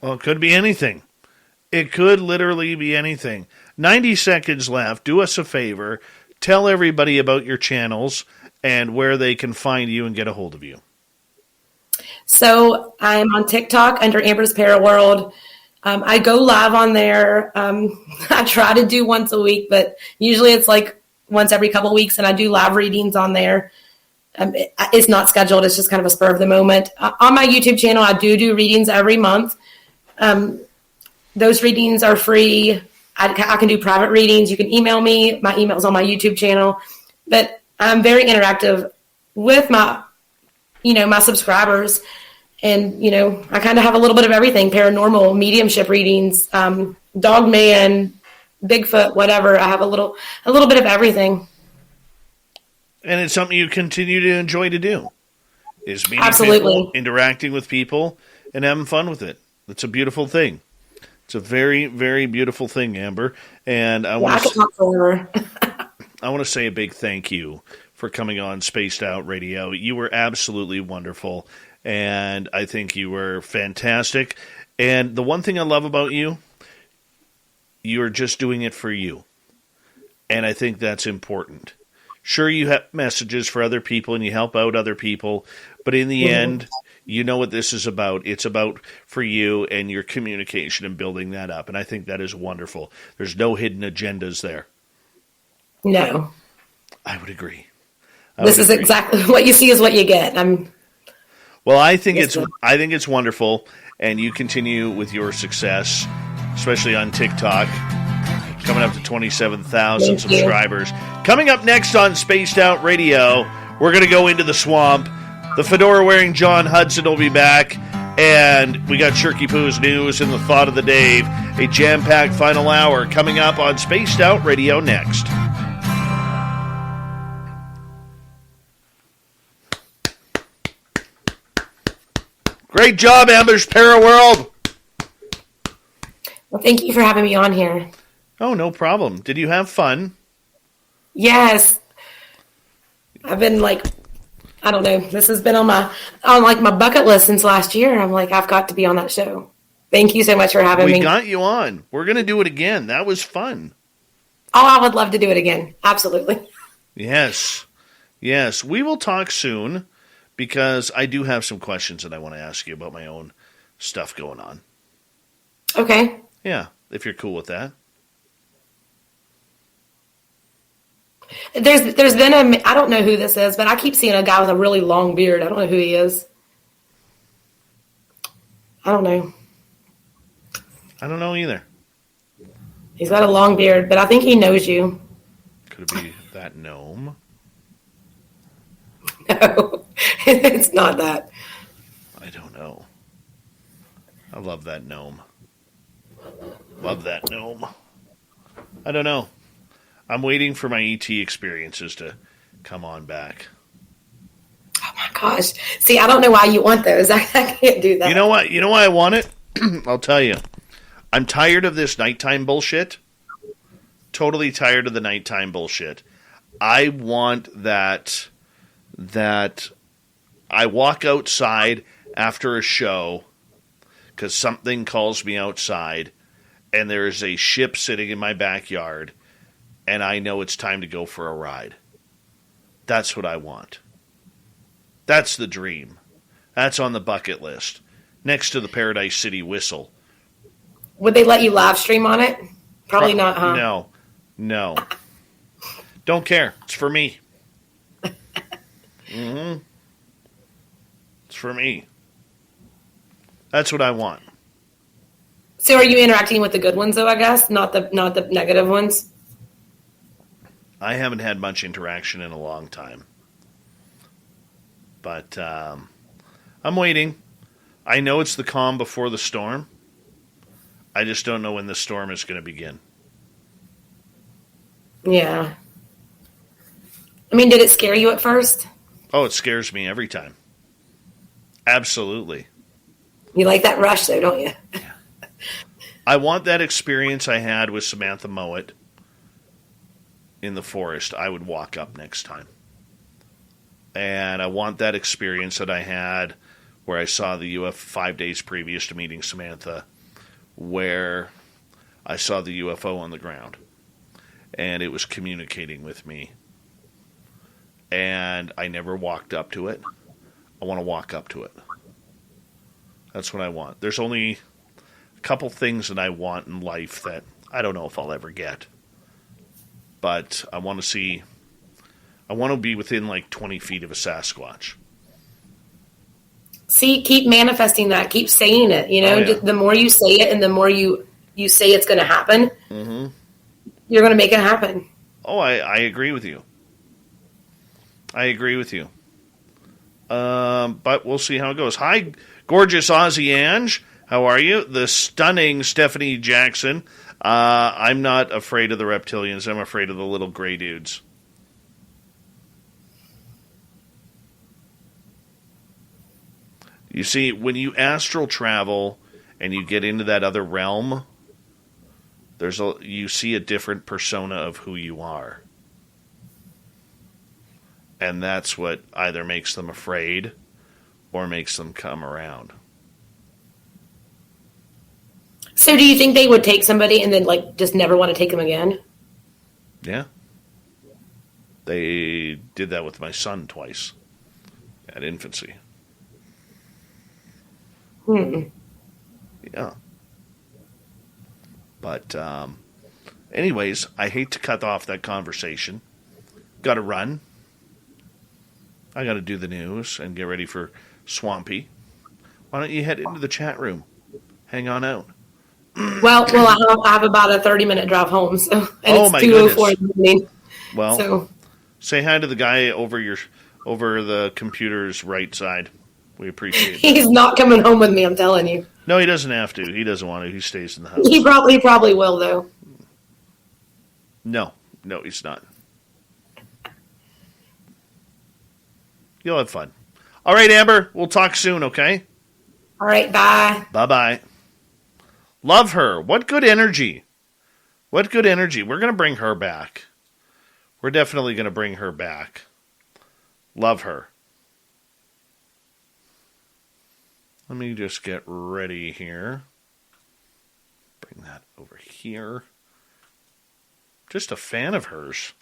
Speaker 2: Well, it could be anything. It could literally be anything. 90 seconds left. Do us a favor. Tell everybody about your channels and where they can find you and get a hold of you.
Speaker 3: So I'm on TikTok under Amber's Paraworld. I go live on there. I try to do once a week, but usually it's like once every couple of weeks, and I do live readings on there. It's not scheduled. It's just kind of a spur of the moment. On my YouTube channel, I do readings every month. Those readings are free. I can do private readings. You can email me. My email's on my YouTube channel. But I'm very interactive with my subscribers. And, I kind of have a little bit of everything: paranormal, mediumship readings, dog man, Bigfoot, whatever. I have a little bit of everything. And
Speaker 2: it's something you continue to enjoy to do, is meeting
Speaker 3: Absolutely.
Speaker 2: People, interacting with people, and having fun with it. It's a beautiful thing. It's a very, very beautiful thing, Amber. And I want to say a big thank you for coming on Spaced Out Radio. You were absolutely wonderful, and I think you were fantastic. And the one thing I love about you, you're just doing it for you. And I think that's important. Sure, you have messages for other people and you help out other people, but in the end, you know what this is about. It's about for you and your communication and building that up. And I think that is wonderful. There's no hidden agendas there.
Speaker 3: No.
Speaker 2: I would agree.
Speaker 3: This is exactly what you see is what you get.
Speaker 2: Well, I think it's wonderful, and you continue with your success, especially on TikTok, coming up to 27,000 subscribers. Coming up next on Spaced Out Radio, we're going to go into the swamp. The fedora-wearing John Hudson will be back, and we got Shirky Poo's news and the thought of the day. A jam-packed final hour coming up on Spaced Out Radio next. Great job, Amber's Paraworld.
Speaker 3: Well, thank you for having me on here.
Speaker 2: Oh, no problem. Did you have fun?
Speaker 3: Yes. I've been I don't know. This has been on my bucket list since last year. I'm like, I've got to be on that show. Thank you so much for having me.
Speaker 2: We got you on. We're going to do it again. That was fun.
Speaker 3: Oh, I would love to do it again. Absolutely.
Speaker 2: Yes. Yes. We will talk soon because I do have some questions that I want to ask you about my own stuff going on.
Speaker 3: Okay.
Speaker 2: Yeah, if you're cool with that.
Speaker 3: There's been I don't know who this is, but I keep seeing a guy with a really long beard. I don't know who he is. I don't know.
Speaker 2: I don't know either.
Speaker 3: He's got a long beard, but I think he knows you.
Speaker 2: Could it be that gnome?
Speaker 3: No, it's not that.
Speaker 2: I don't know. I love that gnome. Love that gnome. I don't know. I'm waiting for my ET experiences to come on back.
Speaker 3: Oh my gosh. See, I don't know why you want those. I can't do that.
Speaker 2: You know what? You know why I want it? I'll tell you. I'm tired of this nighttime bullshit. Totally tired of the nighttime bullshit. I want that I walk outside after a show because something calls me outside and there is a ship sitting in my backyard and I know it's time to go for a ride. That's what I want. That's the dream. That's on the bucket list. Next to the Paradise City whistle.
Speaker 3: Would they let you live stream on it? Probably not, huh?
Speaker 2: No. Don't care. It's for me. Mm-hmm. It's for me. That's what I want.
Speaker 3: So are you interacting with the good ones, though, I guess? Not the negative ones?
Speaker 2: I haven't had much interaction in a long time. But I'm waiting. I know it's the calm before the storm. I just don't know when the storm is going to begin.
Speaker 3: Yeah. I mean, did it scare you at first?
Speaker 2: Oh, it scares me every time. Absolutely.
Speaker 3: You like that rush, though, don't you?
Speaker 2: I want that experience I had with Samantha Mowat in the forest. I would walk up next time. And I want that experience that I had where I saw the UFO 5 days previous to meeting Samantha, where I saw the UFO on the ground. And it was communicating with me. And I never walked up to it. I want to walk up to it. That's what I want. There's only a couple things that I want in life that I don't know if I'll ever get. But I want to be within like 20 feet of a Sasquatch.
Speaker 3: See, keep manifesting that. Keep saying it. You know,
Speaker 2: Oh, yeah.
Speaker 3: The more you say it and the more you say it's going to happen, you're going to make it happen.
Speaker 2: Oh, I agree with you. I agree with you. But we'll see how it goes. Hi, gorgeous Aussie Ange. How are you? The stunning Stephanie Jackson. I'm not afraid of the reptilians. I'm afraid of the little gray dudes. You see, when you astral travel and you get into that other realm, you see a different persona of who you are. And that's what either makes them afraid or makes them come around.
Speaker 3: So do you think they would take somebody and then just never want to take them again?
Speaker 2: Yeah. They did that with my son twice at infancy. Yeah. But anyways, I hate to cut off that conversation. Got to run. I got to do the news and get ready for Swampy. Why don't you head into the chat room? Hang on out.
Speaker 3: Well, I have about a 30-minute drive home, so and
Speaker 2: Oh,
Speaker 3: it's
Speaker 2: my
Speaker 3: 2:04 in the morning.
Speaker 2: Well,
Speaker 3: So
Speaker 2: say hi to the guy over the computer's right side. We appreciate it.
Speaker 3: he's not coming home with me. I'm telling you.
Speaker 2: No, he doesn't have to. He doesn't want to. He stays in the house.
Speaker 3: He probably will though.
Speaker 2: No, he's not. You'll have fun. All right, Amber. We'll talk soon, okay?
Speaker 3: All right, bye.
Speaker 2: Bye-bye. Love her. What good energy. What good energy. We're going to bring her back. We're definitely going to bring her back. Love her. Let me just get ready here. Bring that over here. Just a fan of hers.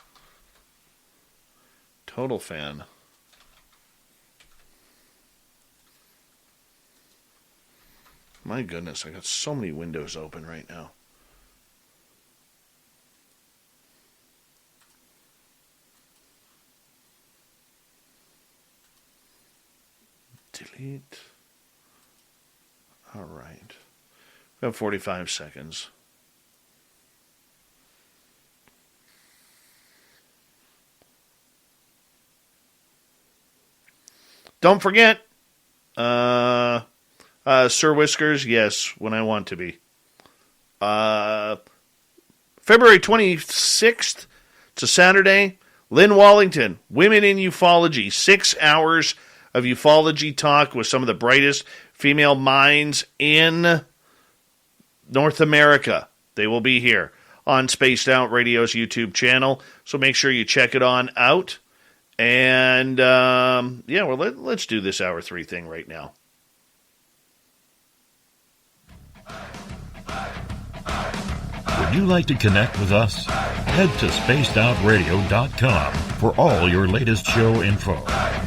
Speaker 2: Total fan. My goodness, I got so many windows open right now. Delete. All right. We have 45 seconds. Don't forget, Sir Whiskers, yes, when I want to be. February 26th, it's a Saturday. Lynn Wallington, Women in Ufology, 6 hours of ufology talk with some of the brightest female minds in North America. They will be here on Spaced Out Radio's YouTube channel, so make sure you check it on out. And, let's do this Hour 3 thing right now.
Speaker 9: Would you like to connect with us? Head to spacedoutradio.com for all your latest show info.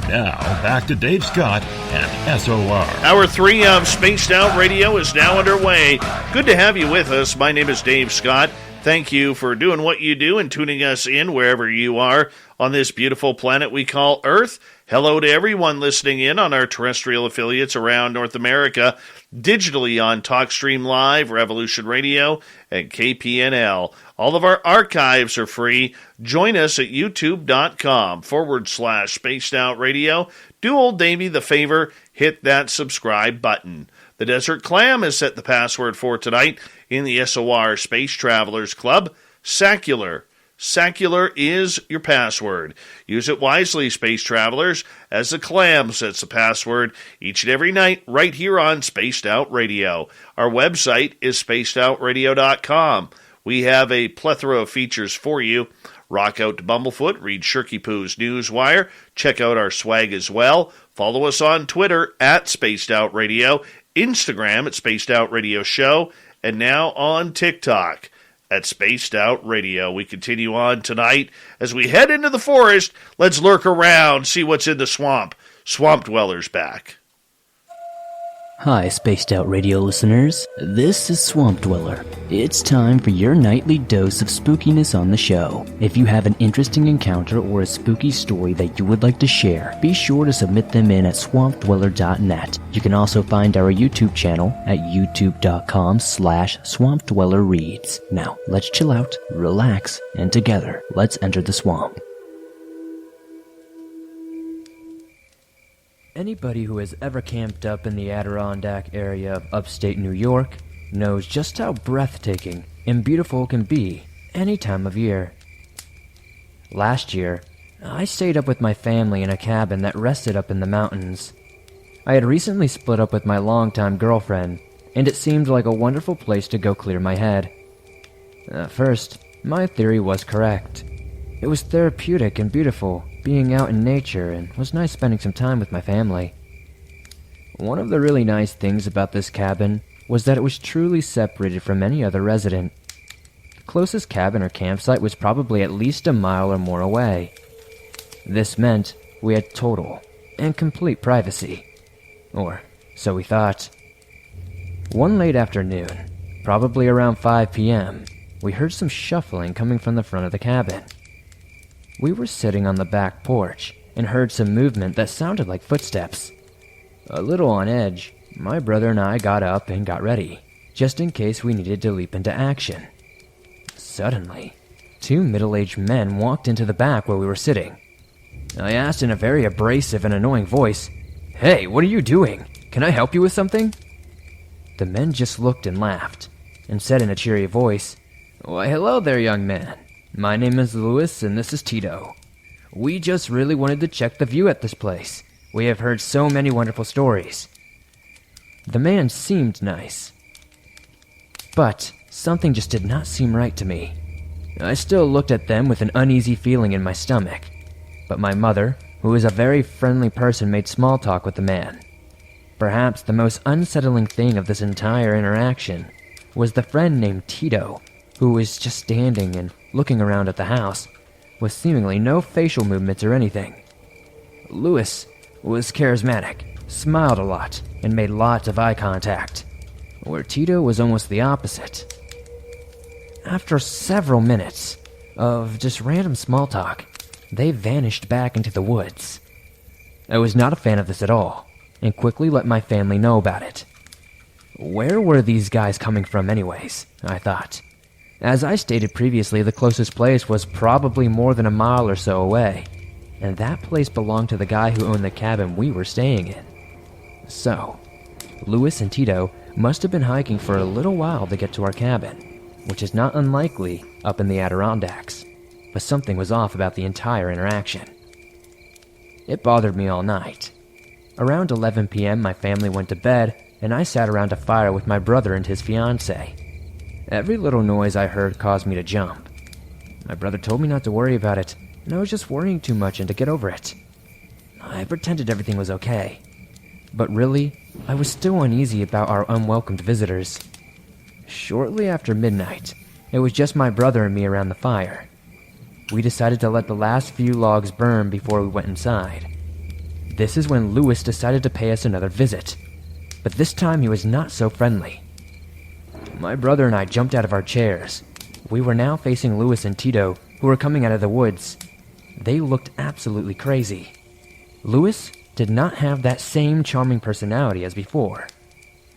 Speaker 9: Now, back to Dave Scott and SOR.
Speaker 2: Hour 3 of Spaced Out Radio is now underway. Good to have you with us. My name is Dave Scott. Thank you for doing what you do and tuning us in wherever you are on this beautiful planet we call Earth. Hello to everyone listening in on our terrestrial affiliates around North America, digitally on TalkStream Live, Revolution Radio, and KPNL. All of our archives are free. Join us at youtube.com/Spaced Out Radio. Do old Davey the favor, hit that subscribe button. The Desert Clam has set the password for tonight in the SOR Space Travelers Club. Sacular. Sacular is your password. Use it wisely, Space Travelers, as the Clam sets the password each and every night right here on Spaced Out Radio. Our website is spacedoutradio.com. We have a plethora of features for you. Rock out to Bumblefoot, read Shirky Poo's Newswire, check out our swag as well. Follow us on Twitter at Spaced Out Radio, Instagram at Spaced Out Radio Show, and now on TikTok at Spaced Out Radio. We continue on tonight as we head into the forest. Let's lurk around, see what's in the swamp. Swamp Dweller's back.
Speaker 18: Hi, Spaced Out Radio listeners. This is Swamp Dweller. It's time for your nightly dose of spookiness on the show. If you have an interesting encounter or a spooky story that you would like to share, be sure to submit them in at swampdweller.net. You can also find our YouTube channel at youtube.com/swampdwellerreads. Now, let's chill out, relax, and together, let's enter the swamp. Anybody who has ever camped up in the Adirondack area of upstate New York knows just how breathtaking and beautiful it can be any time of year. Last year, I stayed up with my family in a cabin that rested up in the mountains. I had recently split up with my longtime girlfriend, and it seemed like a wonderful place to go clear my head. At first, my theory was correct. It was therapeutic and beautiful, being out in nature, and was nice spending some time with my family. One of the really nice things about this cabin was that it was truly separated from any other resident. The closest cabin or campsite was probably at least a mile or more away. This meant we had total and complete privacy. Or so we thought. One late afternoon, probably around 5 p.m., we heard some shuffling coming from the front of the cabin. We were sitting on the back porch and heard some movement that sounded like footsteps. A little on edge, my brother and I got up and got ready, just in case we needed to leap into action. Suddenly, 2 middle-aged men walked into the back where we were sitting. I asked in a very abrasive and annoying voice, "Hey, what are you doing? Can I help you with something?" The men just looked and laughed, and said in a cheery voice, "Why, hello there, young man. My name is Louis, and this is Tito. We just really wanted to check the view at this place. We have heard so many wonderful stories." The man seemed nice, but something just did not seem right to me. I still looked at them with an uneasy feeling in my stomach, but my mother, who is a very friendly person, made small talk with the man. Perhaps the most unsettling thing of this entire interaction was the friend named Tito, who was just standing and looking around at the house, with seemingly no facial movements or anything. Louis was charismatic, smiled a lot, and made lots of eye contact, where Tito was almost the opposite. After several minutes of just random small talk, they vanished back into the woods. I was not a fan of this at all, and quickly let my family know about it. Where were these guys coming from anyways, I thought. As I stated previously, the closest place was probably more than a mile or so away, and that place belonged to the guy who owned the cabin we were staying in. So, Louis and Tito must have been hiking for a little while to get to our cabin, which is not unlikely up in the Adirondacks, but something was off about the entire interaction. It bothered me all night. Around 11 p.m., my family went to bed, and I sat around a fire with my brother and his fiancée. Every little noise I heard caused me to jump. My brother told me not to worry about it, and I was just worrying too much and to get over it. I pretended everything was okay. But really, I was still uneasy about our unwelcomed visitors. Shortly after midnight, it was just my brother and me around the fire. We decided to let the last few logs burn before we went inside. This is when Louis decided to pay us another visit, but this time he was not so friendly. My brother and I jumped out of our chairs. We were now facing Louis and Tito, who were coming out of the woods. They looked absolutely crazy. Louis did not have that same charming personality as before.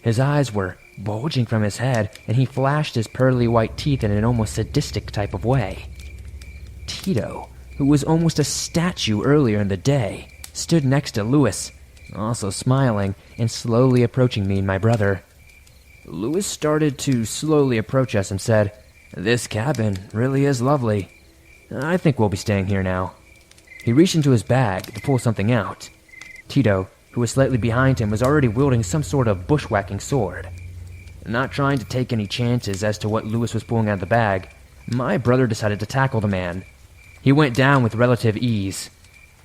Speaker 18: His eyes were bulging from his head, and he flashed his pearly white teeth in an almost sadistic type of way. Tito, who was almost a statue earlier in the day, stood next to Louis, also smiling and slowly approaching me and my brother. Louis started to slowly approach us and said, "This cabin really is lovely. I think we'll be staying here now." He reached into his bag to pull something out. Tito, who was slightly behind him, was already wielding some sort of bushwhacking sword. Not trying to take any chances as to what Louis was pulling out of the bag, my brother decided to tackle the man. He went down with relative ease.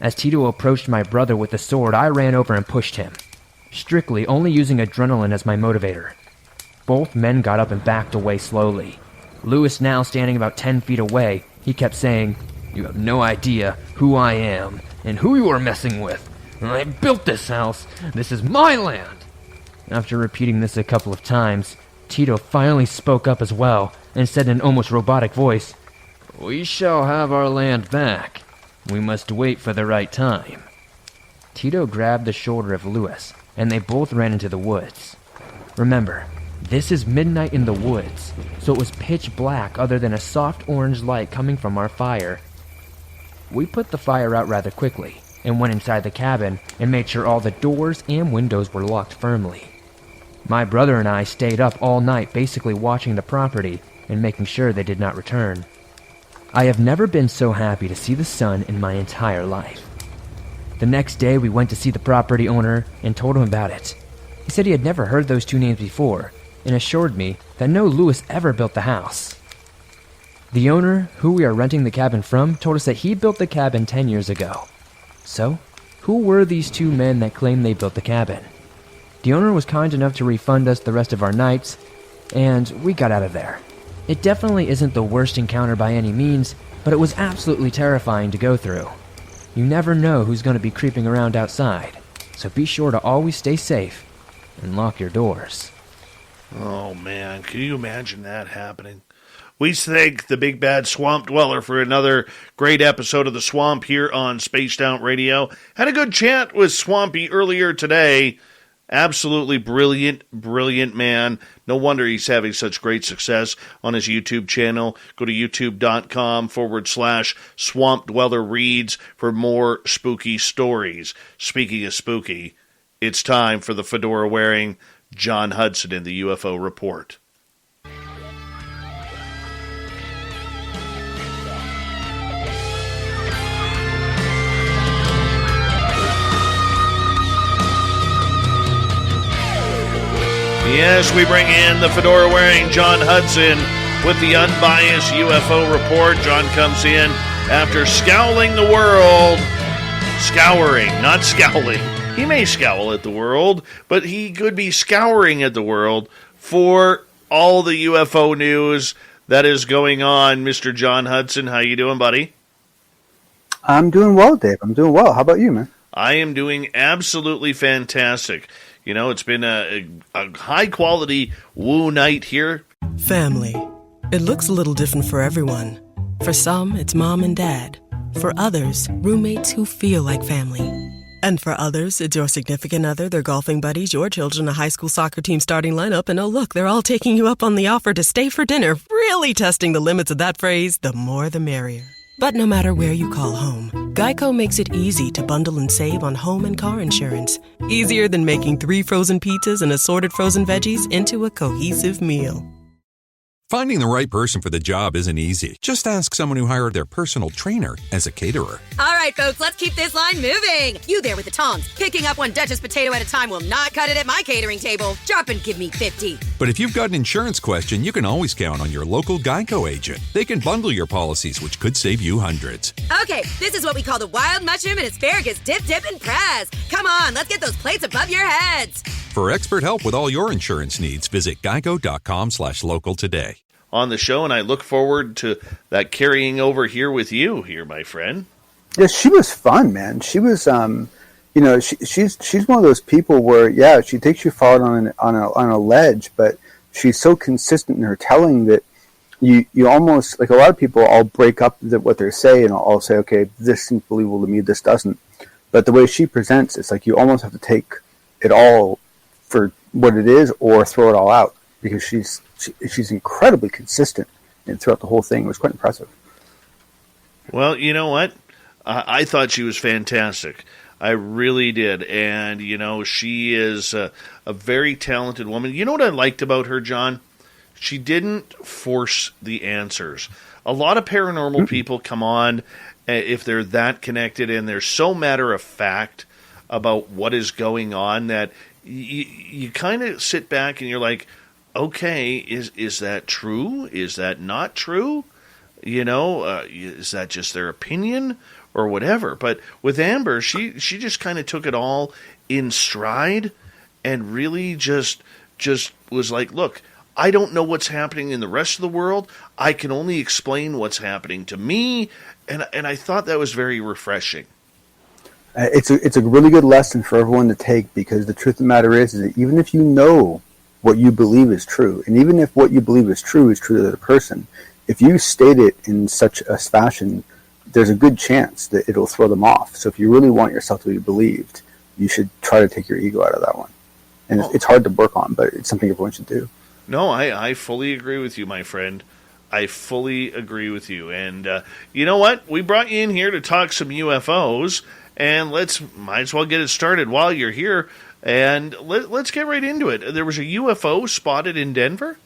Speaker 18: As Tito approached my brother with the sword, I ran over and pushed him, strictly only using adrenaline as my motivator. Both men got up and backed away slowly. Louis, now standing about 10 feet away, he kept saying, "You have no idea who I am and who you are messing with. I built this house. This is my land." After repeating this a couple of times, Tito finally spoke up as well and said in an almost robotic voice, "We shall have our land back. We must wait for the right time." Tito grabbed the shoulder of Louis, and they both ran into the woods. Remember, this is midnight in the woods, so it was pitch black other than a soft orange light coming from our fire. We put the fire out rather quickly and went inside the cabin and made sure all the doors and windows were locked firmly. My brother and I stayed up all night basically watching the property and making sure they did not return. I have never been so happy to see the sun in my entire life. The next day we went to see the property owner and told him about it. He said he had never heard those two names before and assured me that no Louis ever built the house. The owner, who we are renting the cabin from, told us that he built the cabin 10 years ago. So, who were these two men that claimed they built the cabin? The owner was kind enough to refund us the rest of our nights, and we got out of there. It definitely isn't the worst encounter by any means, but it was absolutely terrifying to go through. You never know who's going to be creeping around outside, so be sure to always stay safe and lock your doors.
Speaker 2: Oh, man, can you imagine that happening? We thank the big bad swamp dweller for another great episode of The Swamp here on Spaced Out Radio. Had a good chat with Swampy earlier today. Absolutely brilliant, brilliant man. No wonder he's having such great success on his YouTube channel. Go to youtube.com/Swamp Dweller Reads for more spooky stories. Speaking of spooky, it's time for the fedora-wearing John Hudson in the UFO Report. Yes, we bring in the fedora-wearing John Hudson with the unbiased UFO report. John comes in after scowling the world. Scouring, not scowling. He may scowl at the world, but he could be scouring at the world for all the UFO news that is going on. Mr. John Hudson, how you doing, buddy?
Speaker 19: I'm doing well, Dave. I'm doing well. How about you, man?
Speaker 2: I am doing absolutely fantastic. You know, it's been a high-quality woo night here.
Speaker 4: Family. It looks a little different for everyone. For some, it's mom and dad. For others, roommates who feel like family. And for others, it's your significant other, their golfing buddies, your children, a high school soccer team starting lineup, and oh look, they're all taking you up on the offer to stay for dinner, really testing the limits of that phrase, the more the merrier. But no matter where you call home, Geico makes it easy to bundle and save on home and car insurance. Easier than making 3 frozen pizzas and assorted frozen veggies into a cohesive meal.
Speaker 11: Finding the right person for the job isn't easy. Just ask someone who hired their personal trainer as a caterer.
Speaker 20: All right, folks, let's keep this line moving. You there with the tongs. Picking up one Duchess potato at a time will not cut it at my catering table. Drop and give me 50.
Speaker 11: But if you've got an insurance question, you can always count on your local Geico agent. They can bundle your policies, which could save you hundreds.
Speaker 20: Okay, this is what we call the wild mushroom and asparagus dip, and press. Come on, let's get those plates above your heads.
Speaker 11: For expert help with all your insurance needs, visit geico.com/local today.
Speaker 2: On the show, and I look forward to that carrying over here with you here, my friend.
Speaker 19: Yeah, she was fun, man. She was, she's one of those people where, yeah, she takes you forward on a ledge, but she's so consistent in her telling that you almost, like a lot of people, I'll break up what they're saying, and I'll say, okay, this seems believable to me, this doesn't. But the way she presents, it's like you almost have to take it all for what it is or throw it all out, because she's incredibly consistent and throughout the whole thing. It was quite impressive.
Speaker 2: Well, you know what? I thought she was fantastic. I really did. And, you know, she is a very talented woman. You know what I liked about her, John? She didn't force the answers. A lot of paranormal people come on if they're that connected and they're so matter-of-fact about what is going on that you kind of sit back and you're like, okay, is that true? Is that not true? You know, is that just their opinion or whatever? But with Amber, she just kind of took it all in stride and really just was like, look, I don't know what's happening in the rest of the world. I can only explain what's happening to me, and I thought that was very refreshing.
Speaker 19: It's a really good lesson for everyone to take, because the truth of the matter is that even if you know what you believe is true, and even if what you believe is true to the other person, if you state it in such a fashion, there's a good chance that it'll throw them off. So if you really want yourself to be believed, you should try to take your ego out of that one. And it's hard to work on, but it's something everyone should do.
Speaker 2: No, I fully agree with you, my friend. I fully agree with you. And you know what? We brought you in here to talk some UFOs, and might as well get it started while you're here. And let's get right into it. There was a UFO spotted in Denver?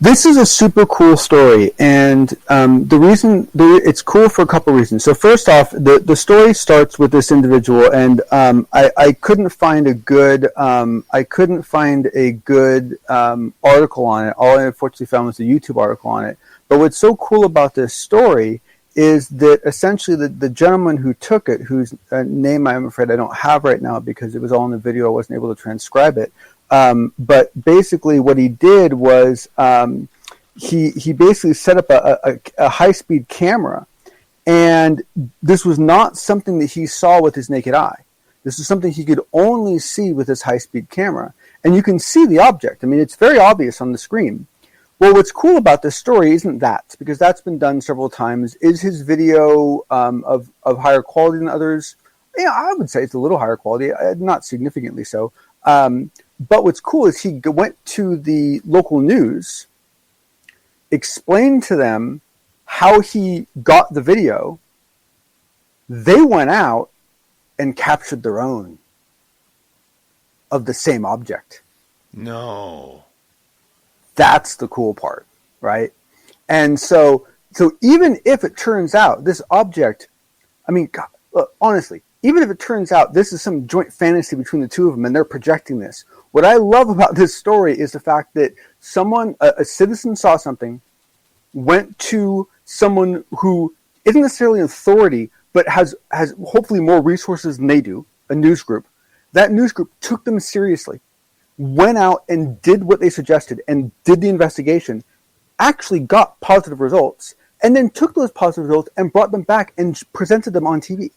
Speaker 19: This is a super cool story, and the reason it's cool for a couple reasons. So first off, the story starts with this individual, and I couldn't find a good article on it. All I unfortunately found was a YouTube article on it. But what's so cool about this story is that essentially the gentleman who took it, whose name I'm afraid I don't have right now because it was all in the video, I wasn't able to transcribe it. But basically what he did was he basically set up a high-speed camera, And this was not something that he saw with his naked eye. This is something he could only see with his high-speed camera. And you can see the object. I mean, it's very obvious on the screen. Well, what's cool about this story isn't that, because that's been done several times. Is his video of higher quality than others? Yeah, I would say it's a little higher quality, not significantly so. But what's cool is he went to the local news, explained to them how he got the video. They went out and captured their own of the same object.
Speaker 2: No.
Speaker 19: That's the cool part, right? And so even if it turns out this object, I mean, God, look, honestly, even if it turns out this is some joint fantasy between the two of them and they're projecting this, what I love about this story is the fact that someone, a citizen saw something, went to someone who isn't necessarily an authority, but has hopefully more resources than they do, a news group. That news group took them seriously, went out and did what they suggested and did the investigation, actually got positive results, and then took those positive results and brought them back and presented them on TV.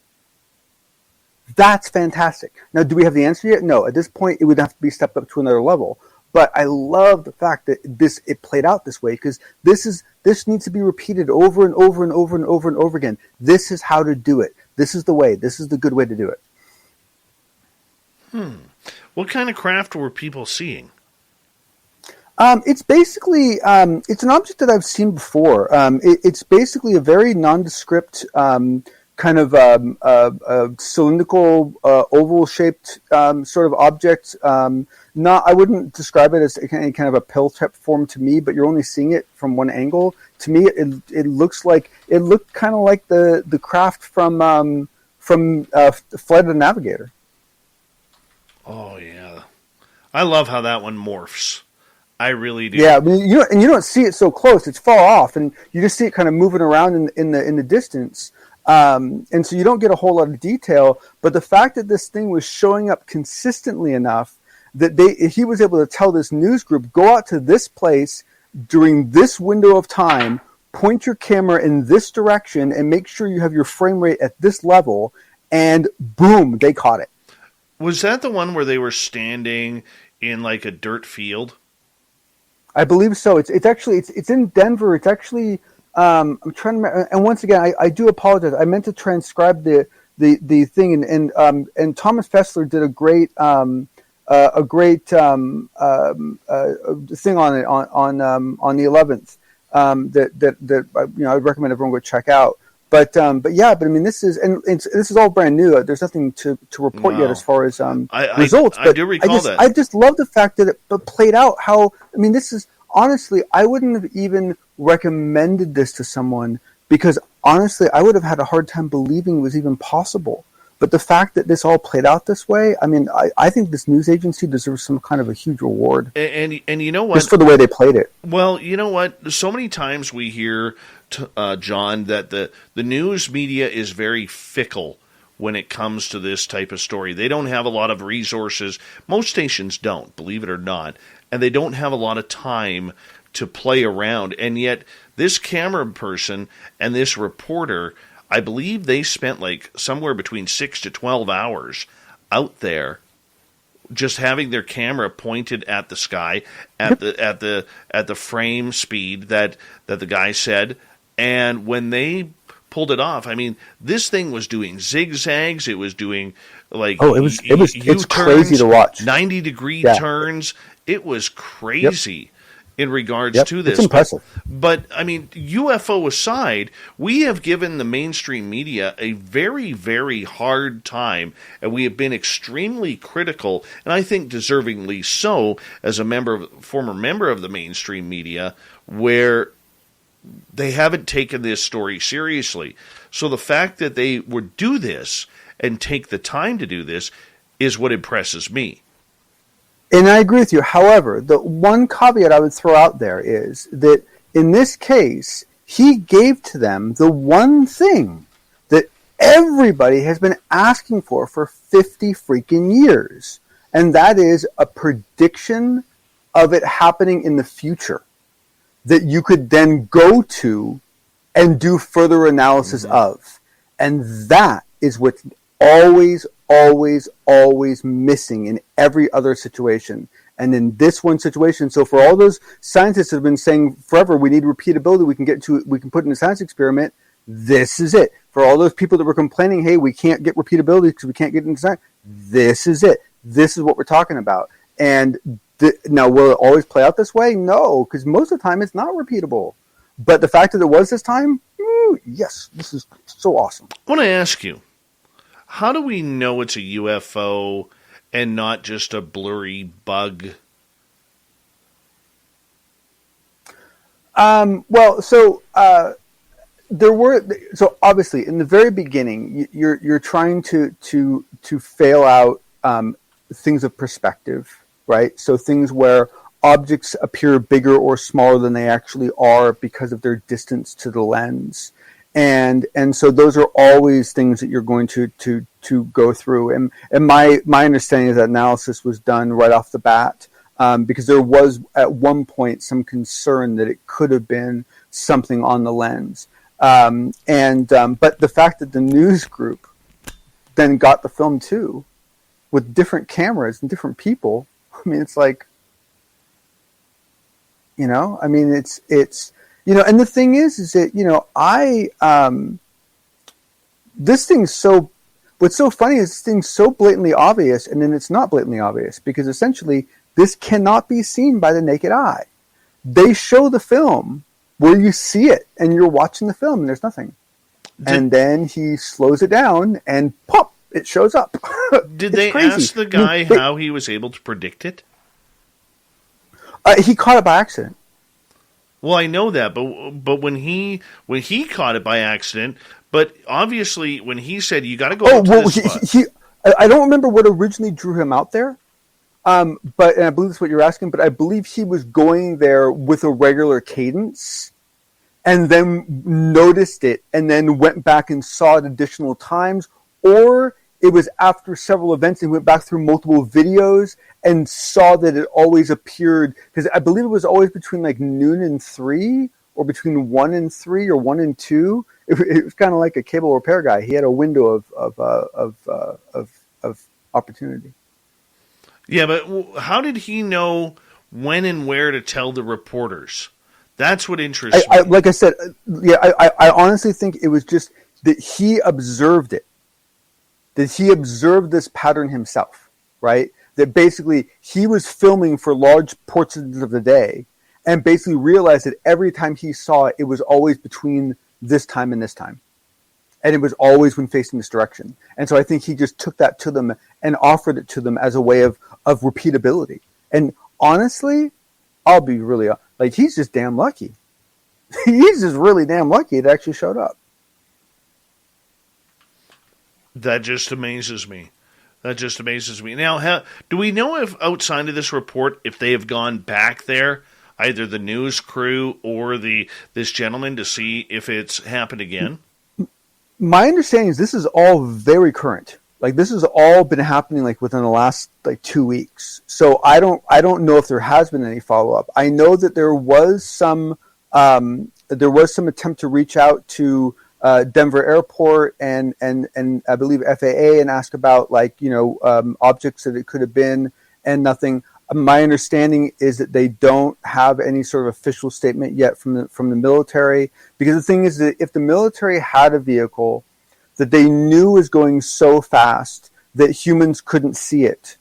Speaker 19: That's fantastic. Now, do we have the answer yet? No. At this point, it would have to be stepped up to another level. But I love the fact that it played out this way, because this needs to be repeated over and over and over and over and over again. This is how to do it. This is the way. This is the good way to do it.
Speaker 2: What kind of craft were people seeing?
Speaker 19: It's basically it's an object that I've seen before. It's basically a very nondescript kind of cylindrical, oval-shaped sort of object. I wouldn't describe it as any kind of a pill-type form to me, but you're only seeing it from one angle. To me, it looked kind of like the craft from Flight of the Navigator.
Speaker 2: Oh yeah, I love how that one morphs. I really do.
Speaker 19: Yeah, I mean, you don't see it so close; it's far off, and you just see it kind of moving around in the distance. And so you don't get a whole lot of detail, but the fact that this thing was showing up consistently enough that he was able to tell this news group, go out to this place during this window of time, point your camera in this direction, and make sure you have your frame rate at this level, and boom, they caught it.
Speaker 2: Was that the one where they were standing in like a dirt field?
Speaker 19: I believe so. It's actually in Denver. It's actually I'm trying to remember, and once again I do apologize. I meant to transcribe the thing, and Thomas Fessler did a great thing on it on the 11th that I would recommend everyone go check out. But I mean, this is all brand new. There's nothing to report yet as far as results.
Speaker 2: I do recall that.
Speaker 19: I just love the fact that it played out. This is honestly, I wouldn't have even recommended this to someone, because honestly, I would have had a hard time believing it was even possible. But the fact that this all played out this way, I mean, I think this news agency deserves some kind of a huge reward.
Speaker 2: And you know what?
Speaker 19: Just for the way they played it.
Speaker 2: Well, you know what? So many times we hear, John, that the news media is very fickle when it comes to this type of story. They don't have a lot of resources. Most stations don't, believe it or not. And they don't have a lot of time to play around. And yet this camera person and this reporter, I believe they spent like somewhere between 6 to 12 hours out there just having their camera pointed at the sky at the frame speed that the guy said. And when they pulled it off, I mean, this thing was doing zigzags. It was doing like
Speaker 19: it's crazy to watch.
Speaker 2: 90-degree turns. It was crazy. In regards to this.
Speaker 19: It's impressive.
Speaker 2: But, I mean, UFO aside, we have given the mainstream media a very, very hard time, and we have been extremely critical, and I think deservingly so, as a former member of the mainstream media, where they haven't taken this story seriously. So the fact that they would do this and take the time to do this is what impresses me.
Speaker 19: And I agree with you. However, the one caveat I would throw out there is that in this case, he gave to them the one thing that everybody has been asking for 50 freaking years. And that is a prediction of it happening in the future that you could then go to and do further analysis of. And that is what's always, always, always missing in every other situation. And in this one situation, so for all those scientists that have been saying forever, we need repeatability, we can put in a science experiment, this is it. For all those people that were complaining, hey, we can't get repeatability because we can't get into science, this is it. This is what we're talking about. And now, will it always play out this way? No, because most of the time it's not repeatable. But the fact that it was this time, yes, this is so awesome.
Speaker 2: I want to ask you, how do we know it's a UFO and not just a blurry bug?
Speaker 19: So obviously in the very beginning, you're trying to fail out things of perspective, right? So things where objects appear bigger or smaller than they actually are because of their distance to the lens. And so those are always things that you're going to go through. And my understanding is that analysis was done right off the bat, because there was at one point some concern that it could have been something on the lens. But the fact that the news group then got the film too, with different cameras and different people, I mean, it's like, I mean, it's, and the thing is that, this thing's so, what's so funny is this thing's so blatantly obvious, and then it's not blatantly obvious, because essentially this cannot be seen by the naked eye. They show the film where you see it, and you're watching the film, and there's nothing. And then he slows it down, and pop, it shows up.
Speaker 2: Did they ask the guy how he was able to predict it?
Speaker 19: He caught it by accident.
Speaker 2: Well, I know that, but when he caught it by accident, but obviously when he said you got to go to this spot.
Speaker 19: I don't remember what originally drew him out there, and I believe that's what you're asking. But I believe he was going there with a regular cadence, and then noticed it, and then went back and saw it additional times, or it was after several events and went back through multiple videos and saw that it always appeared, because I believe it was always between like noon and 3, or between 1 and 3, or 1 and 2. It was kind of like a cable repair guy. He had a window of opportunity.
Speaker 2: Yeah, but how did he know when and where to tell the reporters? That's what interests me.
Speaker 19: Like I said, I honestly think it was just that he observed it. That he observed this pattern himself, right? That basically he was filming for large portions of the day, and basically realized that every time he saw it, it was always between this time and this time. And it was always when facing this direction. And so I think he just took that to them and offered it to them as a way of repeatability. And honestly, I'll be really, like, he's just damn lucky. He's just really damn lucky it actually showed up.
Speaker 2: That just amazes me. Now, do we know if outside of this report, if they have gone back there, either the news crew or this gentleman, to see if it's happened again?
Speaker 19: My understanding is this is all very current. Like, this has all been happening like within the last 2 weeks. So I don't know if there has been any follow up. I know that there was some attempt to reach out to Denver Airport and I believe FAA and ask about objects that it could have been, and nothing. My understanding is that they don't have any sort of official statement yet from the military, because the thing is that if the military had a vehicle that they knew was going so fast that humans couldn't see it,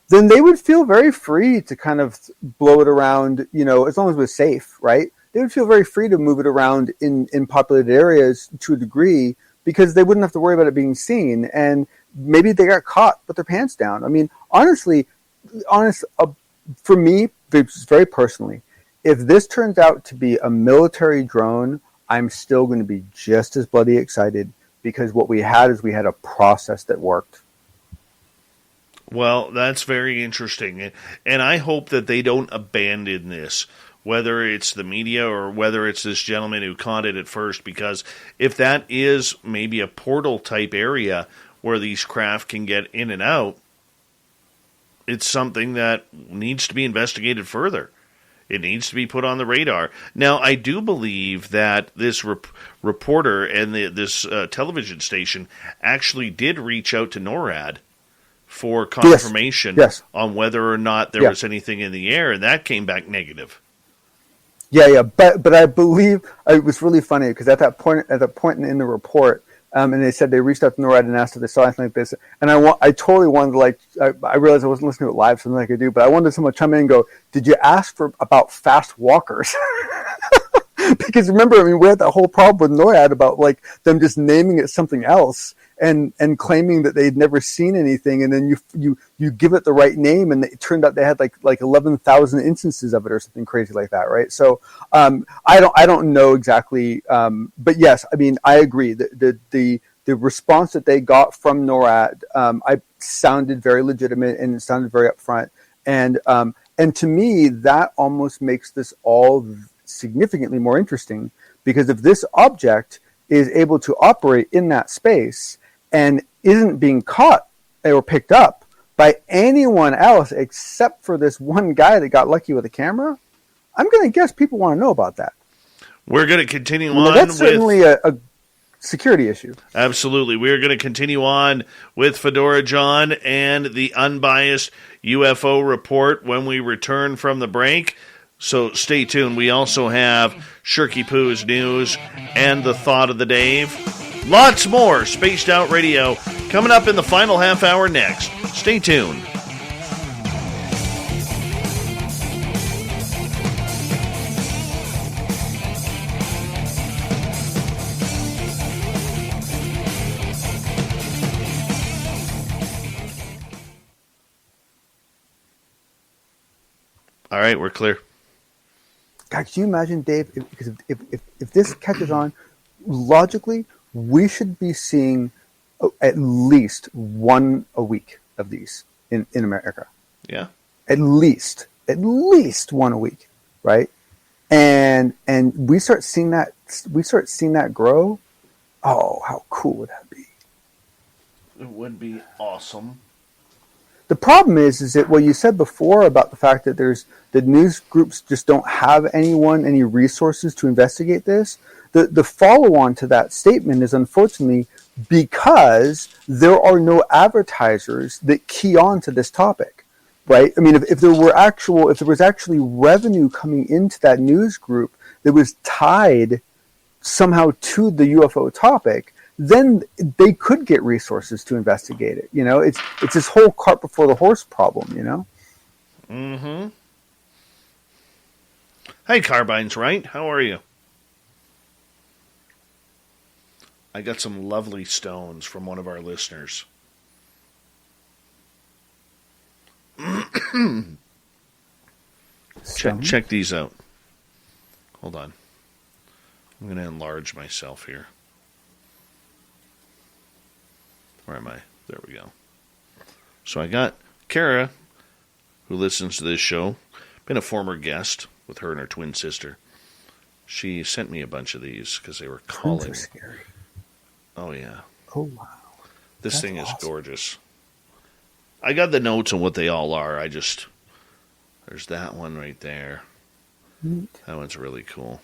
Speaker 19: then they would feel very free to kind of blow it around, as long as it was safe, right? They would feel very free to move it around in populated areas to a degree, because they wouldn't have to worry about it being seen. And maybe they got caught with their pants down. I mean, honestly, for me, very personally, if this turns out to be a military drone, I'm still going to be just as bloody excited, because what we had a process that worked.
Speaker 2: Well, that's very interesting. And I hope that they don't abandon this, whether it's the media or whether it's this gentleman who caught it at first, because if that is maybe a portal type area where these craft can get in and out, it's something that needs to be investigated further. It needs to be put on the radar. Now, I do believe that this reporter and this television station actually did reach out to NORAD for confirmation on whether or not there was anything in the air, and that came back negative.
Speaker 19: Yeah, but I believe it was really funny because at that point in the report, and they said they reached out to NORAD and asked if they saw anything like this, and I totally wanted to I realized I wasn't listening to it live, something I could do, but I wanted someone to chime in and go, "Did you ask about fast walkers?" Because remember, I mean, we had that whole problem with NORAD about like them just naming it something else and claiming that they'd never seen anything, and then you give it the right name, and it turned out they had like 11,000 instances of it or something crazy like that, right? So I don't know exactly, but yes, I mean, I agree that the response that they got from NORAD I sounded very legitimate and it sounded very upfront, and to me that almost makes this all significantly more interesting, because if this object is able to operate in that space and isn't being caught or picked up by anyone else except for this one guy that got lucky with a camera, I'm going to guess people want to know about that.
Speaker 2: We're going to continue on.
Speaker 19: That's certainly a security issue.
Speaker 2: Absolutely. We're going to continue on with Fedora John and the unbiased UFO report when we return from the break. So stay tuned. We also have Shirky Poo's news and the thought of the Dave. Lots more Spaced Out Radio coming up in the final half hour next. Stay tuned. All right, we're clear.
Speaker 19: God, can you imagine, Dave, if this catches on, logically, we should be seeing at least one a week of these in America.
Speaker 2: Yeah.
Speaker 19: At least one a week, right? And we start seeing that grow. Oh, how cool would that be?
Speaker 2: It would be awesome.
Speaker 19: The problem is that what you said before about the fact that the news groups just don't have any resources to investigate this. The follow-on to that statement is unfortunately because there are no advertisers that key on to this topic, right? I mean, if there was actually revenue coming into that news group that was tied somehow to the UFO topic, then they could get resources to investigate it. You know, it's this whole cart before the horse problem, you know?
Speaker 2: Mm-hmm. Hey, Carbine's right. How are you? I got some lovely stones from one of our listeners. Check these out. Hold on. I'm going to enlarge myself here. Where am I? There we go. So I got Kara, who listens to this show, been a former guest with her and her twin sister. She sent me a bunch of these because they were calling.
Speaker 19: Twins are scary.
Speaker 2: Oh, yeah.
Speaker 19: Oh, wow.
Speaker 2: This thing is gorgeous. I got the notes on what they all are. There's that one right there.
Speaker 19: Neat.
Speaker 2: That one's really cool.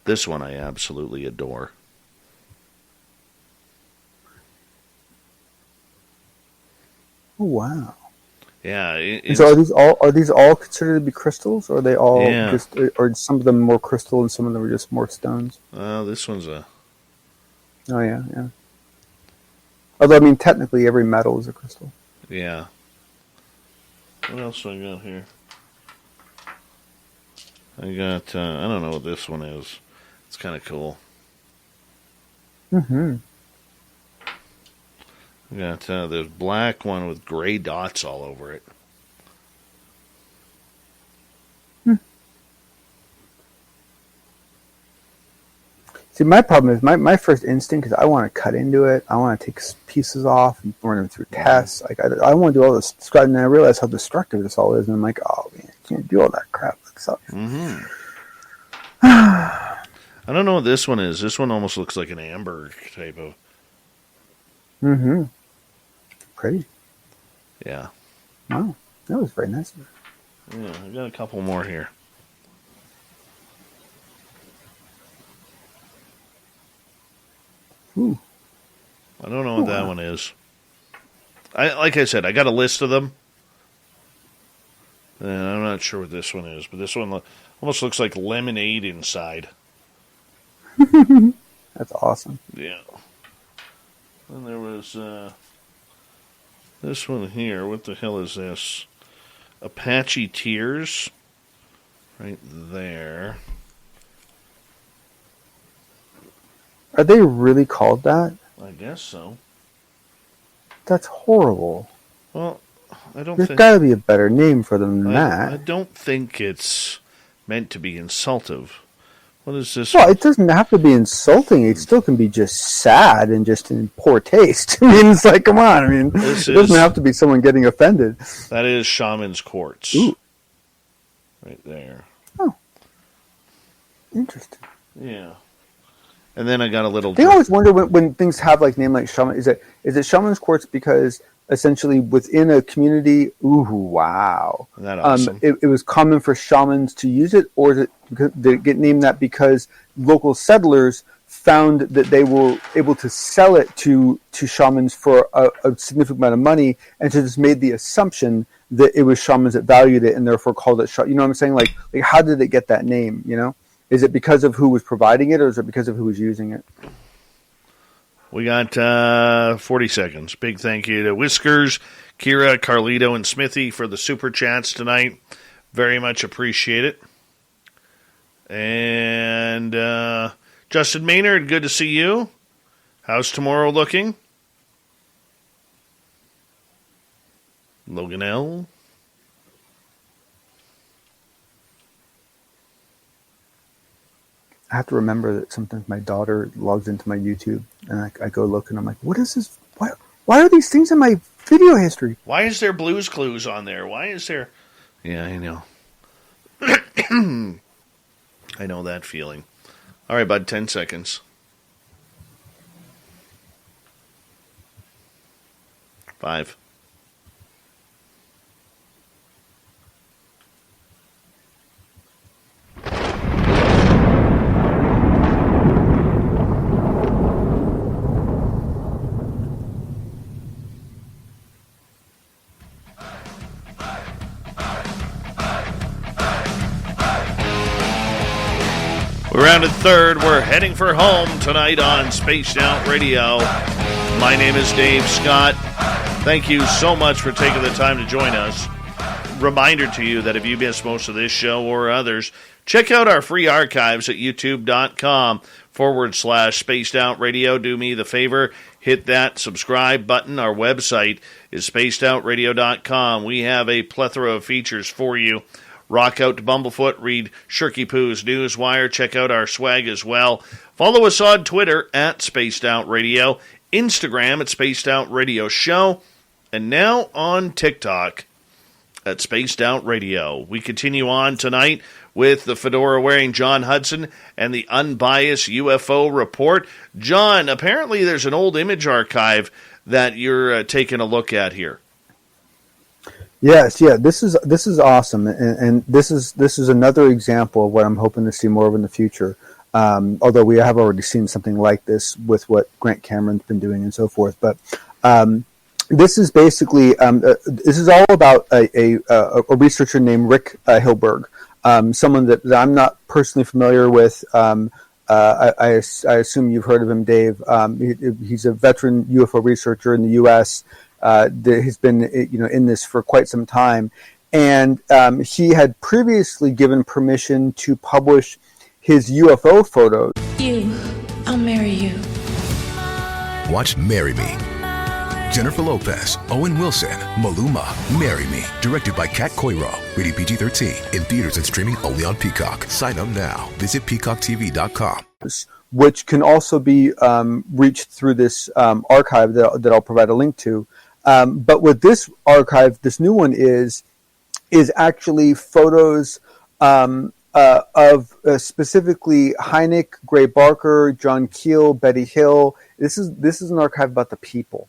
Speaker 2: This one I absolutely adore.
Speaker 19: Oh, wow.
Speaker 2: Yeah.
Speaker 19: So are these all considered to be crystals, or are they all just, or some of them more crystal and some of them are just more stones?
Speaker 2: This one's a...
Speaker 19: Oh, yeah. Although, I mean, technically every metal is a crystal.
Speaker 2: Yeah. What else do I got here? I got, I don't know what this one is. It's kind of cool.
Speaker 19: Mm-hmm.
Speaker 2: I got this black one with gray dots all over it.
Speaker 19: See, my problem is my first instinct is I want to cut into it. I want to take pieces off and run them through tests. Like I want to do all this. And then I realize how destructive this all is, and I'm like, oh man, I can't do all that crap. That sucks.
Speaker 2: Mm-hmm. I don't know what this one is. This one almost looks like an amber type of.
Speaker 19: Mm-hmm. Pretty.
Speaker 2: Yeah.
Speaker 19: Wow, that was very nice.
Speaker 2: Yeah, I got a couple more here.
Speaker 19: Ooh.
Speaker 2: I don't know what that one is. Like I said, I got a list of them. And I'm not sure what this one is, but this one almost looks like lemonade inside.
Speaker 19: That's awesome.
Speaker 2: Yeah. And there was this one here. What the hell is this? Apache Tears. Right there.
Speaker 19: Are they really called that?
Speaker 2: I guess so.
Speaker 19: That's horrible.
Speaker 2: Well, I don't
Speaker 19: There's
Speaker 2: think...
Speaker 19: got to be a better name for them than that.
Speaker 2: I don't think it's meant to be insultive. What is this?
Speaker 19: Well, it doesn't have to be insulting. It still can be just sad and just in poor taste. I mean, it's like, come on. I mean, it doesn't have to be someone getting offended.
Speaker 2: That is Shaman's Quartz.
Speaker 19: Ooh.
Speaker 2: Right there.
Speaker 19: Oh. Interesting.
Speaker 2: Yeah. And then I got a little...
Speaker 19: They always wonder when things have like name like Shaman. Is it Shaman's Quartz because essentially within a community, ooh, wow.
Speaker 2: Isn't that awesome?
Speaker 19: It was common for shamans to use it, or is it because they get named that because local settlers found that they were able to sell it to shamans for a significant amount of money, and so just made the assumption that it was shamans that valued it and therefore called it You know what I'm saying? Like how did it get that name, you know? Is it because of who was providing it, or is it because of who was using it?
Speaker 2: We got 40 seconds. Big thank you to Whiskers, Kira, Carlito, and Smithy for the super chats tonight. Very much appreciate it. And Justin Maynard, good to see you. How's tomorrow looking? Logan L.
Speaker 19: I have to remember that sometimes my daughter logs into my YouTube and I go look and I'm like, what is this? Why are these things in my video history?
Speaker 2: Why is there Blues Clues on there? Why is there... Yeah, I know. I know that feeling. All right, bud, 10 seconds. 5. We're rounded third. We're heading for home tonight on Spaced Out Radio. My name is Dave Scott. Thank you so much for taking the time to join us. Reminder to you that if you missed most of this show or others, check out our free archives at youtube.com/Spaced Out Radio. Do me the favor, hit that subscribe button. Our website is spacedoutradio.com. We have a plethora of features for you. Rock out to Bumblefoot, read Shirky Poo's Newswire, check out our swag as well. Follow us on Twitter at Spaced Out Radio, Instagram at Spaced Out Radio Show, and now on TikTok at Spaced Out Radio. We continue on tonight with the fedora-wearing John Hudson and the unbiased UFO report. John, apparently there's an old image archive that you're taking a look at here.
Speaker 19: Yes, yeah, this is awesome, and this is another example of what I'm hoping to see more of in the future. Although we have already seen something like this with what Grant Cameron's been doing and so forth, but this is basically this is all about a researcher named Rick Hilberg, someone that I'm not personally familiar with. I assume you've heard of him, Dave. He's a veteran UFO researcher in the U.S. That has been in this for quite some time, and he had previously given permission to publish his UFO photos.
Speaker 13: I'll marry you.
Speaker 14: Watch Marry Me. Jennifer Lopez, Owen Wilson, Maluma, Marry Me. Directed by Kat Coiro. Rated PG-13. In theaters and streaming only on Peacock. Sign up now. Visit peacocktv.com.
Speaker 19: Which can also be reached through this archive that I'll provide a link to. But with this archive, this new one is actually photos of specifically Hynek, Gray Barker, John Keel, Betty Hill. This is an archive about the people,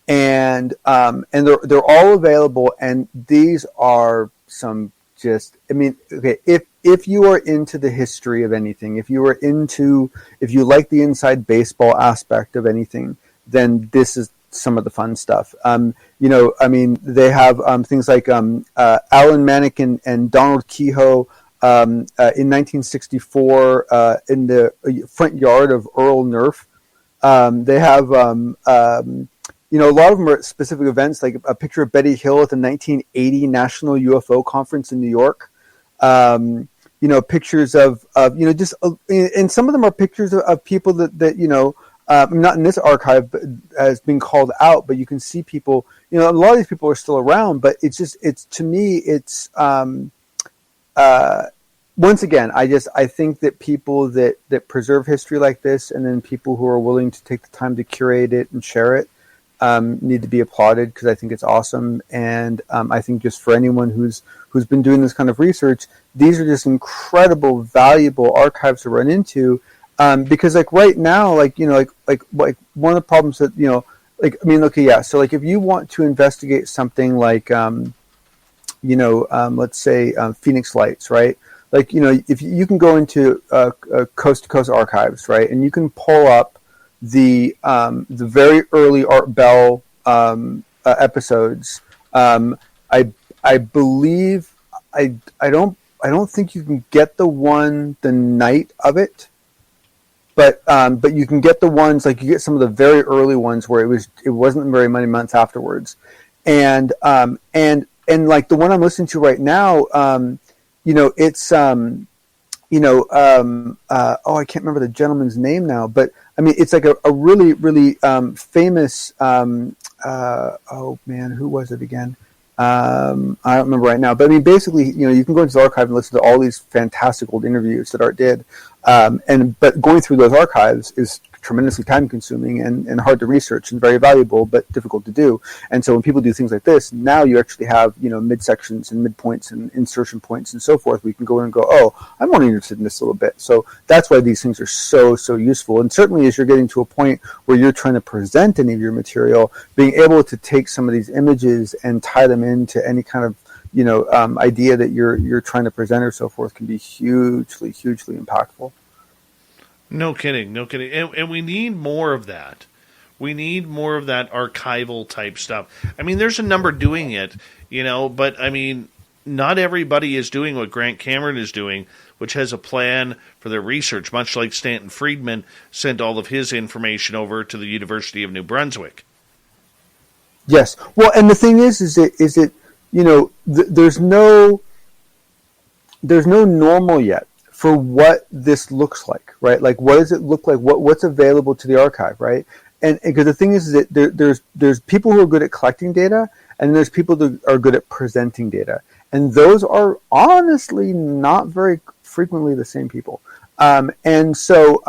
Speaker 19: and they're all available. And these are some just, I mean, okay, if you are into the history of anything, if you like the inside baseball aspect of anything, then this is some of the fun stuff. They have things like Alan Manick and Donald Kehoe in 1964 in the front yard of Earl Nerf. They have a lot of them are at specific events, like a picture of Betty Hill at the 1980 National UFO Conference in New York. Pictures of and some of them are pictures of people that not in this archive, but as being called out, but you can see people, a lot of these people are still around, but to me, once again, I think that people that preserve history like this, and then people who are willing to take the time to curate it and share it, need to be applauded, because I think it's awesome. And I think just for anyone who's been doing this kind of research, these are just incredible, valuable archives to run into. Because right now, one of the problems that, so if you want to investigate something like, let's say Phoenix Lights, right? If you can go into Coast to Coast archives, right, and you can pull up the very early Art Bell episodes. I believe I don't think you can get the one the night of it. But you can get the ones, you get some of the very early ones where it wasn't very many months afterwards, and the one I'm listening to right now, it's I can't remember the gentleman's name now, but I mean it's like a really really famous who was it again? I don't remember right now, but I mean, basically, you can go into the archive and listen to all these fantastic old interviews that Art did. But going through those archives is tremendously time consuming and hard to research and very valuable, but difficult to do. And so when people do things like this, now you actually have, midsections and midpoints and insertion points and so forth. We can go in and go, oh, I'm more interested in this a little bit. So that's why these things are so, so useful. And certainly as you're getting to a point where you're trying to present any of your material, being able to take some of these images and tie them into any kind of idea that you're trying to present or so forth can be hugely, hugely impactful.
Speaker 2: No kidding. And we need more of that. We need more of that archival type stuff. I mean, there's a number doing it, but I mean, not everybody is doing what Grant Cameron is doing, which has a plan for their research, much like Stanton Friedman sent all of his information over to the University of New Brunswick.
Speaker 19: Yes. Well, and the thing is that there's no normal yet for what this looks like, right? Like, what does it look like? What's available to the archive, right? And because the thing is that there's people who are good at collecting data, and there's people that are good at presenting data, and those are honestly not very frequently the same people. And so,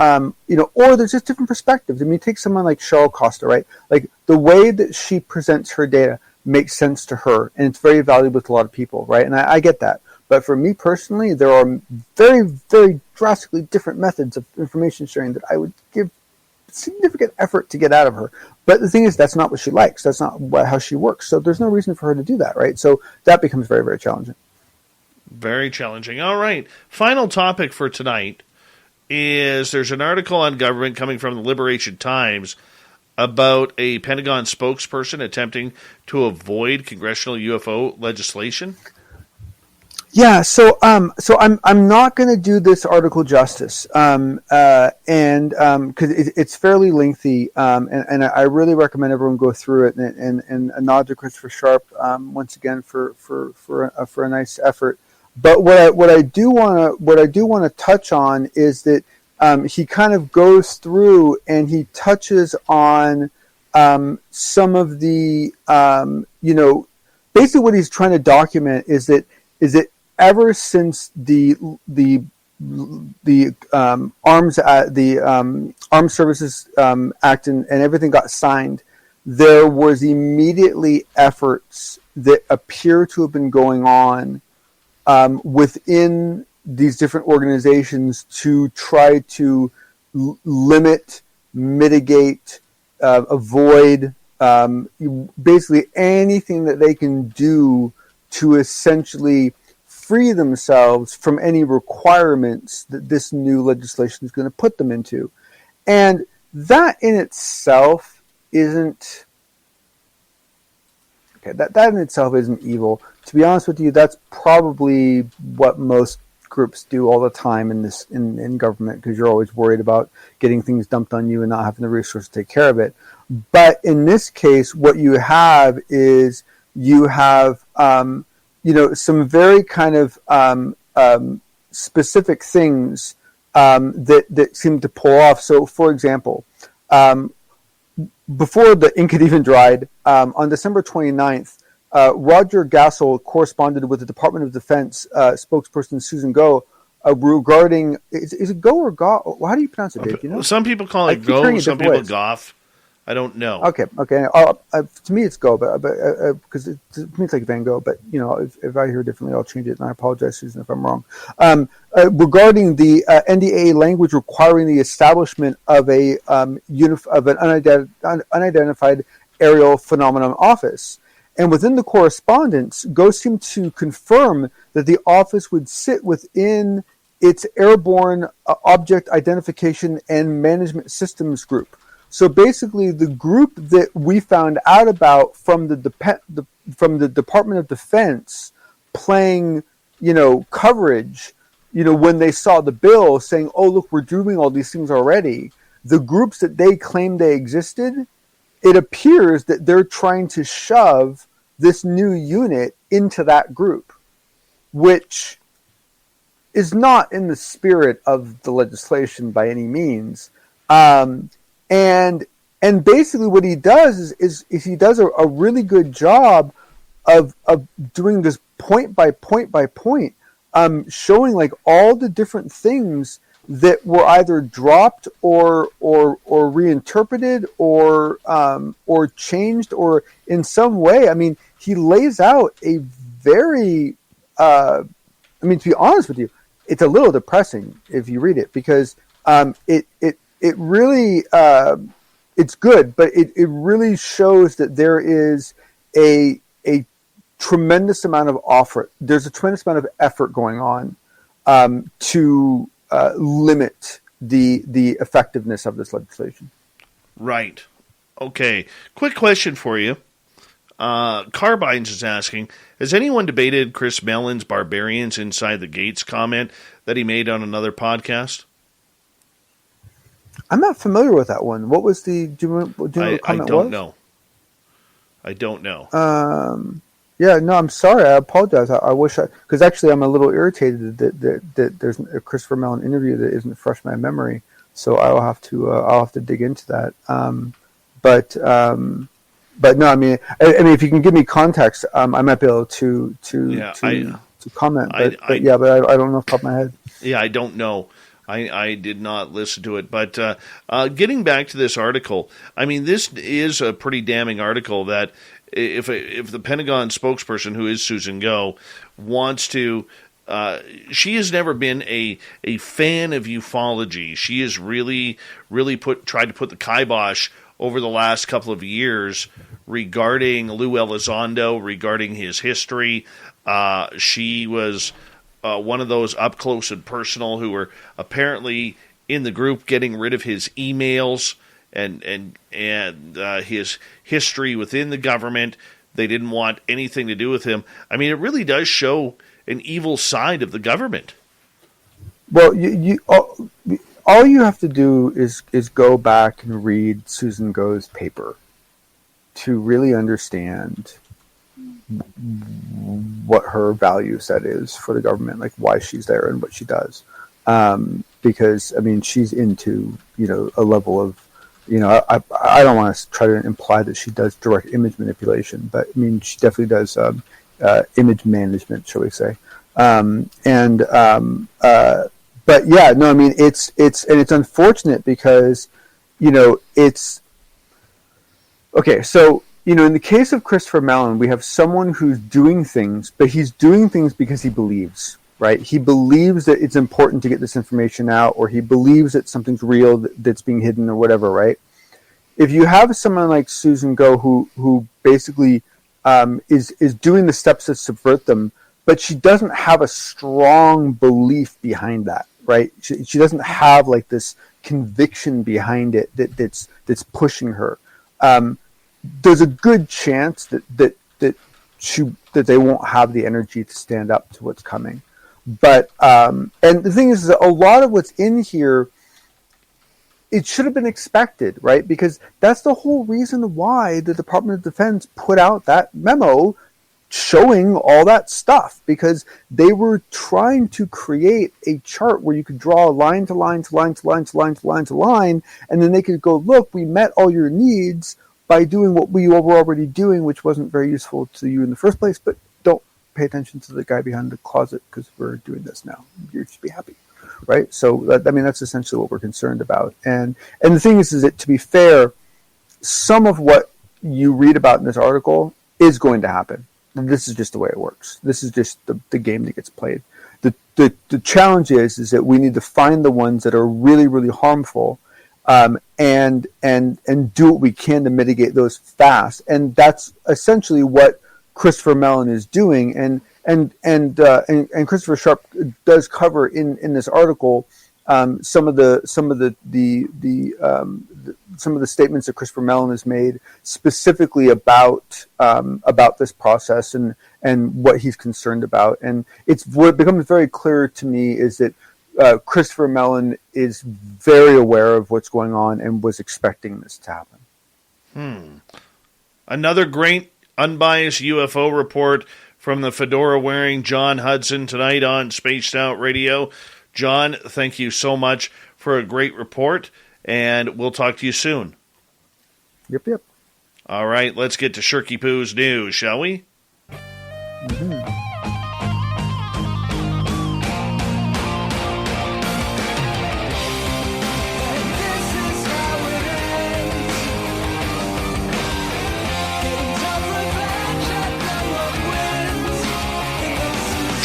Speaker 19: or there's just different perspectives. I mean, take someone like Cheryl Costa, right? Like, the way that she presents her data makes sense to her, and it's very valuable to a lot of people, right? And I get that. But for me personally, there are very, very drastically different methods of information sharing that I would give significant effort to get out of her. But the thing is, that's not what she likes. That's not how she works. So there's no reason for her to do that, right? So that becomes very, very challenging.
Speaker 2: Very challenging. All right. Final topic for tonight is there's an article on government coming from the Liberation Times about a Pentagon spokesperson attempting to avoid congressional UFO legislation.
Speaker 19: Yeah, so I'm not going to do this article justice, and because it's fairly lengthy, and I really recommend everyone go through it. And a nod to Christopher Sharp once again for a nice effort. But what I do want to touch on is that he kind of goes through and he touches on some of the basically what he's trying to document is that ever since the Armed Services Act and everything got signed, there was immediately efforts that appear to have been going on within these different organizations to try to limit, mitigate, avoid basically anything that they can do to essentially free themselves from any requirements that this new legislation is going to put them into. And that in itself isn't okay. That in itself isn't evil. To be honest with you, that's probably what most groups do all the time in government, because you're always worried about getting things dumped on you and not having the resources to take care of it. But in this case, what you have is you have some very kind of specific things that seem to pull off. So, for example, before the ink had even dried, on December 29th, Roger Gassel corresponded with the Department of Defense spokesperson Susan Go regarding, is it Go or Go? How do you pronounce it, Dave? Do you know?
Speaker 2: Some people call it Go, some people Goff. I don't know.
Speaker 19: Okay. To me, it's Go, but because to me it's like Van Gogh. But if I hear differently, I'll change it. And I apologize, Susan, if I'm wrong. Regarding the NDAA language requiring the establishment of an unidentified aerial phenomenon office, and within the correspondence, Go seemed to confirm that the office would sit within its Airborne Object Identification and Management Systems group. So basically, the group that we found out about from the Department of Defense playing, coverage, when they saw the bill saying, "Oh, look, we're doing all these things already." The groups that they claimed they existed, it appears that they're trying to shove this new unit into that group, which is not in the spirit of the legislation by any means. And basically what he does is he does a really good job of doing this point by point by point, showing like all the different things that were either dropped or reinterpreted or changed or in some way. I mean, he lays out a very, to be honest with you, it's a little depressing if you read it, because it really, it's good, but it really shows that there is a tremendous amount of there's a tremendous amount of effort going on to limit the effectiveness of this legislation.
Speaker 2: Right. Okay. Quick question for you. Carbines is asking, has anyone debated Chris Mellon's Barbarians Inside the Gates comment that he made on another podcast?
Speaker 19: I'm not familiar with that one. What was the? Do you know what the comment was?
Speaker 2: I don't know.
Speaker 19: Yeah, no, I'm sorry. I apologize. I wish because actually I'm a little irritated that there's a Christopher Mellon interview that isn't fresh in my memory. So I'll have to dig into that. But no, I mean, if you can give me context, I might be able to comment. But I don't know off the top of my head. Yeah,
Speaker 2: I don't know. I did not listen to it. But getting back to this article, I mean, this is a pretty damning article that if the Pentagon spokesperson, who is Susan Go, wants to, she has never been a fan of ufology. She has really tried to put the kibosh over the last couple of years regarding Lou Elizondo, regarding his history. She was one of those up close and personal who were apparently in the group getting rid of his emails and his history within the government. They didn't want anything to do with him. I mean, it really does show an evil side of the government.
Speaker 19: Well, all you have to do is go back and read Susan Go's paper to really understand what her value set is for the government, like why she's there and what she does. Because I mean, she's into a level of I don't want to try to imply that she does direct image manipulation, but I mean she definitely does image management, shall we say? But yeah, no, I mean it's unfortunate because it's okay. So in the case of Christopher Mellon, we have someone who's doing things, but he's doing things because he believes, right? He believes that it's important to get this information out, or he believes that something's real that's being hidden or whatever, right? If you have someone like Susan Go who basically is doing the steps that subvert them, but she doesn't have a strong belief behind that, right? She doesn't have like this conviction behind it that's pushing her. There's a good chance that they won't have the energy to stand up to what's coming. But and the thing is that a lot of what's in here, it should have been expected, right? Because that's the whole reason why the Department of Defense put out that memo showing all that stuff, because they were trying to create a chart where you could draw a line to line to line to line to line to line to line, and then they could go, look, we met all your needs by doing what we were already doing, which wasn't very useful to you in the first place, but don't pay attention to the guy behind the closet because we're doing this now. You should be happy, right? So, that's essentially what we're concerned about. And the thing is that, to be fair, some of what you read about in this article is going to happen. And this is just the way it works. This is just the game that gets played. The challenge is that we need to find the ones that are really, really harmful, and do what we can to mitigate those fast. And that's essentially what Christopher Mellon is doing. And Christopher Sharp does cover in this article some of the statements that Christopher Mellon has made specifically about this process and what he's concerned about. And what becomes very clear to me is that Christopher Mellon is very aware of what's going on and was expecting this to happen.
Speaker 2: Another great unbiased UFO report from the fedora-wearing John Hudson tonight on Spaced Out Radio. John, thank you so much for a great report, and we'll talk to you soon.
Speaker 19: Yep.
Speaker 2: All right, let's get to Shirky Poo's news, shall we?
Speaker 19: Mm-hmm.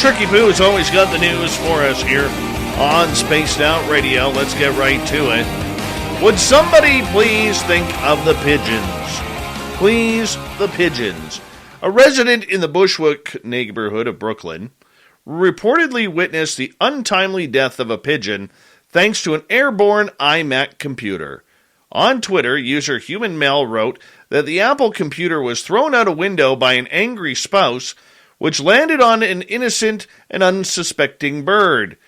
Speaker 2: Shirky Poo has always got the news for us here on Spaced Out Radio. Let's get right to it. Would somebody please think of the pigeons? Please, the pigeons. A resident in the Bushwick neighborhood of Brooklyn reportedly witnessed the untimely death of a pigeon thanks to an airborne iMac computer. On Twitter, user Human Mel wrote that the Apple computer was thrown out a window by an angry spouse, which landed on an innocent and unsuspecting bird.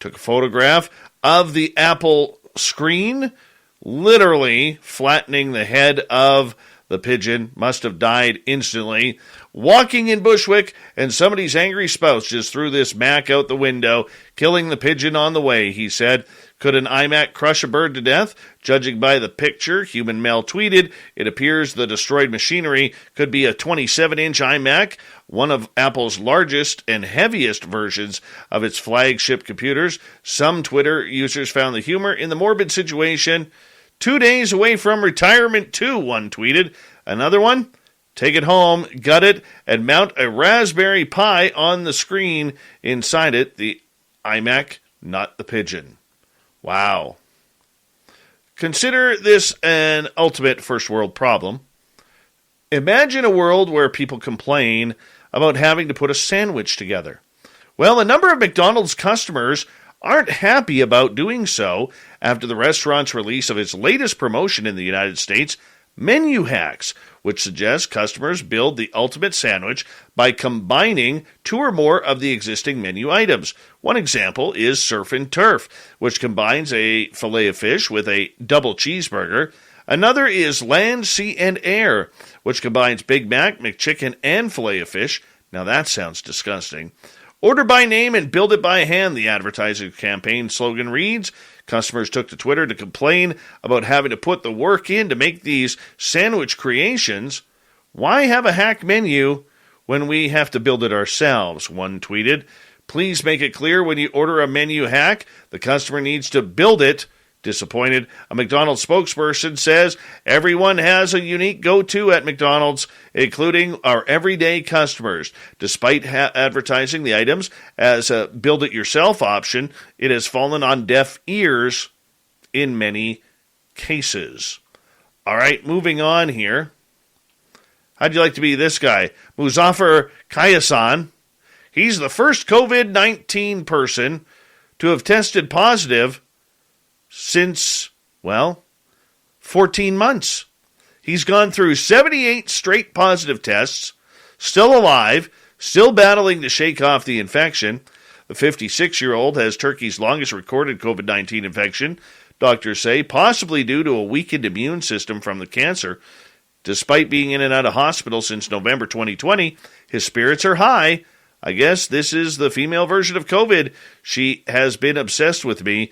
Speaker 2: Took a photograph of the Apple screen, literally flattening the head of the pigeon. Must have died instantly. Walking in Bushwick, and somebody's angry spouse just threw this Mac out the window, killing the pigeon on the way, he said. Could an iMac crush a bird to death? Judging by the picture, Human Mail tweeted, it appears the destroyed machinery could be a 27-inch iMac, one of Apple's largest and heaviest versions of its flagship computers. Some Twitter users found the humor in the morbid situation. 2 days away from retirement too, one tweeted. Another one, take it home, gut it, and mount a Raspberry Pi on the screen. Inside it, the iMac, not the pigeon. Wow. Consider this an ultimate first world problem. Imagine a world where people complain about having to put a sandwich together. Well, a number of McDonald's customers aren't happy about doing so after the restaurant's release of its latest promotion in the United States, Menu Hacks, which suggests customers build the ultimate sandwich by combining 2 or more of the existing menu items. One example is Surf and Turf, which combines a filet of fish with a double cheeseburger. Another is Land, Sea, and Air, which combines Big Mac, McChicken, and filet of fish. Now that sounds disgusting. Order by name and build it by hand, the advertising campaign slogan reads. Customers took to Twitter to complain about having to put the work in to make these sandwich creations. Why have a hack menu when we have to build it ourselves? One tweeted. Please make it clear when you order a menu hack, the customer needs to build it. Disappointed, a McDonald's spokesperson says everyone has a unique go-to at McDonald's, including our everyday customers. Despite advertising the items as a build-it-yourself option, it has fallen on deaf ears in many cases. All right, moving on here. How'd you like to be this guy? Muzaffar Kayasan. He's the first COVID-19 person to have tested positive since, 14 months. He's gone through 78 straight positive tests, still alive, still battling to shake off the infection. The 56-year-old has Turkey's longest recorded COVID-19 infection, doctors say, possibly due to a weakened immune system from the cancer. Despite being in and out of hospital since November 2020, his spirits are high. I guess this is the female version of COVID. She has been obsessed with me,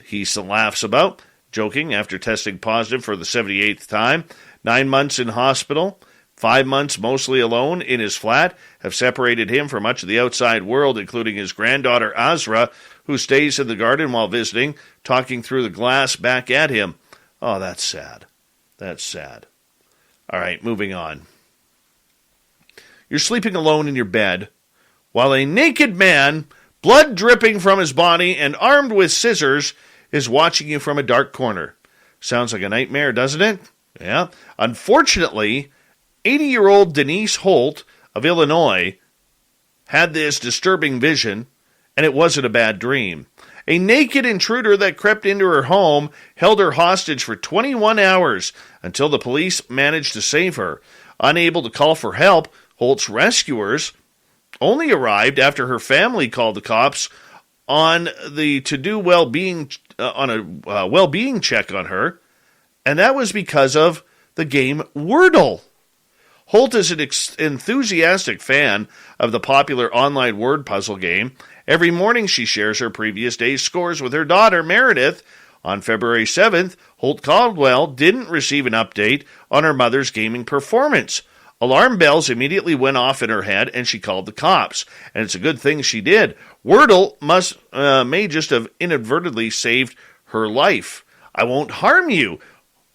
Speaker 2: he laughs about, joking after testing positive for the 78th time. 9 months in hospital, 5 months mostly alone in his flat have separated him from much of the outside world, including his granddaughter Azra, who stays in the garden while visiting, talking through the glass back at him. Oh, that's sad. That's sad. All right, moving on. You're sleeping alone in your bed while a naked man, blood dripping from his body and armed with scissors, is watching you from a dark corner. Sounds like a nightmare, doesn't it? Yeah. Unfortunately, 80-year-old Denise Holt of Illinois had this disturbing vision, and it wasn't a bad dream. A naked intruder that crept into her home held her hostage for 21 hours until the police managed to save her. Unable to call for help, Holt's rescuers only arrived after her family called the cops on the to-do well-being well-being check on her, and that was because of the game Wordle. Holt is an enthusiastic fan of the popular online word puzzle game. Every morning she shares her previous day's scores with her daughter, Meredith. On February 7th, Holt Caldwell didn't receive an update on her mother's gaming performance. Alarm bells immediately went off in her head, and she called the cops. And it's a good thing she did. Wordle may just have inadvertently saved her life. I won't harm you.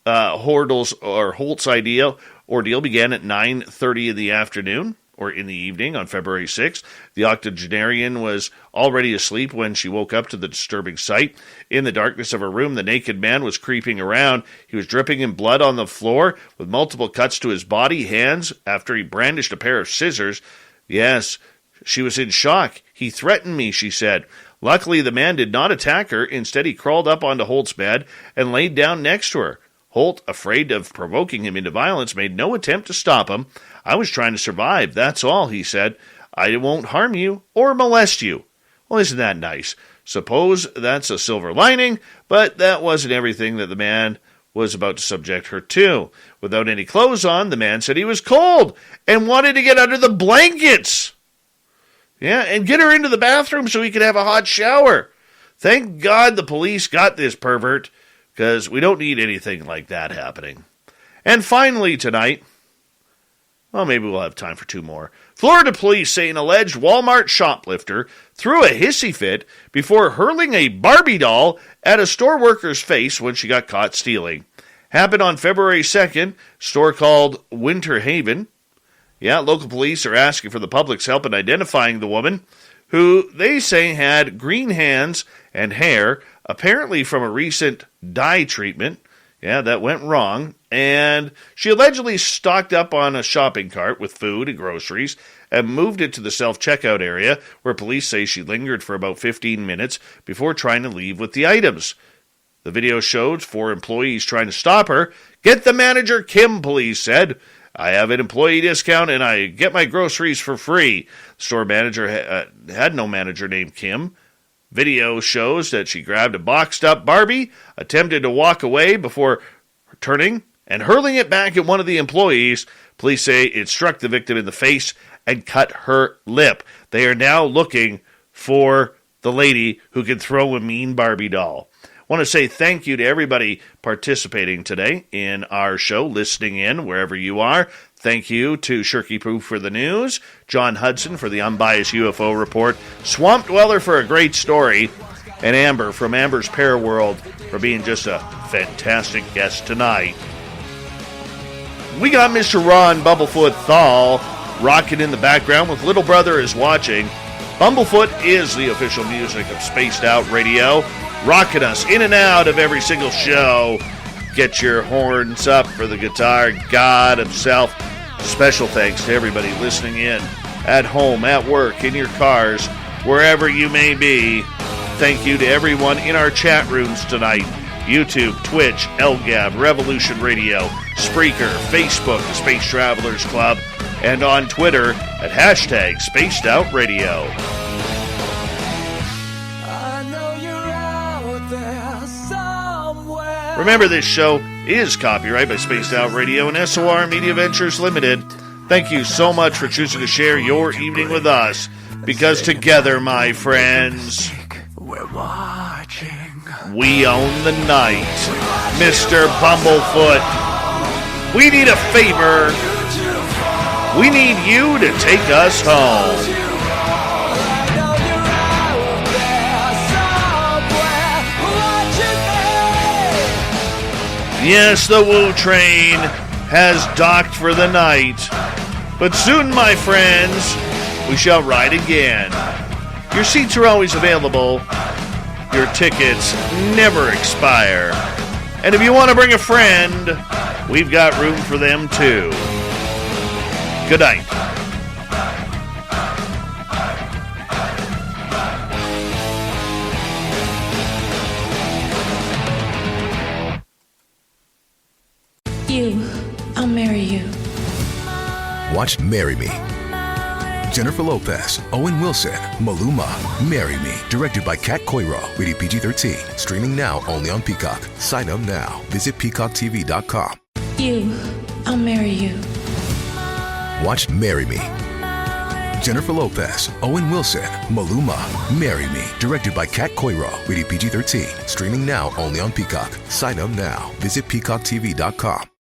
Speaker 2: Holt's ordeal began at 9:30 in the afternoon, or in the evening, on February 6th. The octogenarian was already asleep when she woke up to the disturbing sight. In the darkness of her room, the naked man was creeping around. He was dripping in blood on the floor, with multiple cuts to his body, hands, after he brandished a pair of scissors. Yes, she was in shock. He threatened me, she said. Luckily, the man did not attack her. Instead, he crawled up onto Holt's bed and laid down next to her. Holt, afraid of provoking him into violence, made no attempt to stop him. I was trying to survive, that's all, he said. I won't harm you or molest you. Well, isn't that nice? Suppose that's a silver lining, but that wasn't everything that the man was about to subject her to. Without any clothes on, the man said he was cold and wanted to get under the blankets. Yeah, and get her into the bathroom so he could have a hot shower. Thank God the police got this pervert, because we don't need anything like that happening. And finally tonight, well, maybe we'll have time for two more. Florida police say an alleged Walmart shoplifter threw a hissy fit before hurling a Barbie doll at a store worker's face when she got caught stealing. Happened on February 2nd, store called Winter Haven. Yeah, local police are asking for the public's help in identifying the woman, who they say had green hands and hair, apparently from a recent dye treatment. Yeah, that went wrong. And she allegedly stocked up on a shopping cart with food and groceries and moved it to the self-checkout area, where police say she lingered for about 15 minutes before trying to leave with the items. The video showed 4 employees trying to stop her. Get the manager, Kim, police said. I have an employee discount and I get my groceries for free. The store manager had no manager named Kim. Video shows that she grabbed a boxed-up Barbie, attempted to walk away before turning and hurling it back at one of the employees. Police say it struck the victim in the face and cut her lip. They are now looking for the lady who can throw a mean Barbie doll. I want to say thank you to everybody participating today in our show, listening in wherever you are. Thank you to Shirky Poo for the news, John Hudson for the Unbiased UFO Report, Swamp Dweller for a great story, and Amber from Amber's Paraworld for being just a fantastic guest tonight. We got Mr. Ron Bumblefoot Thal rocking in the background with Little Brother is Watching. Bumblefoot is the official music of Spaced Out Radio, rocking us in and out of every single show. Get your horns up for the guitar god himself. Special thanks to everybody listening in at home, at work, in your cars, wherever you may be. Thank you to everyone in our chat rooms tonight. YouTube, Twitch, LGAB, Revolution Radio, Spreaker, Facebook, the Space Travelers Club, and on Twitter at hashtag Spaced Out Radio. Remember, this show is copyright by Spaced Out Radio and SOR Media Ventures Limited. Thank you so much for choosing to share your evening with us, because together, my friends,
Speaker 21: we're watching.
Speaker 2: We own the night. Mr. Bumblefoot, we need a favor. We need you to take us home. Yes, the Woo Train has docked for the night. But soon, my friends, we shall ride again. Your seats are always available. Your tickets never expire. And if you want to bring a friend, we've got room for them too. Good night.
Speaker 13: I'll marry you.
Speaker 14: Watch Marry Me. Jennifer Lopez, Owen Wilson, Maluma, Marry Me. Directed by Kat Coiro. Rated PG-13. Streaming now only on Peacock. Sign up now. Visit peacocktv.com.
Speaker 13: I'll marry you.
Speaker 14: Watch Marry Me. Jennifer Lopez, Owen Wilson, Maluma, Marry Me. Directed by Kat Coiro. Rated PG-13. Streaming now only on Peacock. Sign up now. Visit peacocktv.com.